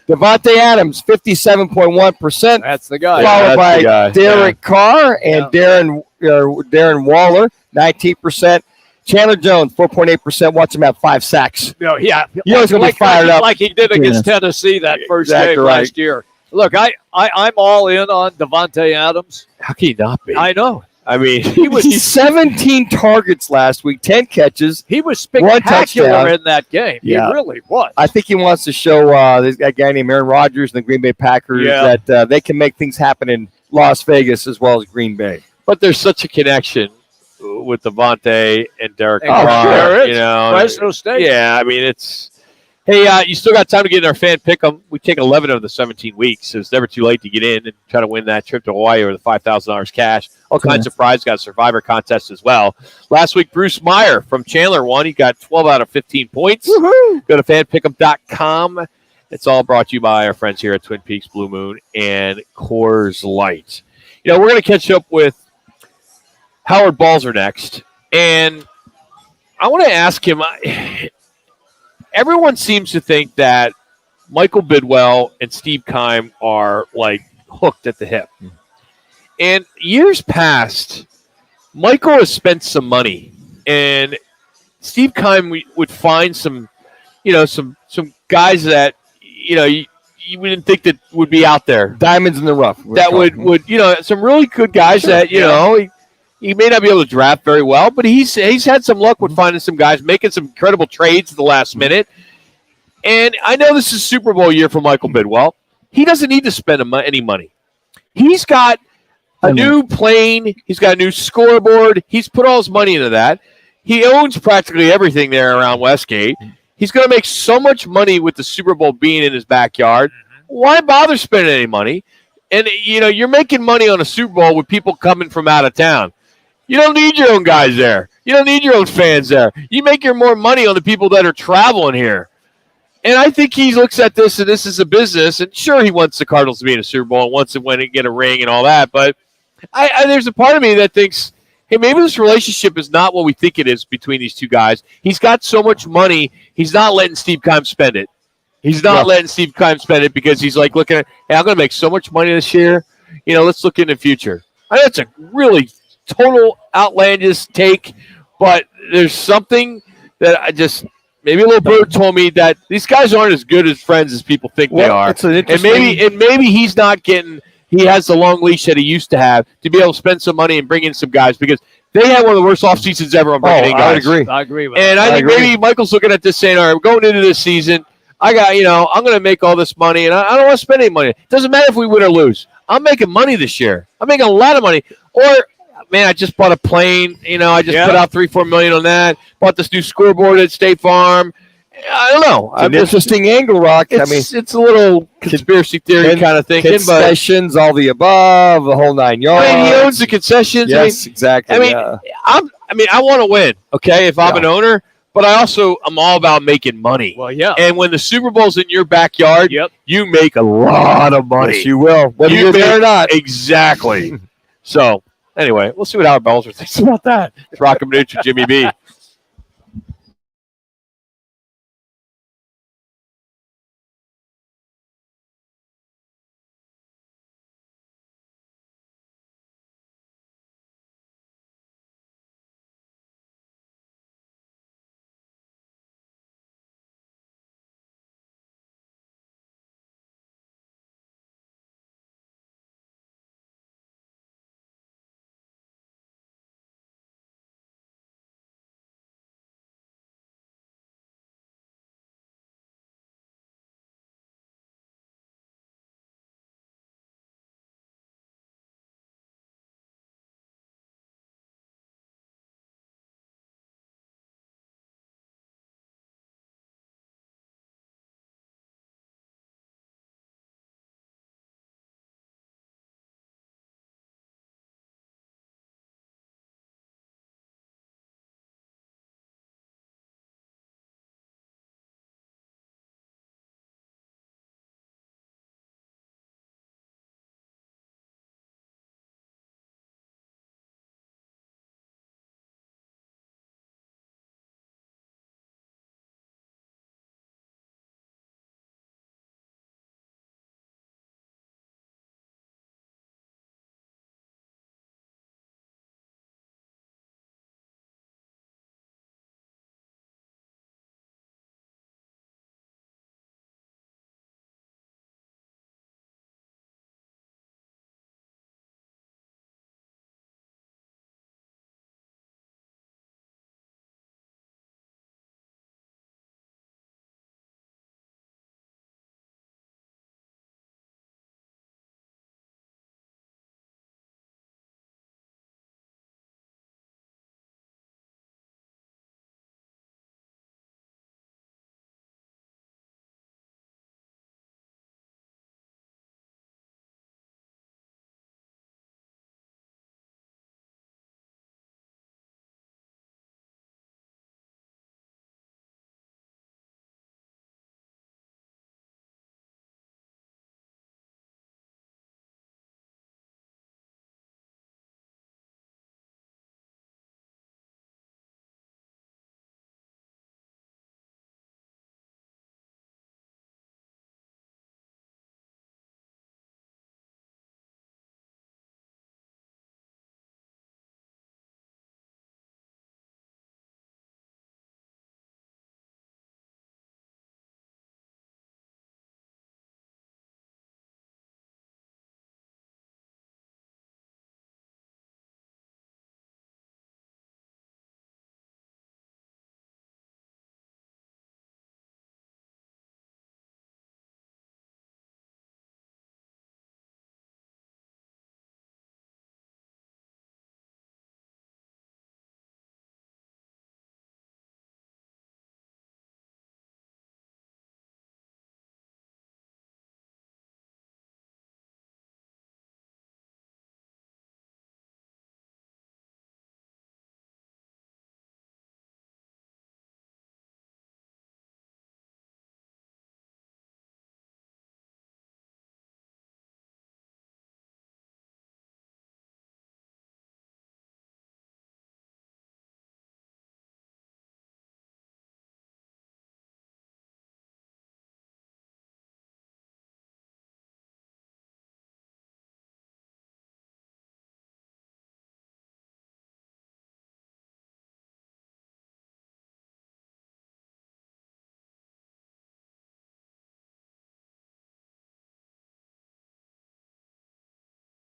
Devontae Adams, 57.1%. That's the guy. Followed by guy. Derek Carr and Darren Waller, 19%. Chandler Jones, 4.8%. Watch him have 5 sacks. No, yeah. You know he's going to be fired up. Like he did against Tennessee that first Exactly game right. last year. Look, I'm all in on Devontae Adams. How can he not be? I know. I mean, He was 17 targets last week, 10 catches. He was One spectacular touchdown. in that game. Yeah. He really was. I think he wants to show that guy named Aaron Rodgers and the Green Bay Packers that they can make things happen in Las Vegas as well as Green Bay. But there's such a connection with Devontae and Derek Oh, Carr. sure is. You know, Fresno State. Yeah, I mean, it's. Hey, you still got time to get in our fan pick 'em. We take 11 of the 17 weeks, so it's never too late to get in and try to win that trip to Hawaii or the $5,000 cash. All kinds of prizes. Got a Survivor contest as well. Last week, Bruce Meyer from Chandler won. He got 12 out of 15 points. Woohoo! Go to fanpick'em.com. It's all brought to you by our friends here at Twin Peaks Blue Moon and Coors Light. We're going to catch up with Howard Balzer next, and I want to ask him. Everyone seems to think that Michael Bidwell and Steve Keim are like hooked at the hip. And years past, Michael has spent some money, and Steve Keim would find some guys that you wouldn't think that would be out there. Diamonds in the rough. That would some really good guys that he may not be able to draft very well, but he's had some luck with finding some guys, making some incredible trades at the last minute. And I know this is Super Bowl year for Michael Bidwell. He doesn't need to spend any money. He's got a new plane. He's got a new scoreboard. He's put all his money into that. He owns practically everything there around Westgate. He's going to make so much money with the Super Bowl being in his backyard. Why bother spending any money? And, you're making money on a Super Bowl with people coming from out of town. You don't need your own guys there. You don't need your own fans there. You make your more money on the people that are traveling here. And I think he looks at this, and this is a business. And sure, he wants the Cardinals to be in a Super Bowl and wants to win and get a ring and all that. But there's a part of me that thinks, hey, maybe this relationship is not what we think it is between these two guys. He's got so much money, he's not letting Steve Keim spend it. He's not letting Steve Keim spend it because he's like looking at, hey, I'm going to make so much money this year. Let's look in the future. I know it's a really total outlandish take, but there's something that I just maybe a little bird told me that these guys aren't as good as friends as people think they are. And maybe he's not getting he has the long leash that he used to have to be able to spend some money and bring in some guys because they had one of the worst off seasons ever on bringing in guys. I agree with and that. I think maybe Michael's looking at this saying, all right, we're going into this season. I got, I'm going to make all this money, and I don't want to spend any money. It doesn't matter if we win or lose. I'm making money this year. I'm making a lot of money. Or man, I just bought a plane. I just put out $3-4 million on that. Bought this new scoreboard at State Farm. I don't know. It's an interesting angle, Rock. It's a little conspiracy theory kind of thinking, concessions, all the above, the whole 9 yards. he owns the concessions. Yes, exactly. I want to win. Okay, if I'm an owner, but I also am all about making money. Well, yeah. And when the Super Bowl's in your backyard, you make a lot of money. Yes, you will, whether you're there or not. Exactly. So anyway, we'll see what Howard Belzer thinks about that. It's Roc and Manuch and Jimmy B.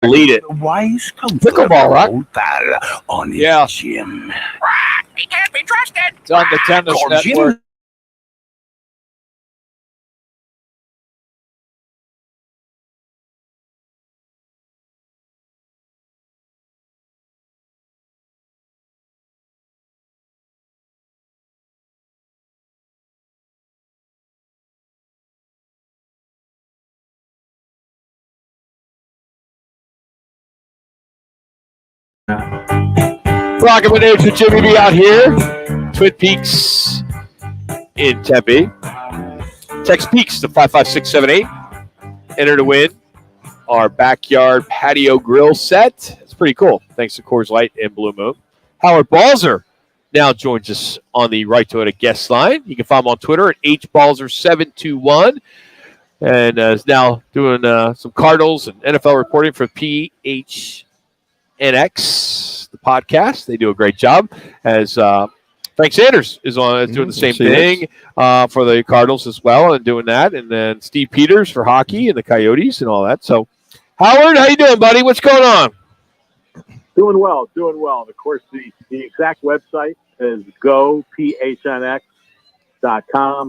Lead it. Wise Pickleball, Rock. On his gym. He can't be trusted. It's on the Tennis Network. Roc and Manuch with Jimmy B out here. Twin Peaks in Tempe. Text Peaks to 55678. Enter to win our backyard patio grill set. It's pretty cool. Thanks to Coors Light and Blue Moon. Howard Balzer now joins us on the Right Toyota guest line. You can find him on Twitter at hbalzer721. And is now doing some Cardinals and NFL reporting for PHNX, the podcast. They do a great job. As Frank Sanders is doing the same thing for the Cardinals as well, and doing that. And then Steve Peters for hockey and the Coyotes and all that. So, Howard, how you doing, buddy? What's going on? Doing well. And of course, the exact website is gophnx.com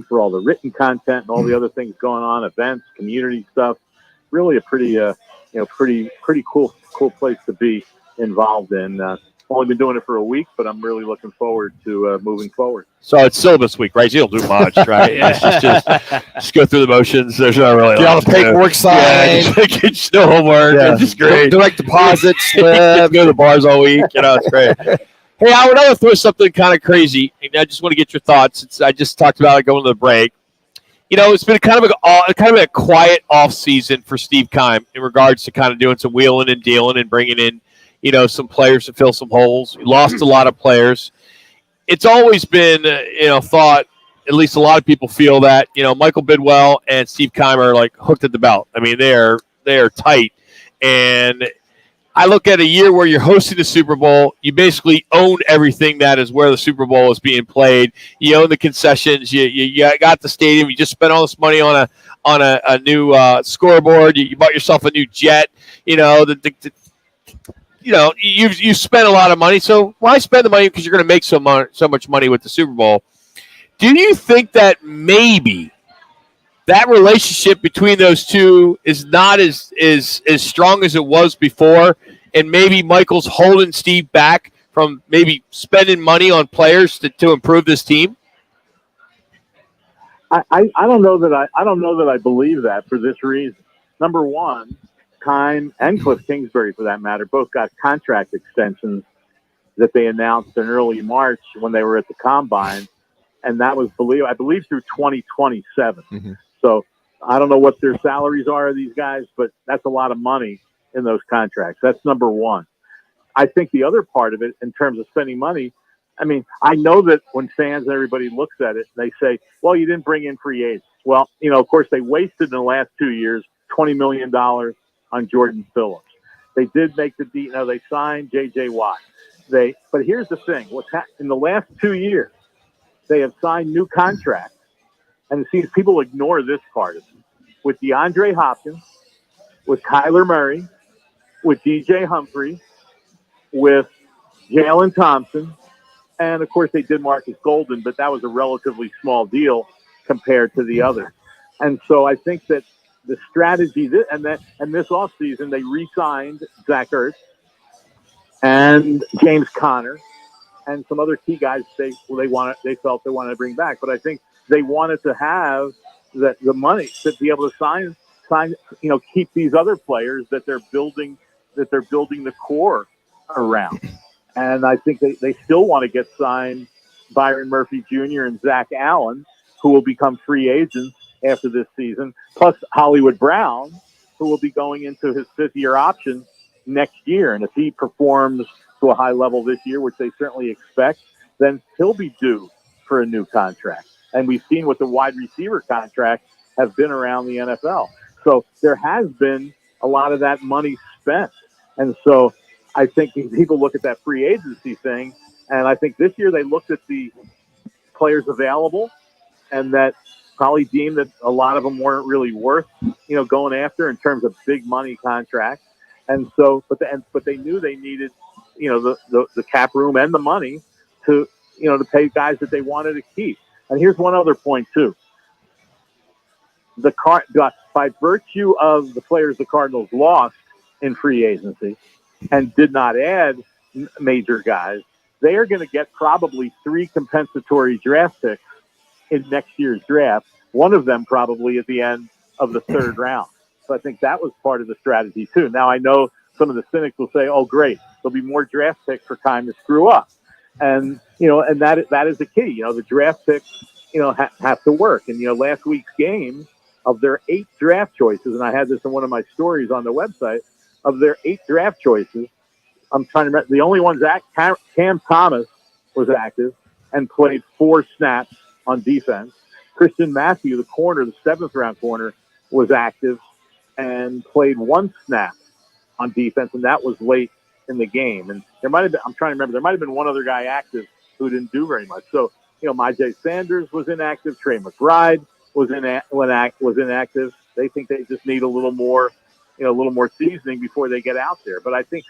for all the written content and all the other things going on, events, community stuff. Really a pretty cool place to be involved in. Only been doing it for a week, but I'm really looking forward to moving forward. So it's syllabus week, right? You don't do much, right? It's just go through the motions. There's not really get all the paperwork signed. Get no homework. Yeah. It's just great. Direct deposits. Go to the bars all week. It's great. Hey, Howard, I want to throw something kind of crazy, and I just want to get your thoughts. I just talked about it going to the break. It's been kind of a quiet off season for Steve Keim in regards to kind of doing some wheeling and dealing and bringing in some players to fill some holes. We lost a lot of players. It's always been, thought, at least a lot of people feel that, Michael Bidwell and Steve Keim are like hooked at the belt. I mean, they are tight. And I look at a year where you're hosting the Super Bowl. You basically own everything that is where the Super Bowl is being played. You own the concessions. You got the stadium. You just spent all this money on a new scoreboard. You bought yourself a new jet. You spent a lot of money, so why spend the money? Because you're going to make so much money with the Super Bowl. Do you think that maybe that relationship between those two is not as strong as it was before, and maybe Michael's holding Steve back from maybe spending money on players to improve this team? I don't know that I believe that for this reason. Number one, Keim and Cliff Kingsbury, for that matter, both got contract extensions that they announced in early March when they were at the Combine, and that was, I believe, through 2027. Mm-hmm. So I don't know what their salaries are of these guys, but that's a lot of money in those contracts. That's number one. I think the other part of it, in terms of spending money, I mean, I know that when fans and everybody looks at it, they say, well, you didn't bring in free agents. Well, of course, they wasted in the last 2 years $20 million on Jordan Phillips. They did make they signed J.J. Watt. But here's the thing: in the last 2 years, they have signed new contracts, and it seems people ignore this part of it. With DeAndre Hopkins, with Kyler Murray, with DJ Humphrey, with Jalen Thompson, and of course they did Marcus Golden, but that was a relatively small deal compared to the others. And so I think that the strategy and this offseason, they re-signed Zach Ertz and James Conner and some other key guys they felt they wanted to bring back. But I think they wanted to have the money to be able to sign, keep these other players that they're building the core around. And I think they still want to get signed Byron Murphy Jr. and Zach Allen, who will become free agents after this season, plus Hollywood Brown, who will be going into his fifth-year option next year. And if he performs to a high level this year, which they certainly expect, then he'll be due for a new contract. And we've seen what the wide receiver contracts have been around the NFL. So there has been a lot of that money spent. And so I think people look at that free agency thing, and I think this year they looked at the players available and that probably deemed that a lot of them weren't really worth, going after in terms of big money contracts. And so, but they knew they needed, the cap room and the money to pay guys that they wanted to keep. And here's one other point too. By virtue of the players the Cardinals lost in free agency and did not add major guys, they are going to get probably 3 compensatory draft picks in next year's draft, one of them probably at the end of the third round. So I think that was part of the strategy too. Now I know some of the cynics will say, oh, great. there'll be more draft picks for time to screw up. And, and that is the key. The draft picks, have to work. And, last week's game, of their 8 draft choices, and I had this in one of my stories on the website, of their 8 draft choices, I'm trying to remember, the only ones Cam Thomas was active and played 4 snaps on defense. Christian Matthew, the corner, the 7th-round corner, was active and played 1 snap on defense, and that was late in the game. And there might have been, I'm trying to remember, there might have been one other guy active who didn't do very much. So, Myjai Sanders was inactive. Trey McBride was inactive. They think they just need a little more seasoning before they get out there. But I think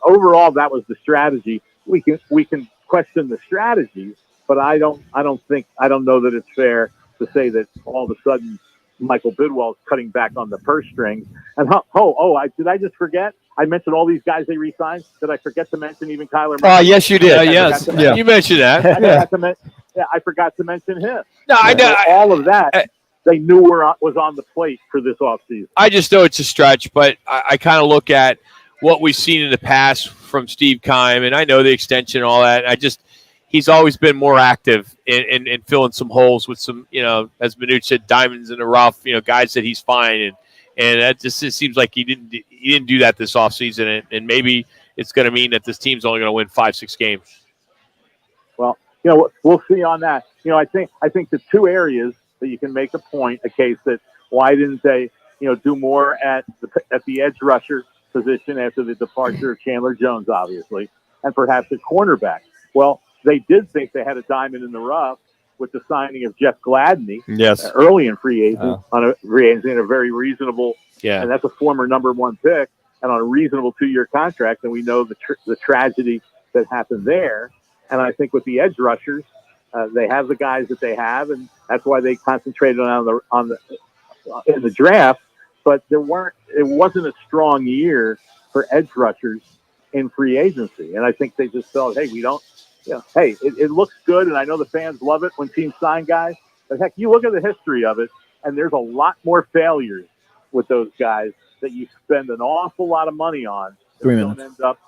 overall that was the strategy. We can question the strategy, but I don't know that it's fair to say that all of a sudden Michael Bidwell is cutting back on the purse strings. And did I just forget? I mentioned all these guys they re-signed. Did I forget to mention even Kyler Murray? Yes, you did. Yes, you mentioned that. I forgot to mention him. No, I know. All of that they knew was on the plate for this offseason. I just know it's a stretch, but I kind of look at what we've seen in the past from Steve Keim, and I know the extension and all that. He's always been more active in filling some holes with some, as Manuch said, diamonds in the rough, guys that he's fine. And that just it seems like he didn't do that this offseason. And maybe it's going to mean that this team's only going to win 5-6 games. Well, we'll see on that. I think the 2 areas that you can make a case that why didn't they, do more at the edge rusher position after the departure of Chandler Jones, obviously, and perhaps at cornerback. Well, they did think they had a diamond in the rough with the signing of Jeff Gladney early in free agency on a very reasonable, and that's a former number 1 pick, and on a reasonable 2-year contract. And we know the tragedy that happened there. And I think with the edge rushers, they have the guys that they have, and that's why they concentrated in the draft. But it wasn't a strong year for edge rushers in free agency, and I think they just felt, hey, we don't. It looks good, and I know the fans love it when teams sign guys. But heck, you look at the history of it, and there's a lot more failures with those guys that you spend an awful lot of money on. They don't end up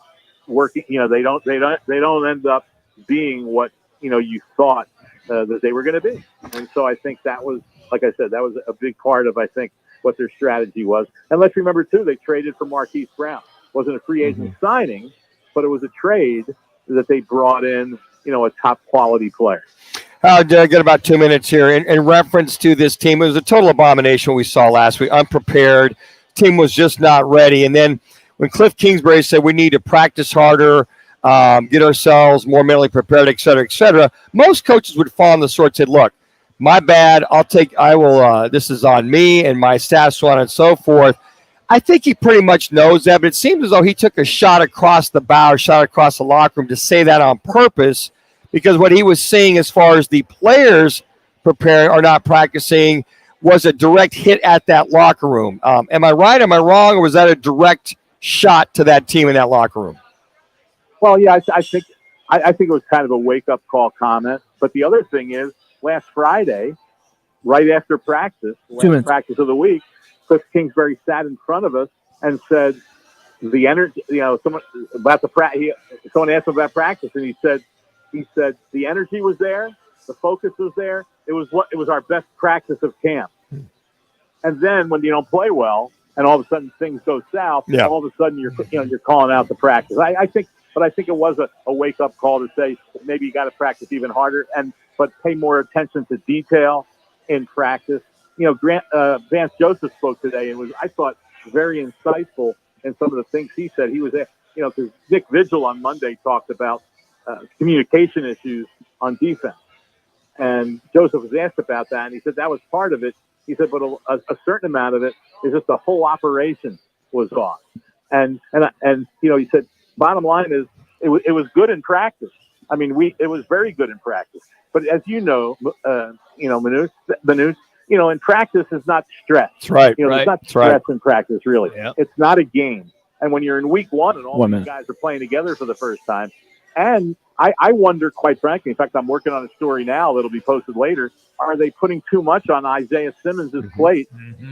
working. They don't end up being what you thought that they were going to be. And so I think that was, like I said, that was a big part of what their strategy was. And let's remember too, they traded for Marquise Brown. It wasn't a free agent signing, but it was a trade that they brought in, a top quality player. I've got about 2 minutes here. In reference to this team, it was a total abomination we saw last week. Unprepared. Team was just not ready. And then when Cliff Kingsbury said we need to practice harder, get ourselves more mentally prepared, et cetera, most coaches would fall on the sword and say, look, my bad. This is on me and my staff, so on and so forth. I think he pretty much knows that, but it seems as though he took a shot across the bow, shot across the locker room to say that on purpose, because what he was seeing as far as the players preparing or not practicing was a direct hit at that locker room. Am I right? Am I wrong? Or was that a direct shot to that team in that locker room? Well, yeah, I think it was kind of a wake-up call comment. But the other thing is, last Friday, right after practice, practice of the week, Cliff Kingsbury sat in front of us and said, "The energy." Someone asked him about practice, and he said, the energy was there, the focus was there. It was our best practice of camp. And then when you don't play well, and all of a sudden things go south, all of a sudden you're calling out the practice. I think it was a wake up call to say maybe you got to practice even harder, but pay more attention to detail in practice. Vance Joseph spoke today and was, I thought, very insightful in some of the things he said. He was, because Nick Vigil on Monday talked about communication issues on defense. And Joseph was asked about that, and he said that was part of it. He said, but a certain amount of it is just the whole operation was off. And he said, bottom line is it was good in practice. I mean, it was very good in practice. But as Manuch, in practice is not stress. That's right. It's not stress in practice, really. Yeah. It's not a game. And when you're in week 1 and all these guys are playing together for the first time, and I wonder, quite frankly, in fact, I'm working on a story now that'll be posted later. Are they putting too much on Isaiah Simmons' plate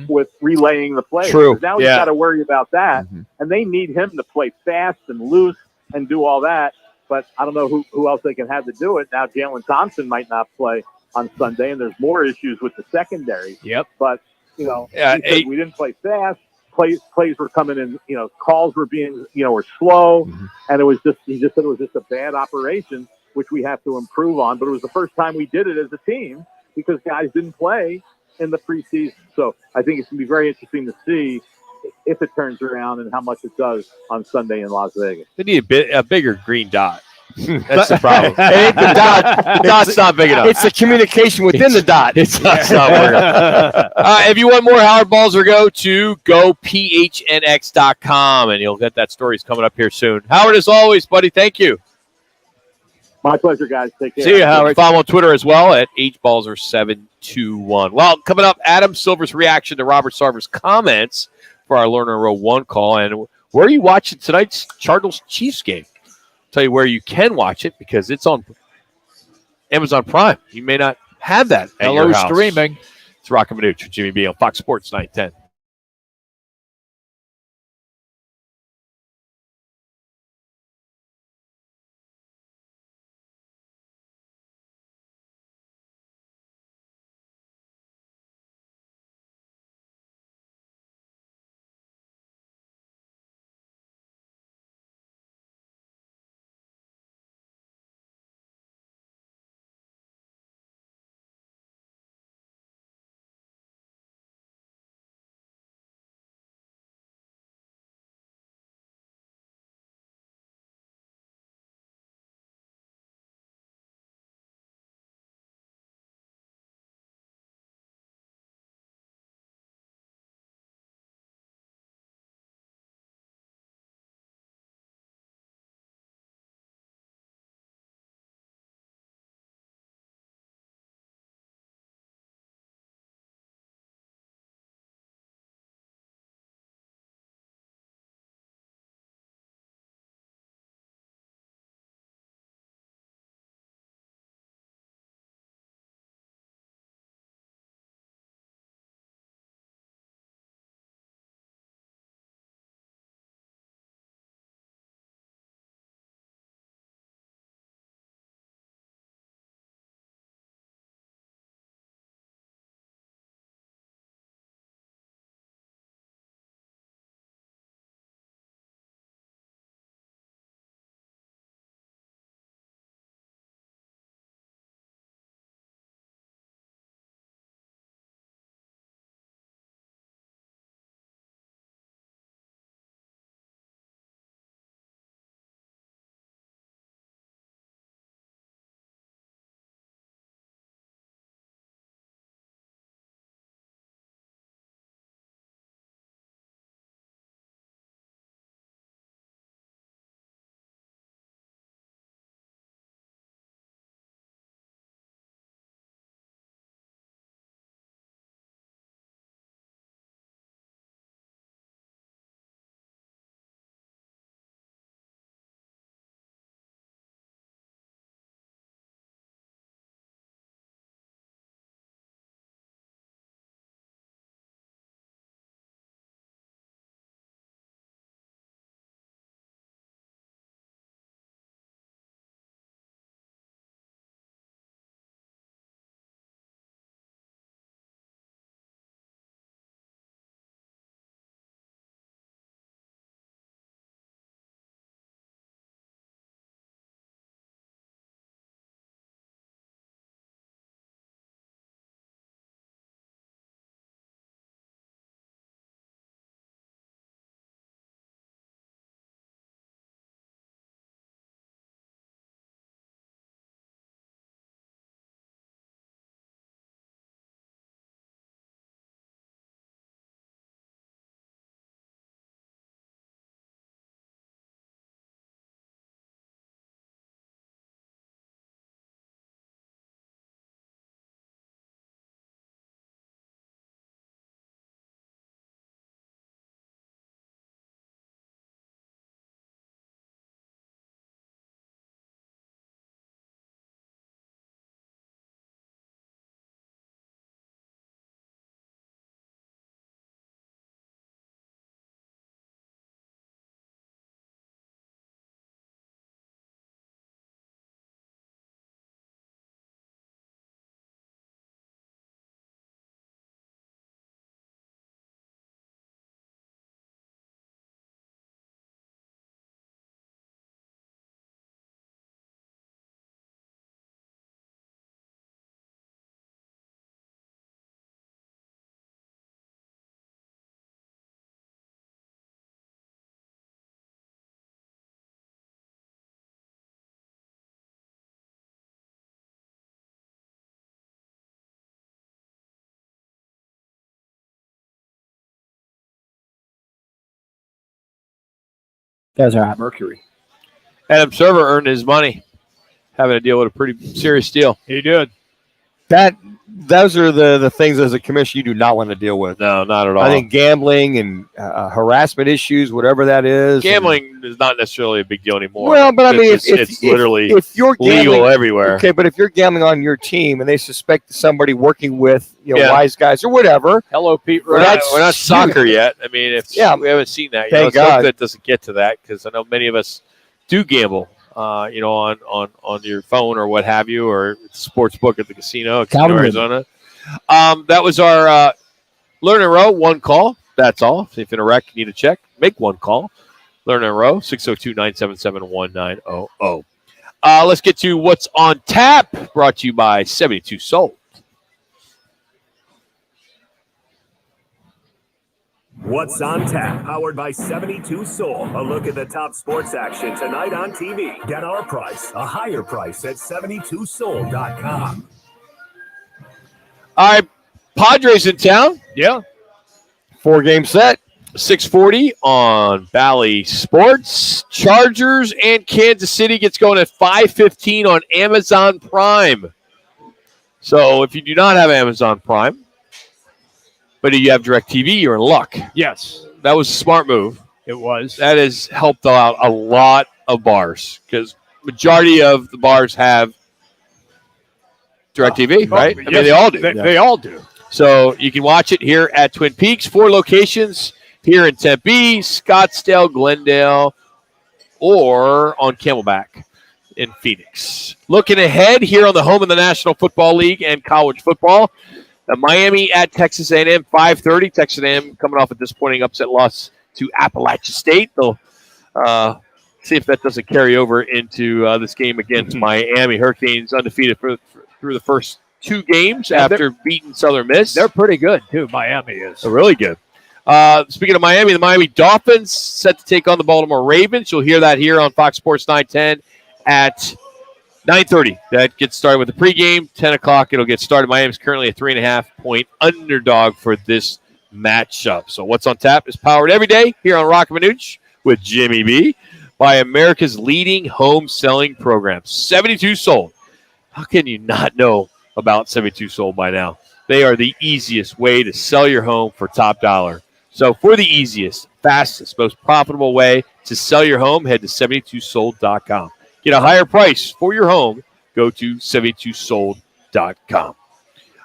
with relaying the play? True. Now he's got to worry about that, and they need him to play fast and loose and do all that. But I don't know who else they can have to do it. Now Jalen Thompson might not play on Sunday, and there's more issues with the secondary. Yep. But, we didn't play fast. Plays were coming in, calls were being, were slow. Mm-hmm. And he just said it was just a bad operation, which we have to improve on. But it was the first time we did it as a team because guys didn't play in the preseason. So I think it's going to be very interesting to see if it turns around and how much it does on Sunday in Las Vegas. They need a bigger green dot. That's the problem. It ain't the dot. The dot's not big enough. It's the communication within the dot. It's not working. If you want more Howard Balzer, go to gophnx.com, and you'll get that story. It's coming up here soon. Howard, as always, buddy, thank you. My pleasure, guys. Take care. See you, Howard. Follow on Twitter as well at hbalzer721. Well, coming up, Adam Silver's reaction to Robert Sarver's comments for our Learner Row 1 call. And where are you watching tonight's Cardinals-Chiefs game? Tell you where you can watch it because it's on Amazon Prime. You may not have that at your house. Streaming. It's Roc and Manuch with Jimmy B on Fox Sports 910. Guys are hot. Mercury. Adam Server earned his money having to deal with a pretty serious deal. He did. Those are the things as a commissioner you do not want to deal with. No, not at all. I think gambling and harassment issues, whatever that is. Gambling is not necessarily a big deal anymore. Well, but I mean, it's literally if you're legal everywhere. Okay, but if you're gambling on your team and they suspect somebody working with wise guys or whatever. Hello, Pete. We're not soccer yet. I mean, we haven't seen that. Thank Let's hope God that doesn't get to that, because I know many of us do gamble. On your phone or what have you, or sports book at the casino in Arizona. That was our Learn and Row. One call. That's all. If in a wreck, you need a check, make one call. Learn and Row, 602-977-1900. Let's get to what's on tap, brought to you by 72 Soul. What's on tap? Powered by 72 Soul. A look at the top sports action tonight on TV. Get our price, a higher price at 72soul.com. All right, Padres in town. Yeah. 4-game set. 6:40 on Bally Sports. Chargers and Kansas City gets going at 5:15 on Amazon Prime. So if you do not have Amazon Prime, but if you have DirecTV, you're in luck. Yes. That was a smart move. It was. That has helped out a lot of bars, because majority of the bars have DirecTV, right? Yes, I mean, they all do. They all do. So you can watch it here at Twin Peaks. 4 locations here in Tempe, Scottsdale, Glendale, or on Camelback in Phoenix. Looking ahead here on the home of the National Football League and college football, Miami at Texas A&M, 5:30. Texas A&M coming off a disappointing upset loss to Appalachia State. They'll see if that doesn't carry over into this game against Miami. Hurricanes undefeated through the first 2 games after beating Southern Miss. They're pretty good, too. Miami is. They're really good. Speaking of Miami, the Miami Dolphins set to take on the Baltimore Ravens. You'll hear that here on Fox Sports 910 at 9:30. That gets started with the pregame. 10 o'clock, it'll get started. Miami's currently a 3.5-point underdog for this matchup. So what's on tap is powered every day here on Roc and Manuch with Jimmy B by America's leading home selling program, 72 Sold. How can you not know about 72 Sold by now? They are the easiest way to sell your home for top dollar. So for the easiest, fastest, most profitable way to sell your home, head to 72sold.com. Get a higher price for your home. Go to 72sold.com.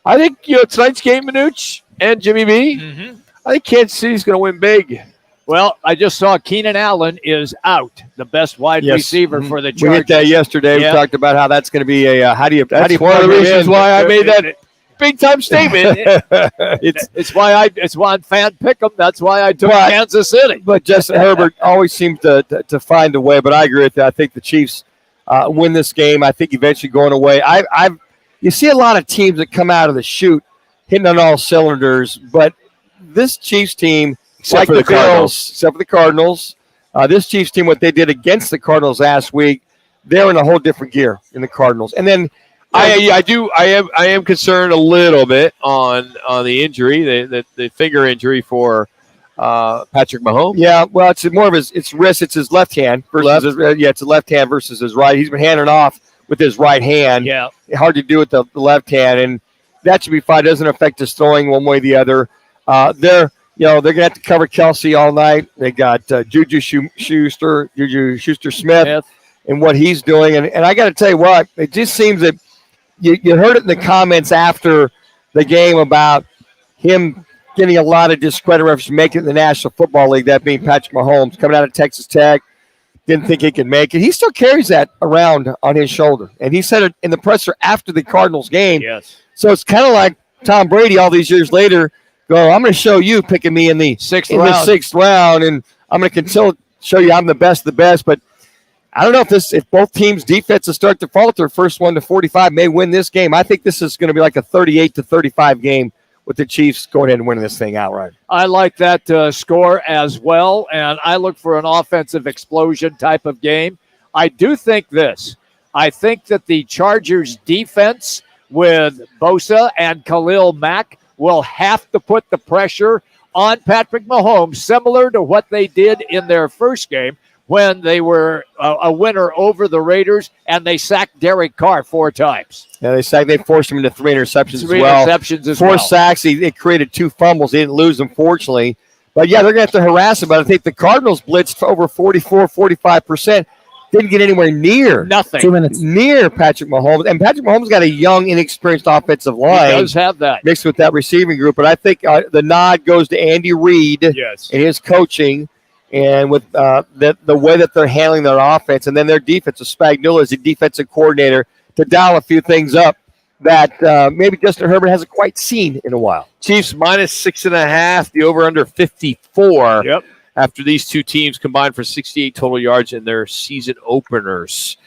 I think tonight's game, Manuch and Jimmy B, I think Kansas City's going to win big. Well, I just saw Keenan Allen is out, the best wide receiver for the Chargers. We hit that yesterday. Yeah. We talked about how that's going to be a how do you one of the reasons why I made that big time statement. It's why I'm fan pick 'em. That's why I took Kansas City. But Justin Herbert always seems to find a way. But I agree with that. I think the Chiefs win this game. I think eventually going away. You see a lot of teams that come out of the chute hitting on all cylinders, but this Chiefs team, except for the Cardinals, this Chiefs team, what they did against the Cardinals last week, they're in a whole different gear in the Cardinals. And then I am concerned a little bit on the injury, the finger injury for Patrick Mahomes. Yeah, well, it's more of his wrist. It's his left hand versus it's a left hand versus his right. He's been handing off with his right hand. Yeah, hard to do with the left hand, and that should be fine. It doesn't affect his throwing one way or the other. They're gonna have to cover Kelsey all night. They got Juju Smith, and what he's doing. And I got to tell you what, it just seems that you heard it in the comments after the game about him getting a lot of discredit for making it in the National Football League, that being Patrick Mahomes, coming out of Texas Tech, didn't think he could make it. He still carries that around on his shoulder. And he said it in the presser after the Cardinals game. Yes. So it's kind of like Tom Brady all these years later go, I'm going to show you picking me in the sixth round, and I'm going to show you I'm the best of the best. But I don't know if both teams' defenses start to falter, first one to 45 may win this game. I think this is going to be like a 38-35 game with the Chiefs going in and winning this thing outright. I like that score as well, and I look for an offensive explosion type of game. I do think this. I think that the Chargers defense with Bosa and Khalil Mack will have to put the pressure on Patrick Mahomes, similar to what they did in their first game, when they were a winner over the Raiders, and they sacked Derek Carr 4 times. Yeah, they forced him into 3 interceptions Three as well. interceptions as 4 well. sacks. They created 2 fumbles. They didn't lose them, fortunately. But, yeah, they're going to have to harass him. But I think the Cardinals blitzed for over 44-45%. Didn't get anywhere near. Nothing. 2 minutes. Near Patrick Mahomes. And Patrick Mahomes got a young, inexperienced offensive line. He does have that. Mixed with that receiving group. But I think the nod goes to Andy Reid Yes. and his coaching and with the way that they're handling their offense. And then their defense. Spagnuolo is the defensive coordinator to dial a few things up that maybe Justin Herbert hasn't quite seen in a while. Chiefs minus 6.5, the over-under 54. Yep. After these two teams combined for 68 total yards in their season openers.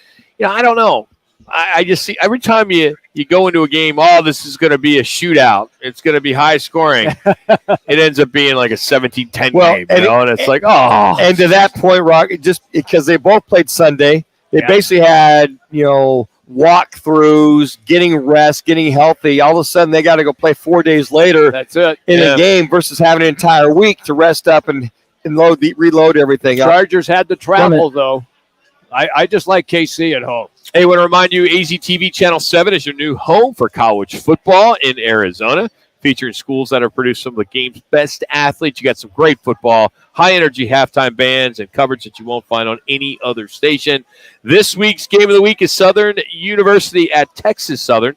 I don't know. I just see every time you go into a game, this is going to be a shootout. It's going to be high scoring. It ends up being like a 17-10 game, and it's like, oh. And to that point, Rock, just because they both played Sunday, they basically had, walkthroughs, getting rest, getting healthy. All of a sudden, they got to go play 4 days later. That's it. In a game versus having an entire week to rest up and reload everything up. Chargers had to travel, though. I just like KC at home. Hey, I want to remind you, AZTV Channel 7 is your new home for college football in Arizona, featuring schools that have produced some of the game's best athletes. You got some great football, high-energy halftime bands, and coverage that you won't find on any other station. This week's Game of the Week is Southern University at Texas Southern.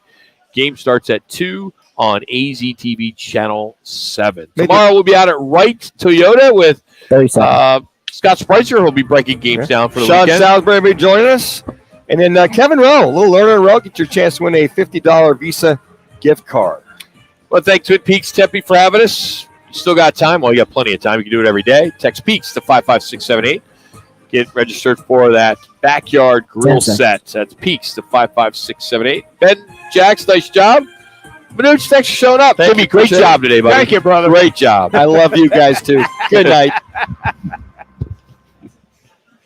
Game starts at 2 on AZTV Channel 7. Tomorrow we'll be out at Wright Toyota with Scott Spreitzer, who will be breaking games down for the Sean weekend. Salisbury will be joining us. And then Kevin Rowe, a little learner row, get your chance to win a $50 Visa gift card. Well, thanks to Peaks Tempe for having us. You still got time? Well, you got plenty of time. You can do it every day. Text Peaks to 55678. Get registered for that backyard grill set. That's Peaks to 55678. Ben, Jax, nice job. Manuch, thanks for showing up. Thank you. Great job today, buddy. Thank you, brother. Great job. I love you guys, too. Good night.